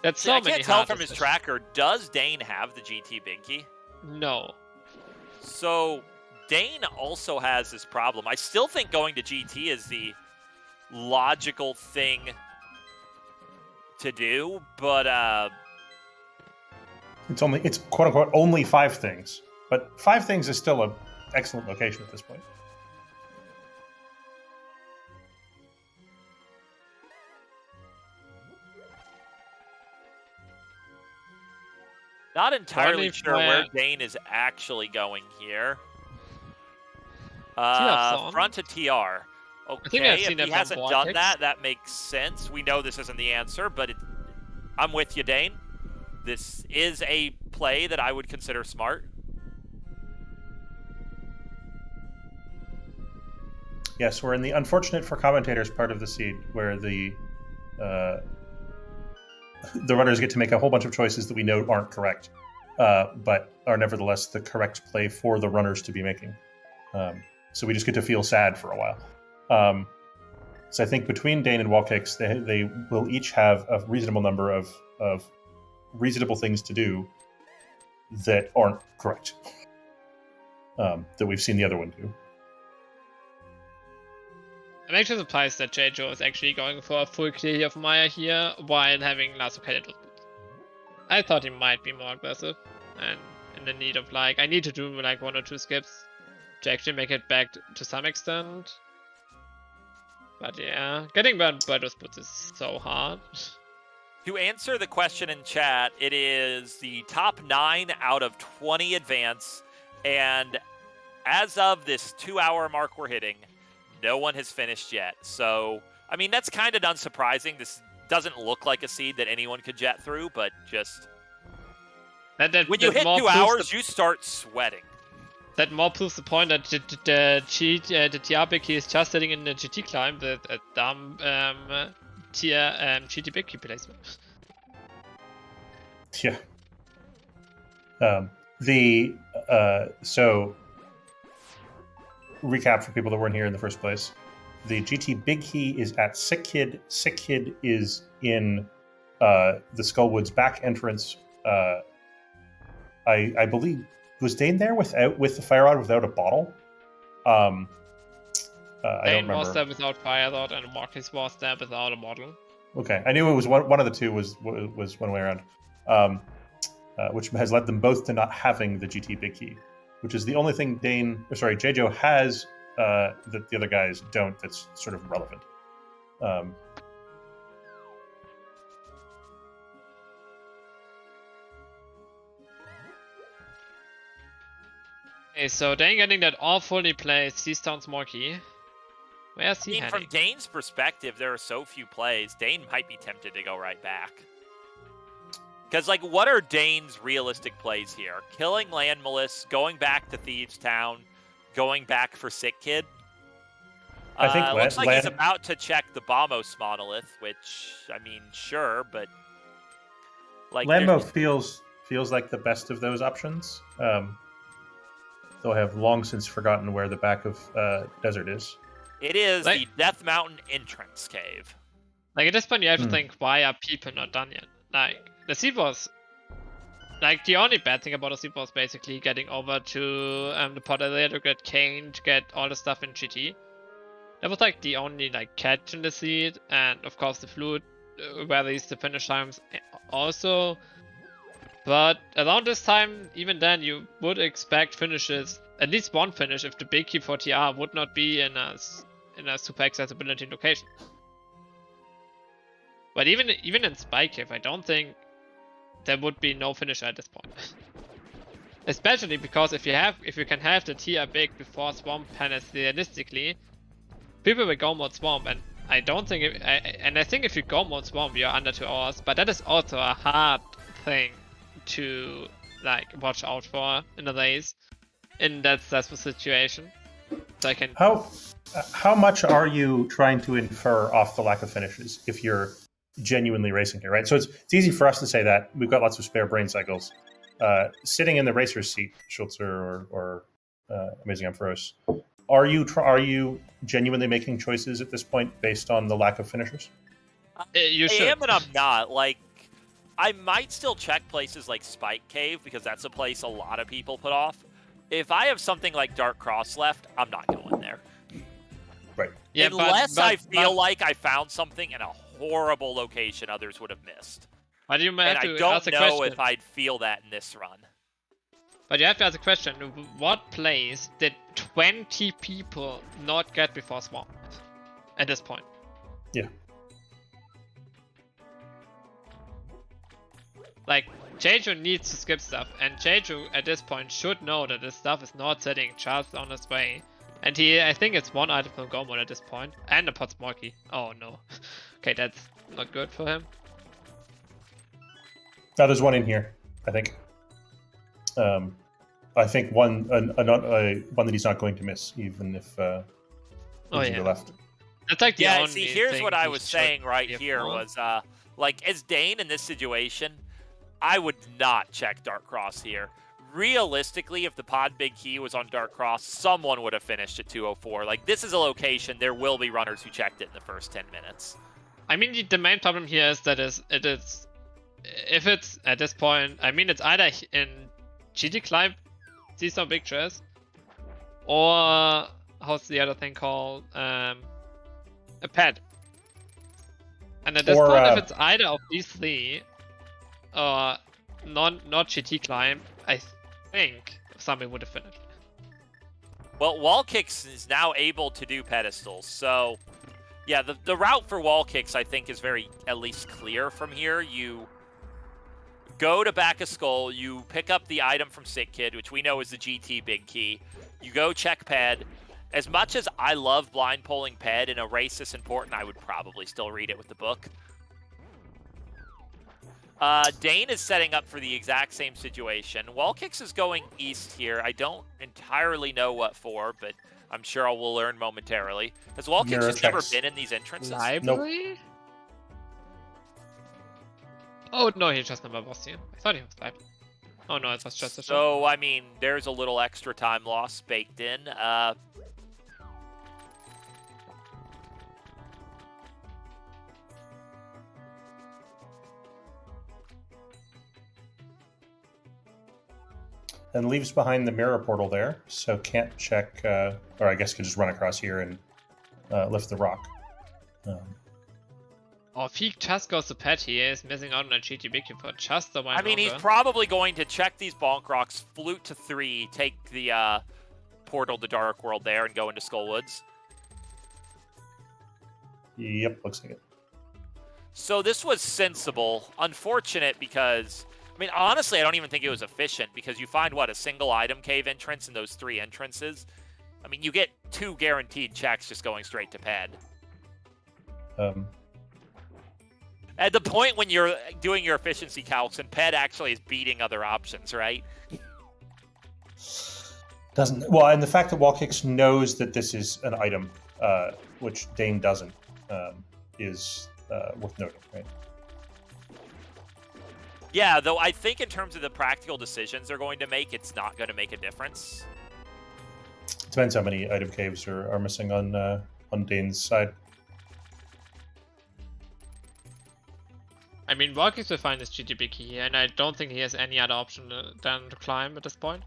That's so I many can't tell hard from his decisions. tracker, does Dane have the GT big key? No. So Dane also has this problem. I still think going to GT is the logical thing to do, but It's quote unquote only 5 things, but 5 things is still an excellent location at this point. not entirely Only sure where for- Dane is actually going here. TR Front to TR. Okay, think I've if seen he that hasn't from done Vortex. that, that makes sense. We know this isn't the answer, but I'm with you, Dane. This is a play that I would consider smart. Yes, we're in the unfortunate for commentators part of the seed where the runners get to make a whole bunch of choices that we know aren't correct, but are nevertheless the correct play for the runners to be making. So we just get to feel sad for a while. So I think between Dane and Wallkicks, they will each have a reasonable number of reasonable things to do that aren't correct, that we've seen the other one do. I'm actually surprised that J-Jo is actually going for a full clear of Maya here while having last located those boots. I thought he might be more aggressive and in the need of like, I need to do like 1 or 2 skips to actually make it back to some extent. But yeah, getting burned by those boots is so hard. To answer the question in chat, it is the top 9 out of 20 advance, and as of this 2-hour mark we're hitting, no one has finished yet. So, I mean, that's kind of unsurprising. This doesn't look like a seed that anyone could jet through, but just when you hit 2 hours, you start sweating. That more proves the point that the TR big key is just sitting in the GT climb, the dumb tier GT big key placement. Yeah. So recap for people that weren't here in the first place. The GT Big Key is at Sick Kid. Sick Kid is in the Skullwoods back entrance. I believe, was Dane there with the fire rod without a bottle? I don't Dane remember. was there without fire rod and Marcus was there without a model. Okay, I knew it was one of the two was one way around, which has led them both to not having the GT Big Key, which is the only thing J-Jo has that the other guys don't. That's sort of relevant. Okay, so Dane getting that all fully plays Seastone's Morky. Where's he heading? From Dane's perspective, there are so few plays. Dane might be tempted to go right back. Because, like, what are Dane's realistic plays here? Killing Landmalus, going back to Thieves Town, going back for Sick Kid. I think looks like he's about to check the Bamos monolith, which, I mean, sure, but like Lambo feels like the best of those options. Though I have long since forgotten where the back of Desert is. It is Like- the Death Mountain entrance cave. Like at this point, you have to think, why are people not done yet? Like the seed was like the only bad thing about the seed was basically getting over to the pot area to get cane, to get all the stuff in GT. That was like the only like catch in the seed, and of course the flute varies the finish times also. But around this time, even then, you would expect finishes, at least one finish, if the big key for TR would not be in a super accessibility location. But even in Spike Cave, I don't think there would be no finisher at this point. Especially because if you can have the TR big before Swamp Palace realistically, people will go mode Swamp, and I don't think I think if you go mode Swamp, you're under 2 hours. But that is also a hard thing to like watch out for in a race in that stressful situation. So I can. How much are you trying to infer off the lack of finishes if you're genuinely racing here, right? So it's easy for us to say that we've got lots of spare brain cycles. Sitting in the racer's seat, Schultzer or Amazing Ampharos, are you genuinely making choices at this point based on the lack of finishers? You should. I am and I'm not. Like, I might still check places like Spike Cave because that's a place a lot of people put off. If I have something like Dark Cross left, I'm not going there. Right. Yeah, Unless but I feel like I found something in a horrible location others would have missed. But you might And have I to don't ask a know question. if I'd feel that in this run. But you have to ask a question: what place did 20 people not get before Swamp at this point? Yeah. Like, Jeju needs to skip stuff, and Jeju at this point should know that this stuff is not sitting just on his way. And I think it's one item from Go mode at this point, and a pot small key. Oh no. Okay, that's not good for him. Now there's one in here, I think. I think one that he's not going to miss, even if Oh to yeah. the left. That's like the Yeah, only see, here's thing what I he was should saying right be here for. was, like, as Dane in this situation, I would not check Dark Cross here. Realistically, if the pod big key was on Dark Cross, someone would have finished at 204. Like, this is a location, there will be runners who checked it in the first 10 minutes. I mean, the main problem here is that if it's at this point, I mean, it's either in GT Climb, see some pictures, or how's the other thing called? A pad. And at this Or, point, if it's either of these three, or not GT Climb, I think somebody would have finished. Well, wall kicks is now able to do pedestals, so yeah, the route for wall kicks I think is very at least clear from here. You go to Back of Skull, you pick up the item from Sick Kid, which we know is the GT big key. You go check ped. As much as I love blind polling ped in a race this important, I would probably still read it with the book. Dane is setting up for the exact same situation. Wallkicks is going east here. I don't entirely know what for, but I'm sure I will learn momentarily. Has Wallkicks just never been in these entrances? Library? Nope. Oh no, he just never was here. I thought he was live. Oh no, it was just a show. So, I mean, there's a little extra time loss baked in. And leaves behind the mirror portal there, so can't check, or I guess could just run across here and lift the rock. Oh, if he just goes to pet, he is missing out on a GT big for just the one. I mean, he's probably going to check these bonk rocks, flute to 3, take the portal to Dark World there, and go into Skullwoods. Yep, looks like it. So this was sensible. Unfortunate because, I mean, honestly, I don't even think it was efficient because you find, what, a single item cave entrance in those 3 entrances? I mean, you get 2 guaranteed checks just going straight to ped. At the point when you're doing your efficiency calcs and ped actually is beating other options, right? Doesn't, well, and the fact that Wallkicks knows that this is an item, which Dane doesn't, is worth noting, right? Yeah, though I think in terms of the practical decisions they're going to make, it's not going to make a difference. Depends how many item caves are missing on Dane's side. I mean, Walkies will find his GTB key here, and I don't think he has any other option than to climb at this point.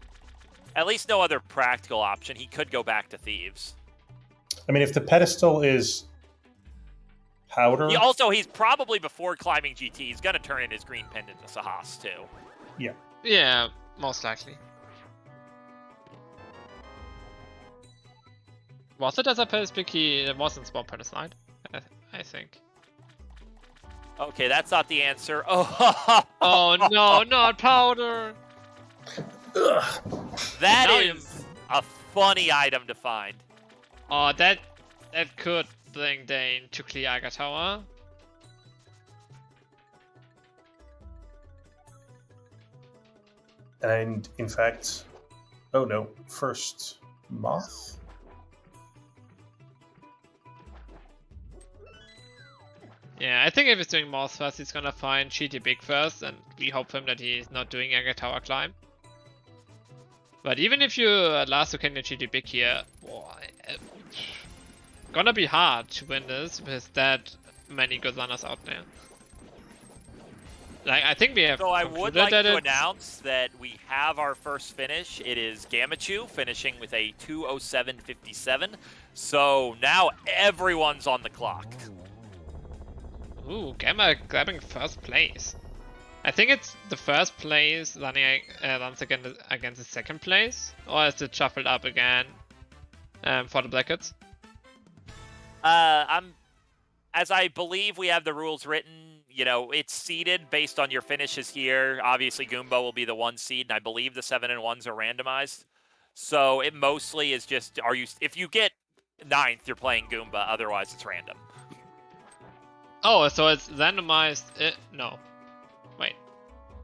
At least no other practical option. He could go back to Thieves. I mean, if the pedestal is powder... He's probably, before climbing GT, he's going to turn in his green pendant to Sahas, too. Yeah. Yeah, most likely. Was it as a pedestal key? It wasn't Swap Pedestal, I think. Okay, that's not the answer. Oh, oh no, not powder! That is a funny item to find. Oh, that could bring Dane to clear Aga Tower. And in fact, oh no, first Moth? Yeah, I think if he's doing Moth first, he's gonna find Cheaty Big first, and we hope him that he's not doing Aga Tower climb. But even if you last you can get Cheaty Big here, gonna be hard to win this with that many good runners out there. Like, I think we have. So I would like to announce that we have our first finish. It is Gamachu finishing with a 2:07.57. So now everyone's on the clock. Ooh, Gamma grabbing first place. I think it's the first place running runs against the second place, or is it shuffled up again for the brackets? As I believe we have the rules written, you know, it's seeded based on your finishes here. Obviously, Goomba will be the 1 seed, and I believe the 7 and 1s are randomized. So it mostly is just, if you get 9th, you're playing Goomba. Otherwise, it's random. Oh, so it's randomized. No, wait.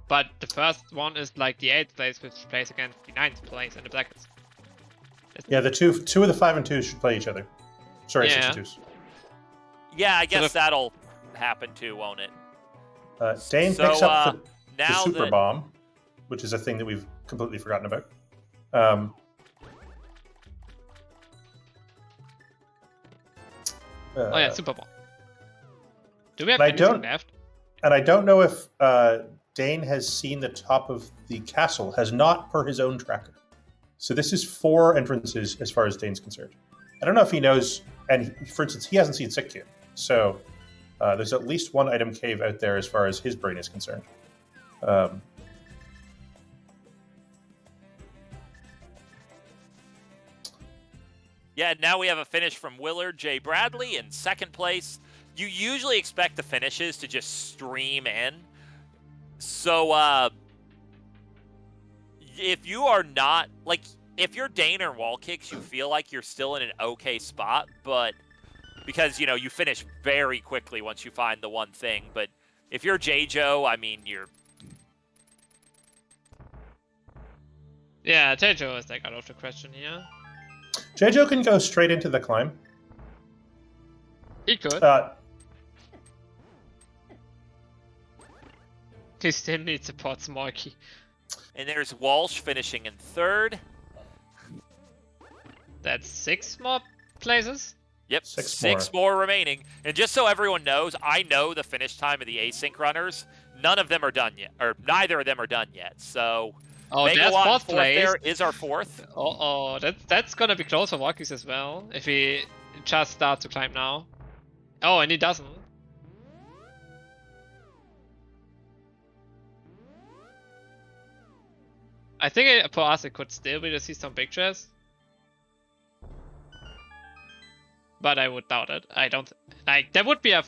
But the first one is like the 8th place, which plays against the 9th place in the brackets. Yeah, the two of the 5 and 2s should play each other. Sorry, yeah. 6 and 2s. Yeah, I guess that'll happen too, won't it? Dane picks up the Super Bomb, which is a thing that we've completely forgotten about. Oh yeah, Super Bomb. Do we have anything left? And I don't know if Dane has seen the top of the castle. Has not per his own tracker. So this is 4 entrances as far as Dane's concerned. I don't know if he knows, and for instance, he hasn't seen Sick Cube. So there's at least 1 item cave out there as far as his brain is concerned. Yeah, now we have a finish from Willard J. Bradley in 2nd place. You usually expect the finishes to just stream in. So if you are not, like, if you're Dane or Wall Kicks, you feel like you're still in an okay spot, but because, you know, you finish very quickly once you find the one thing. But if you're J-Joe, I mean, you're... Yeah, J-Joe is like out of the question here. J-Joe can go straight into the climb. He could. He still needs support Smarky. And there's Walsh finishing in 3rd. That's 6 more places? Yep, 6 more remaining. And just so everyone knows, I know the finish time of the async runners. None of them are done yet, or neither of them are done yet. So, there's 4th place. There is our 4th. That's gonna be close for Walkies as well, if he just starts to climb now. Oh, and he doesn't. I think for us it could still be to see some pictures. But I would doubt it. I don't like there would be a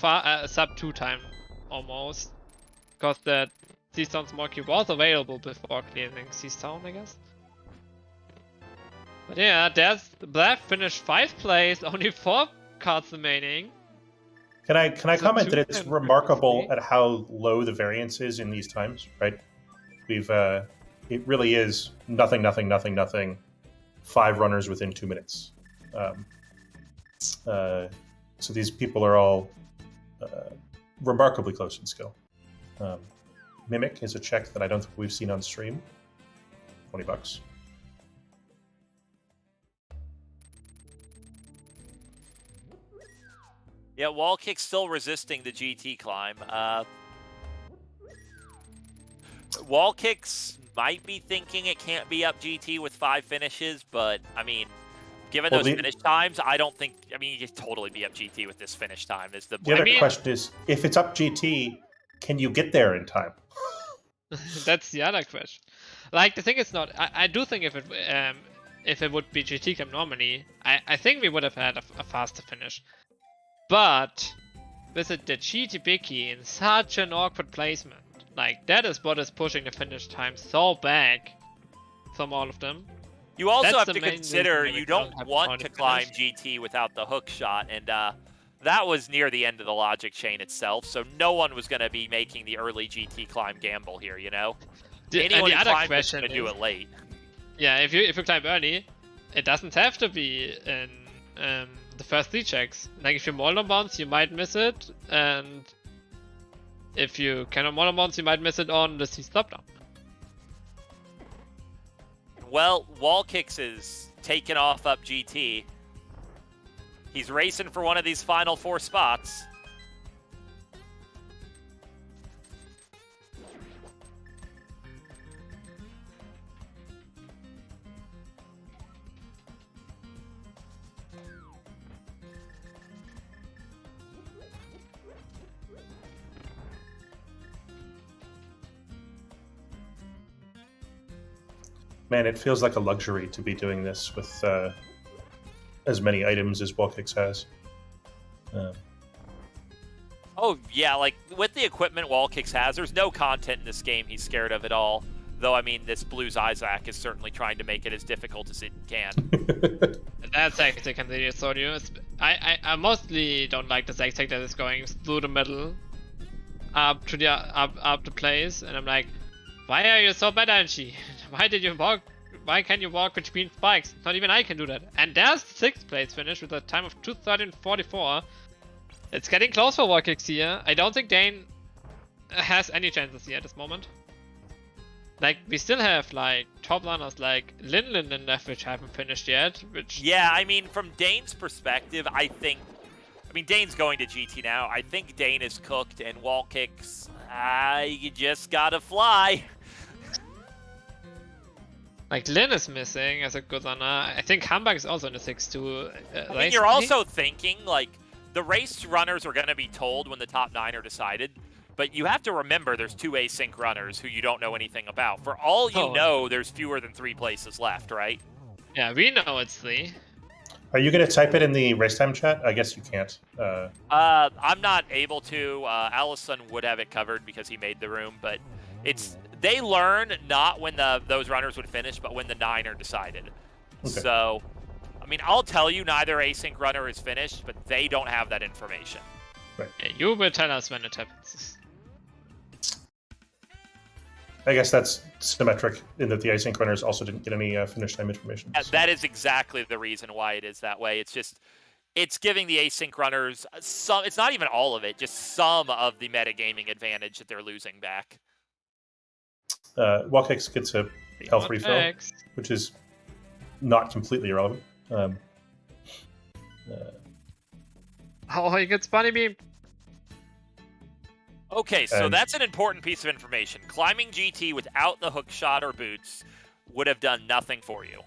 sub 2 time almost. Because the Seastone Smoky was available before clearing Seastone, I guess. But yeah, there's Black finished 5th place, only 4 cards remaining. Can I comment that it's remarkable at how low the variance is in these times, right? It really is nothing, 5 runners within 2 minutes. So these people are all remarkably close in skill. Mimic is a check that I don't think we've seen on stream. $20. Yeah, Wall Kick's still resisting the GT climb. Wall Kicks might be thinking it can't be up GT with 5 finishes, but I mean, given those finish times, I don't think. I mean, you could totally be up GT with this finish time. Is the other question is, if it's up GT, can you get there in time? That's the other question. Like, the thing is not. I do think if it would be GT Climb normally, I think we would have had a faster finish. But with the GT Biggie in such an awkward placement, like that is what is pushing the finish time so back from all of them. You also have to consider you don't want to climb GT without the hook shot, and that was near the end of the logic chain itself, so no one was going to be making the early GT climb gamble here, you know? Anyone who climbed was going to do it late. Yeah, if you climb early, it doesn't have to be in the first 3 checks. Like, if you Molder bounce, you might miss it, and if you cannot Molder bounce, you might miss it on the C stop down. Well, Wall Kicks is taking off up GT. He's racing for one of these final 4 spots. Man, it feels like a luxury to be doing this with as many items as Wallkicks has. Oh, yeah, like, with the equipment Wall Kicks has, there's no content in this game he's scared of at all. Though, I mean, this Blues Isaac is certainly trying to make it as difficult as it can. That's actually continuous audio. I mostly don't like the Zack that is going through the middle up to the up the place, and I'm like, why are you so bad, Angie? Why did you walk? Why can you walk between spikes? Not even I can do that. And there's the 6th place finish with a time of 2:13.44. It's getting close for Wall Kicks here. I don't think Dane has any chances here at this moment. Like, we still have, like, top runners like Lin in left which haven't finished yet, which... Yeah, I mean, from Dane's perspective, I mean, Dane's going to GT now. I think Dane is cooked, and Wall Kicks, you just gotta fly. Like, Lin is missing as a good runner. I think Hamburg is also in the 6-2 I mean, you're also thinking, like, the race runners are going to be told when the top 9 are decided, but you have to remember there's 2 async runners who you don't know anything about. For all you know, there's fewer than 3 places left, right? Yeah, we know it's 3. Are you going to type it in the racetime chat? I guess you can't. I'm not able to. Allison would have it covered because he made the room, but they learn not when those runners would finish, but when the 9 are decided. Okay. So, I mean, I'll tell you neither async runner is finished, but they don't have that information. Right. Yeah, you will tell us when it happens. I guess that's symmetric in that the async runners also didn't get any finish time information. So. That is exactly the reason why it is that way. It's just, it's giving the async runners some, it's not even all of it, just some of the metagaming advantage that they're losing back. Wallkicks gets a health refill, which is not completely irrelevant. Oh, he gets bunny beam. Okay, so that's an important piece of information. Climbing GT without the hook shot or boots would have done nothing for you.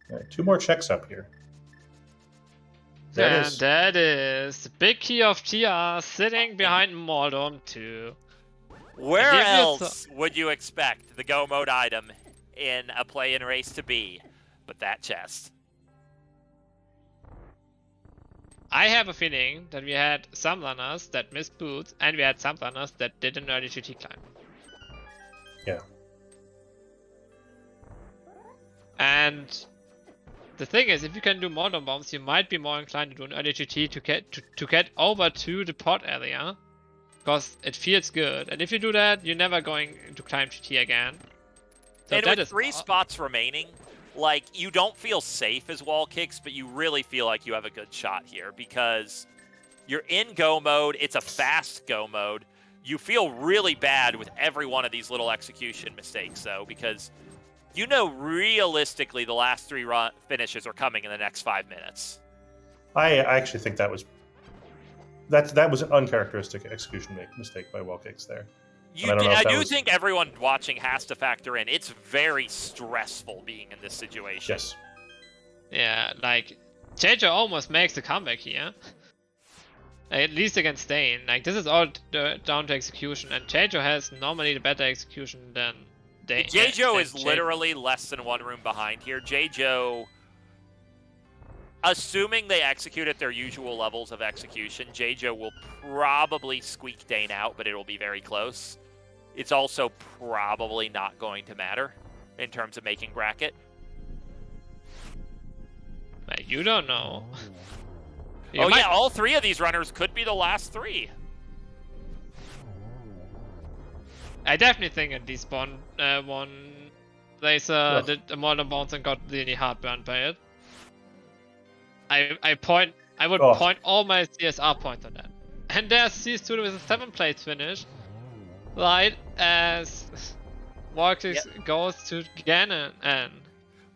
All right, 2 more checks up here. And that is the big key of TR sitting behind Moldom 2. Where else would you expect the go mode item in a play-in race to be but that chest? I have a feeling that we had some runners that missed boots, and we had some runners that did an early GT climb. Yeah. And the thing is, if you can do Moldom bombs, you might be more inclined to do an early GT to get over to the pod area, because it feels good. And if you do that, you're never going to climb GT again. So and with 3 spots remaining, like, you don't feel safe as Wall Kicks, but you really feel like you have a good shot here because you're in go mode. It's a fast go mode. You feel really bad with every one of these little execution mistakes, though, because you know realistically the last 3 finishes are coming in the next 5 minutes. I actually think that was an uncharacteristic execution mistake by Wallkicks there. I do think everyone watching has to factor in. It's very stressful being in this situation. Yes. Yeah, like JJ almost makes the comeback here. At least against Dane. Like this is all down to execution, and JJ has normally the better execution than Dane. JJ is literally less than 1 room behind here. JJ, assuming they execute at their usual levels of execution, JJ will probably squeak Dane out, but it will be very close. It's also probably not going to matter in terms of making bracket. You don't know. Yeah, all 3 of these runners could be the last 3. I definitely think at least one laser did a modern bounce and got really hard burned by it. I would point all my CSR points on that. And there's C-Studio with a 7th place finish. Right as Wallkicks goes to Ganon and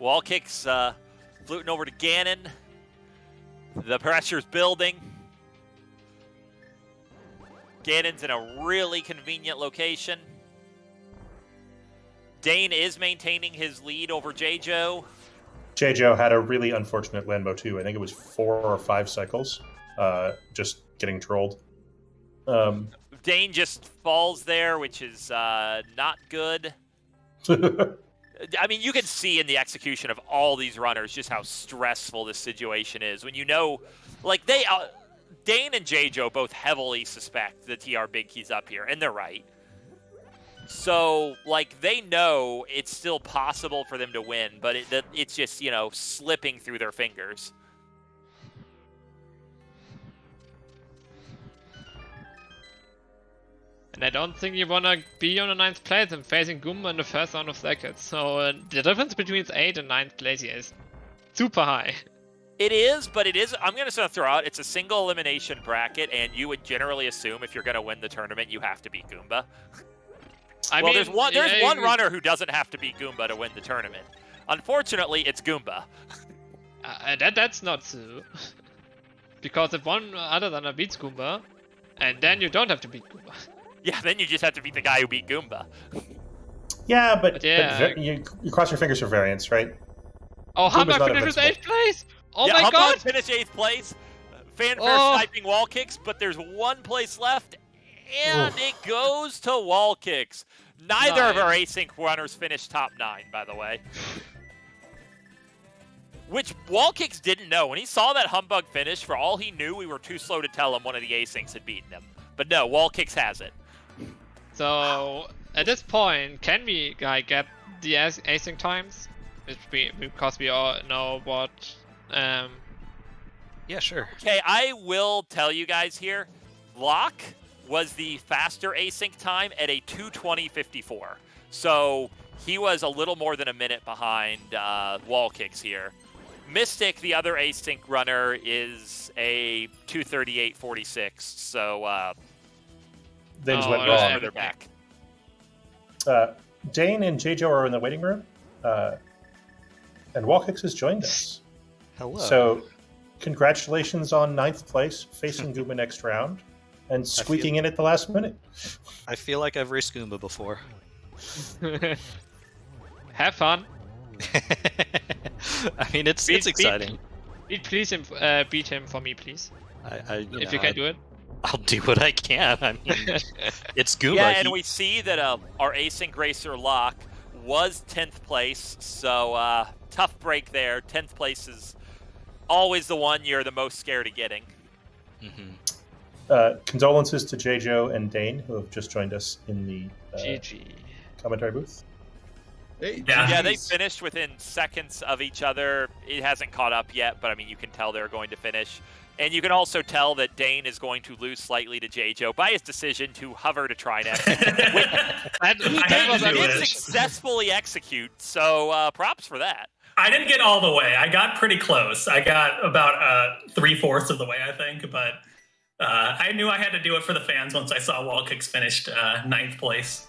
Wallkicks fluting over to Ganon. The pressure's building. Ganon's in a really convenient location. Dane is maintaining his lead over JJ. JJ had a really unfortunate Landmo too. I think it was 4 or 5 cycles, just getting trolled. Dane just falls there, which is not good. I mean, you can see in the execution of all these runners just how stressful this situation is. When you know, like, Dane and JJ both heavily suspect the TR Big Key's up here, and they're right. So, like, they know it's still possible for them to win, but it's just, you know, slipping through their fingers. And I don't think you wanna be on the 9th place and facing Goomba in the first round of seconds. So the difference between 8th and 9th place here is super high. It is, but it is. I'm gonna throw out. It's a single elimination bracket, and you would generally assume if you're gonna win the tournament, you have to beat Goomba. I mean, there's one runner who doesn't have to beat Goomba to win the tournament. Unfortunately, it's Goomba. That's not true. Because if one other runner beats Goomba, and then you don't have to beat Goomba. Yeah, then you just have to beat the guy who beat Goomba. Yeah, but you cross your fingers for variance, right? Oh, Humbug finishes 8th place! Oh my god! Humbug finished 8th place. Fanfare sniping Wallkicks, but there's 1 place left, and it goes to Wallkicks. Neither of our async runners finished top 9, by the way. Which Wallkicks didn't know. When he saw that Humbug finish, for all he knew, we were too slow to tell him one of the asyncs had beaten him. But no, Wallkicks has it. So, at this point, can we get the async times? Because we all know what... Yeah, sure. Okay, I will tell you guys here. Locke was the faster async time at a 2:20.54. So, he was a little more than a minute behind Wallkicks here. Mystic, the other async runner, is a 2:38.46. So, things went wrong. Further back. Dane and JJ are in the waiting room, and Wallkicks has joined us. Hello. So, congratulations on 9th place, facing Goomba next round, and squeaking in at the last minute. I feel like I've raced Goomba before. Have fun. I mean, it's exciting. Please beat him for me, please. If you can do it. I'll do what I can. I mean, it's Goomba. Yeah, and we see that our async racer Locke was 10th place, so tough break there. 10th place is always the one you're the most scared of getting. Mm-hmm. Condolences to JJ and Dane, who have just joined us in the commentary booth. Yeah, they finished within seconds of each other. It hasn't caught up yet, but I mean, you can tell they're going to finish. And you can also tell that Dane is going to lose slightly to JJ by his decision to hover to try net. He did successfully execute, so props for that. I didn't get all the way. I got pretty close. I got about 3/4 of the way, I think. But I knew I had to do it for the fans once I saw Wallkicks finished 9th place.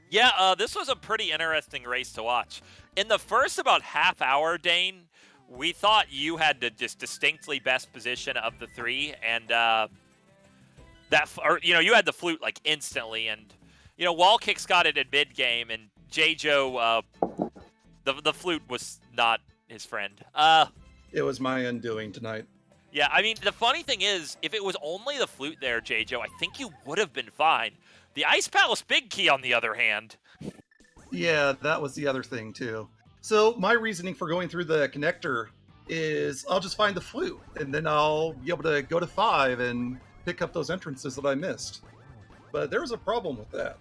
Yeah, this was a pretty interesting race to watch. In the first about half hour, Dane, we thought you had the just distinctly best position of the three, and you had the flute like instantly, and Wall Kicks got it in mid game, and J-Joe, the flute was not his friend. It was my undoing tonight. Yeah, I mean, the funny thing is, if it was only the flute there, J-Joe, I think you would have been fine. The Ice Palace Big Key, on the other hand. Yeah, that was the other thing, too. So my reasoning for going through the connector is I'll just find the flute, and then I'll be able to go to 5 and pick up those entrances that I missed. But there was a problem with that.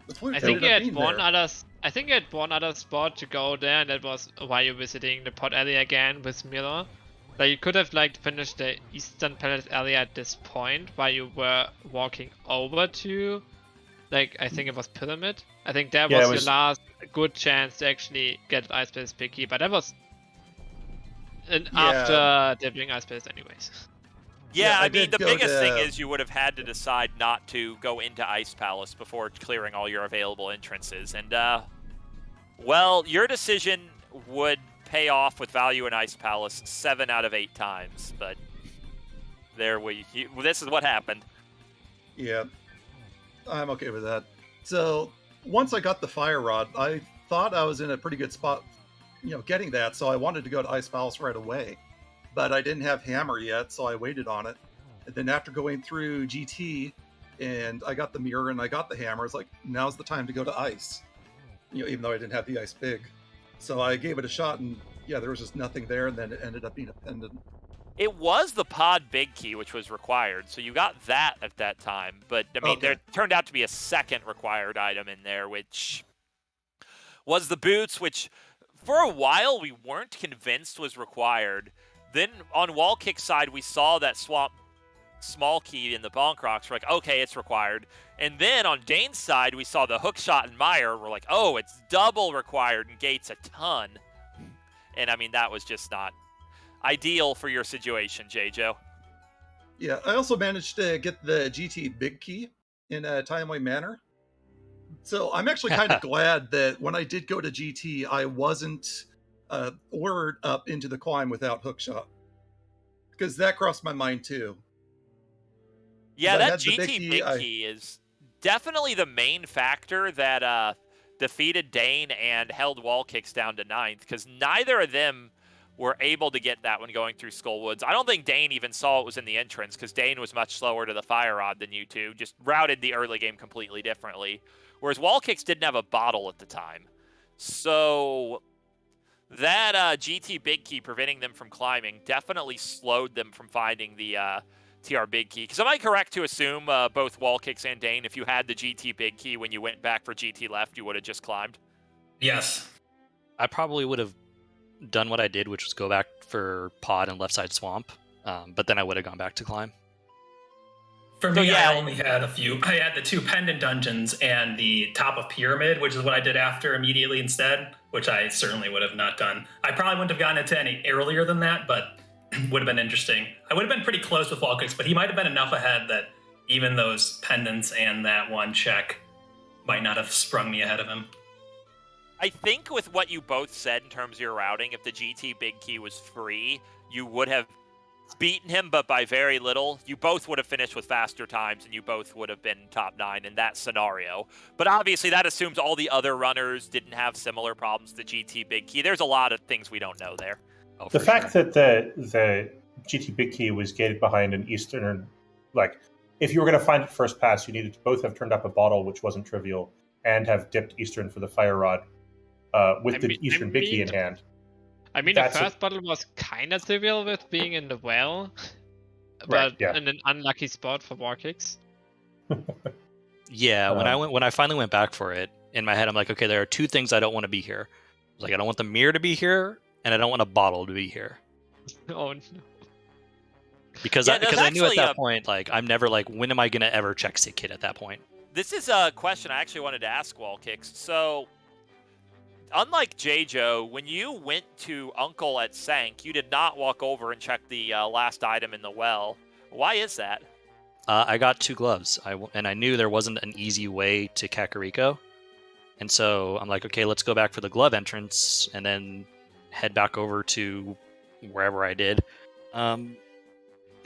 The flute I think ended you up had being one there. other. I think you had one other spot to go there, and that was why you're visiting the pod area again with Miller. Like you could have finished the Eastern Palace area at this point, while you were walking over to, I think it was Pyramid. I think that was your last good chance to actually get Ice Palace Big Key, but that was after dipping Ice Palace anyways. Yeah, I I mean, did the go biggest to- thing is you would have had to decide not to go into Ice Palace before clearing all your available entrances. And, well, your decision would pay off with value in Ice Palace 7 out of 8 times. But this is what happened. Yeah, I'm okay with that. So once I got the fire rod, I thought I was in a pretty good spot, getting that. So I wanted to go to Ice Palace right away, but I didn't have hammer yet, so I waited on it. And then after going through GT, and I got the mirror and I got the hammer, it's like now's the time to go to ice. Even though I didn't have the ice big, so I gave it a shot, and yeah, there was just nothing there, and then it ended up being a pendant. It was the pod big key, which was required, so you got that at that time. But, I mean, There turned out to be a second required item in there, which was the boots, which for a while we weren't convinced was required. Then on Wall Kick's side, we saw that swamp small key in the Bonk Rocks. We're like, okay, it's required. And then on Dane's side, we saw the hook shot and Meyer. We're like, oh, it's double required and gates a ton. And, I mean, that was just not ideal for your situation, J-Joe. Yeah, I also managed to get the GT big key in a timely manner. So I'm actually kind of glad that when I did go to GT, I wasn't lured up into the climb without hookshot, because that crossed my mind too. Yeah, I that had the GT big key is definitely the main factor that defeated Dane and held Wall Kicks down to 9th, because neither of them were able to get that one going through Skull Woods. I don't think Dane even saw it was in the entrance, because Dane was much slower to the fire rod than you two, just routed the early game completely differently. Whereas Wall Kicks didn't have a bottle at the time. So that GT big key preventing them from climbing definitely slowed them from finding the TR big key. Because am I correct to assume both Wall Kicks and Dane, if you had the GT big key when you went back for GT left, you would have just climbed? Yes. I probably would have done what I did, which was go back for pod and left side swamp, but then I would have gone back to climb. For So, me, yeah. I only had a few. I had the 2 pendant dungeons and the top of pyramid, which is what I did after immediately instead, which I certainly would have not done. I probably wouldn't have gotten it to any earlier than that, but would have been interesting. I would have been pretty close with Wall Kicks, but he might have been enough ahead that even those pendants and that one check might not have sprung me ahead of him. I think with what you both said in terms of your routing, if the GT big key was free, you would have beaten him, but by very little. You both would have finished with faster times, and you both would have been top 9 in that scenario. But obviously, that assumes all the other runners didn't have similar problems to the GT big key. There's a lot of things we don't know there. Oh, The for fact sure. that the GT Big Key was gated behind an Eastern, if you were going to find it first pass, you needed to both have turned up a bottle, which wasn't trivial, and have dipped Eastern for the fire rod with the Eastern Big Key in hand. I mean, the That's first bottle was kind of trivial with being in the well, but Right, yeah. in an unlucky spot for War Kicks. Yeah, when I finally went back for it, in my head I'm like, okay, there are 2 things I don't want to be here. Like, I don't want the mirror to be here, and I don't want a bottle to be here. Oh no. Because Yeah, I there's knew at actually that point, I'm never when am I gonna ever check Sick Kid at that point? This is a question I actually wanted to ask Wall Kicks. So, unlike J-Joe, when you went to Uncle at Sank, you did not walk over and check the last item in the well. Why is that? I got 2 gloves. And I knew there wasn't an easy way to Kakariko. And so I'm like, okay, let's go back for the glove entrance and then head back over to wherever I did.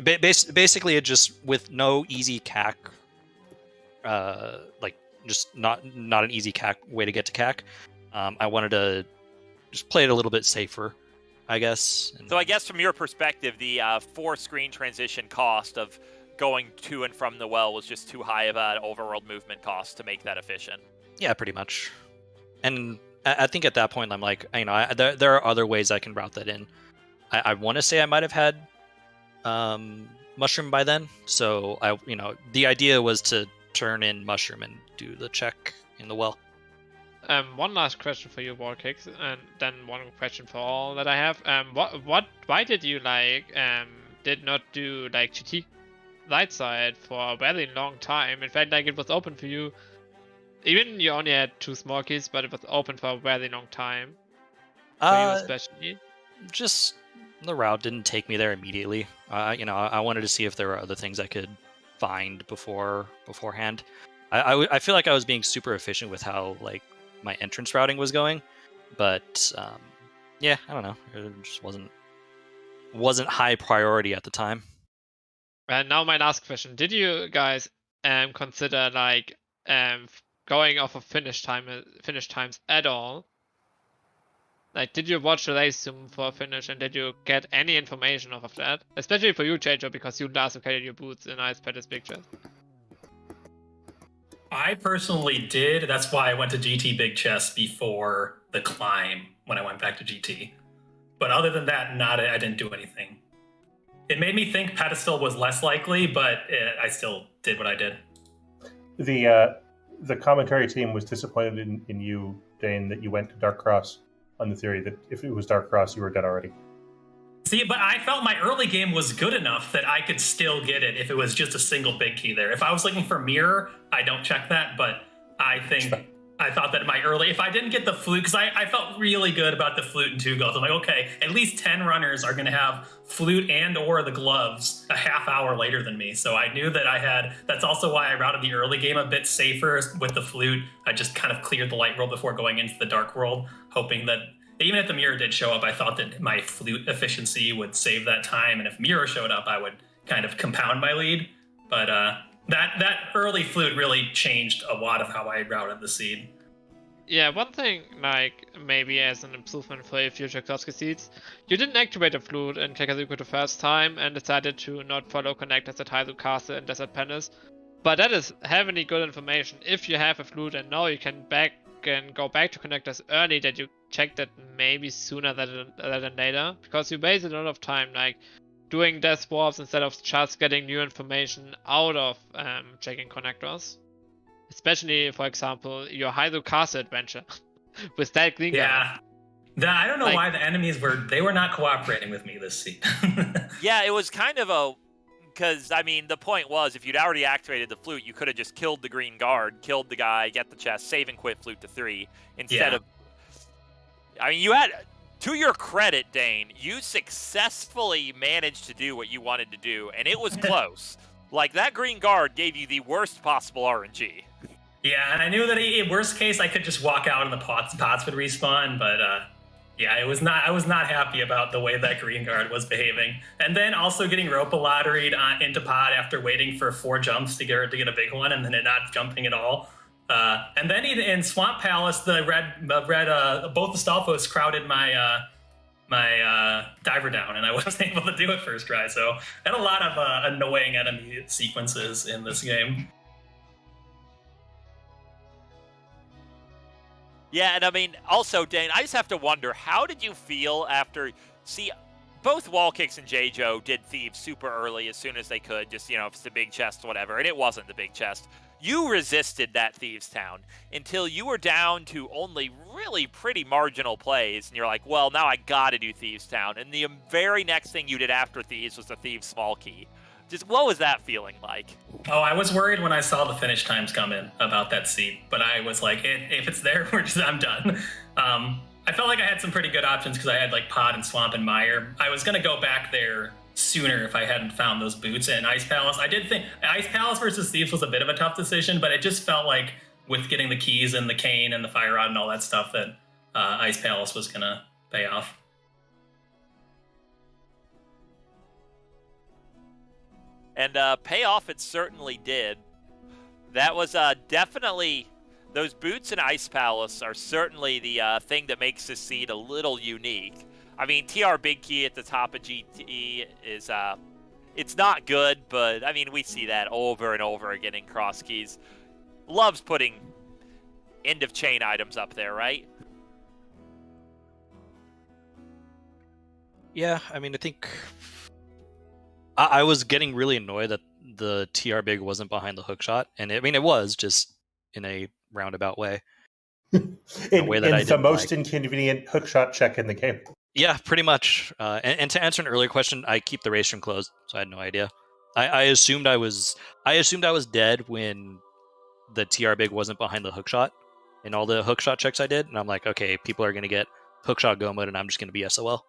Basically, it just with no easy CAC, like just not an easy CAC way to get to CAC. I wanted to just play it a little bit safer, I guess. So I guess from your perspective, the 4-screen transition cost of going to and from the well was just too high of an overworld movement cost to make that efficient. Yeah, pretty much. And I think at that point, I'm like, there are other ways I can route that in. I want to say I might have had Mushroom by then. So the idea was to turn in Mushroom and do the check in the well. One last question for you, Wallkicks, and then one question for all that I have. Why did you did not do GT light side for a very long time? In fact, it was open for you. Even you only had 2 small keys, but it was open for a very long time. For you especially. Just the route didn't take me there immediately. I wanted to see if there were other things I could find beforehand. I feel like I was being super efficient with how my entrance routing was going, but yeah, I don't know. It just wasn't high priority at the time. And now my last question: did you guys consider going off of finish times at all? Did you watch the race zoom for a finish, and did you get any information off of that? Especially for you, JJ, because you last located your boots in Ice Pettis Big Chest. I personally did. That's why I went to GT Big Chest before the climb when I went back to GT. But other than that, I didn't do anything. It made me think pedestal was less likely, but I still did what I did. The commentary team was disappointed in you, Dane, that you went to Dark Cross on the theory that if it was Dark Cross, you were dead already. See, but I felt my early game was good enough that I could still get it if it was just a single big key there. If I was looking for mirror, I don't check that, but I thought that if I didn't get the flute, because I felt really good about the flute and 2 goals. I'm like, okay, at least 10 runners are going to have flute and or the gloves a half hour later than me. So I knew that that's also why I routed the early game a bit safer with the flute. I just kind of cleared the light world before going into the dark world, hoping that even if the mirror did show up, I thought that my flute efficiency would save that time. And if mirror showed up, I would kind of compound my lead. But that early flute really changed a lot of how I routed the seed. Yeah, one thing, maybe as an improvement for your future Crosskeys seeds, you didn't activate the flute in Kakariko the first time and decided to not follow connectors at Hyrule Castle and Desert Palace. But that is heavily good information. If you have a flute and now you can go back to connectors early, that you check that maybe sooner rather than later, because you wasted a lot of time doing death swaps instead of just getting new information out of checking connectors. Especially, for example, your Hyrule Castle adventure with that green guy. Yeah, I don't know why the enemies were not cooperating with me this season. Yeah, it was kind of because, the point was, if you'd already activated the flute, you could have just killed the green guard, killed the guy, get the chest, save and quit flute to 3, instead of... you had... To your credit, Dane, you successfully managed to do what you wanted to do, and it was close. That green guard gave you the worst possible RNG. Yeah, and I knew that in worst case, I could just walk out and the pots would respawn, but yeah, I was not happy about the way that green guard was behaving. And then also getting rope lotteried into pod after waiting for 4 jumps to get a big one, and then it not jumping at all. And then in Swamp Palace, the red both the Stalfos crowded my diver down, and I wasn't able to do it first try. So I had a lot of annoying enemy sequences in this game. Yeah, and also, Dane, I just have to wonder, how did you feel after... See, both Wallkicks and J-Joe did Thieves super early as soon as they could, just, if it's the big chest, whatever, and it wasn't the big chest. You resisted that Thieves Town until you were down to only really pretty marginal plays, and you're like, well, now I gotta do Thieves Town, and the very next thing you did after Thieves was the Thieves Small Key. Just what was that feeling like? Oh, I was worried when I saw the finish times come in about that seed, but I was like, if it's there, I'm done. I felt like I had some pretty good options because I had Pod and Swamp and Mire. I was gonna go back there sooner if I hadn't found those boots in Ice Palace. I did think Ice Palace versus Thieves was a bit of a tough decision, but it just felt like with getting the keys and the cane and the fire rod and all that stuff that Ice Palace was going to pay off. And payoff it certainly did. That was definitely... Those boots in Ice Palace are certainly the thing that makes this seed a little unique. I mean, TR Big Key at the top of GT is... it's not good, but, I mean, we see that over and over again in Crosskeys. Loves putting end-of-chain items up there, right? Yeah, I mean, I think... I was getting really annoyed that the TR Big wasn't behind the hookshot, and I mean, it was, just in a roundabout way. in the most inconvenient hookshot check in the game. Yeah, pretty much. And to answer an earlier question, I keep the race stream closed, so I had no idea. I assumed I was dead when the TR Big wasn't behind the hookshot in all the hookshot checks I did, and I'm like, okay, people are gonna get hookshot go mode, and I'm just gonna be SOL.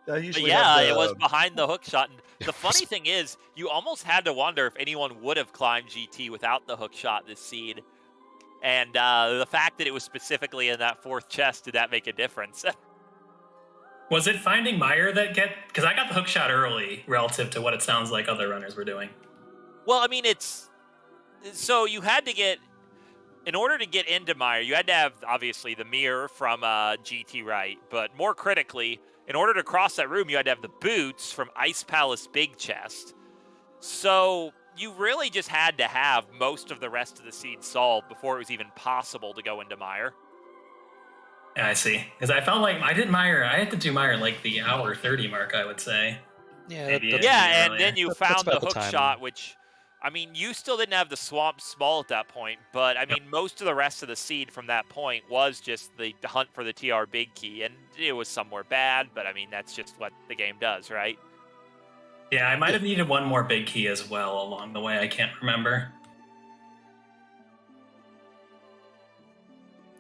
Yeah, it was behind the hookshot. And the funny thing is, you almost had to wonder if anyone would have climbed GT without the hookshot this seed. And the fact that it was specifically in that fourth chest, did that make a difference? Was it finding Meyer that because I got the hookshot early relative to what it sounds like other runners were doing. Well, I mean, so you had to get, in order to get into Meyer, you had to have, obviously, the mirror from GT right, but more critically, in order to cross that room, you had to have the boots from Ice Palace Big Chest. So you really just had to have most of the rest of the seed solved before it was even possible to go into Meyer. Yeah, I see. Because I felt like I had to do Meyer like the hour 30 mark, I would say. Yeah, and then you found the hook shot, which, I mean, you still didn't have the swamp small at that point, but I mean, most of the rest of the seed from that point was just the hunt for the TR Big Key, and it was somewhere bad, but I mean, that's just what the game does, right? Yeah, I might have needed one more big key as well along the way. I can't remember.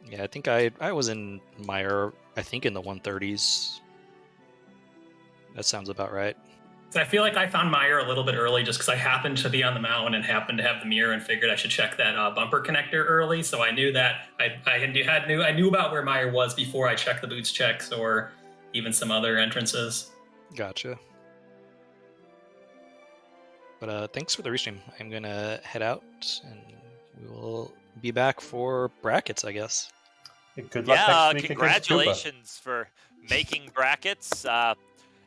Yeah, I think I was in Meyer, I think in the 130s. That sounds about right. So I feel like I found Meyer a little bit early just because I happened to be on the mountain and happened to have the mirror and figured I should check that bumper connector early. So I knew that I knew about where Meyer was before I checked the boots checks or even some other entrances. Gotcha. But thanks for the restream. I'm gonna head out, and we will be back for brackets, I guess. Good luck next week. Congratulations for making brackets.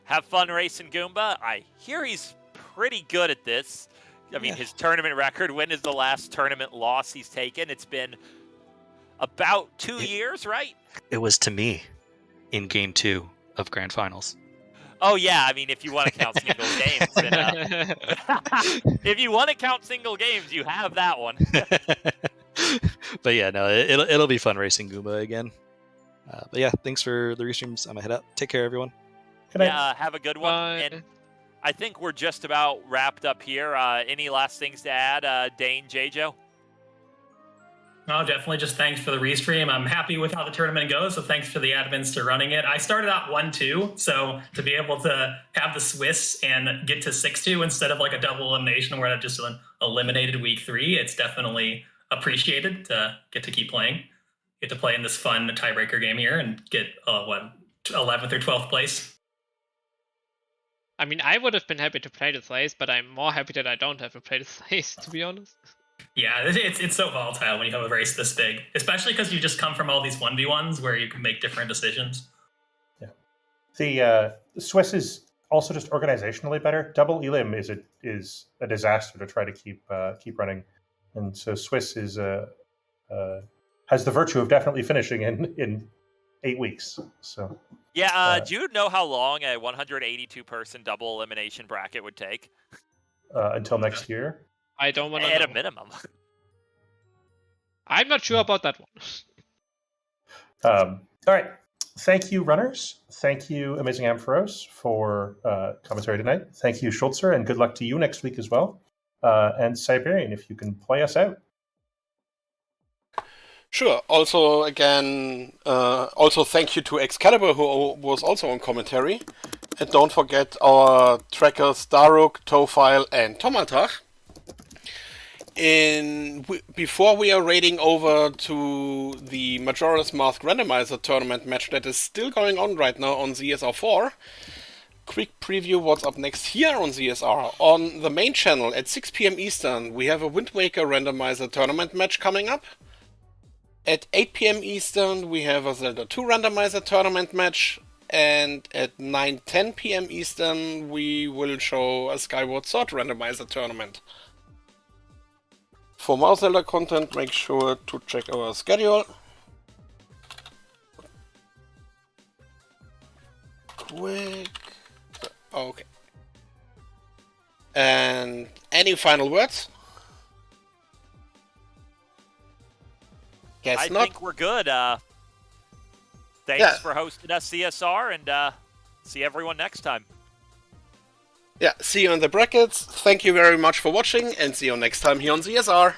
Have fun racing Goomba. I hear he's pretty good at this. I mean, his tournament record, when is the last tournament loss he's taken? It's been about 2 years, right? It was to me in Game 2 of Grand Finals. Oh, yeah. I mean, if you want to count single games. Then, if you want to count single games, you have that one. But yeah, no, it'll be fun racing Goomba again. But yeah, thanks for the restreams. I'm going to head out. Take care, everyone. Yeah, have a good one. Bye. And I think we're just about wrapped up here. Any last things to add, Dane, J-Joe? No, definitely just thanks for the restream. I'm happy with how the tournament goes, so thanks for the admins to running it. I started out 1-2, so to be able to have the Swiss and get to 6-2 instead of like a double elimination where I just eliminated week 3, it's definitely appreciated to get to keep playing. Get to play in this fun tiebreaker game here and get, 11th or 12th place. I mean, I would have been happy to play this race, but I'm more happy that I don't have to play this race, to be honest. Yeah, it's so volatile when you have a race this big, especially because you just come from all these 1v1s where you can make different decisions. Yeah, the Swiss is also just organizationally better. Double Elim is a disaster to try to keep running, and so Swiss is has the virtue of definitely finishing in 8 weeks. So yeah, do you know how long a 182-person double elimination bracket would take? Until next year. I don't want to at a minimum. I'm not sure about that one. All right. Thank you, runners. Thank you, Amazing Ampharos, for commentary tonight. Thank you, Schultzer, and good luck to you next week as well. And Siberian, if you can play us out. Sure. Also, again, also thank you to Excalibur, who was also on commentary. And don't forget our trackers Daruk, Tofile, and Tomatach. Before we are raiding over to the Majora's Mask Randomizer tournament match that is still going on right now on ZSR4, quick preview what's up next here on ZSR. On the main channel at 6 PM Eastern, we have a Wind Waker Randomizer tournament match coming up. At 8 PM Eastern, we have a Zelda 2 Randomizer tournament match. And at 9:10 PM Eastern, we will show a Skyward Sword Randomizer tournament. For more Zelda content, make sure to check our schedule. Quick. Okay. And any final words? Guess I not. think we're good. Thanks for hosting us, CSR, and see everyone next time. Yeah, see you in the brackets. Thank you very much for watching, and see you next time here on CSR.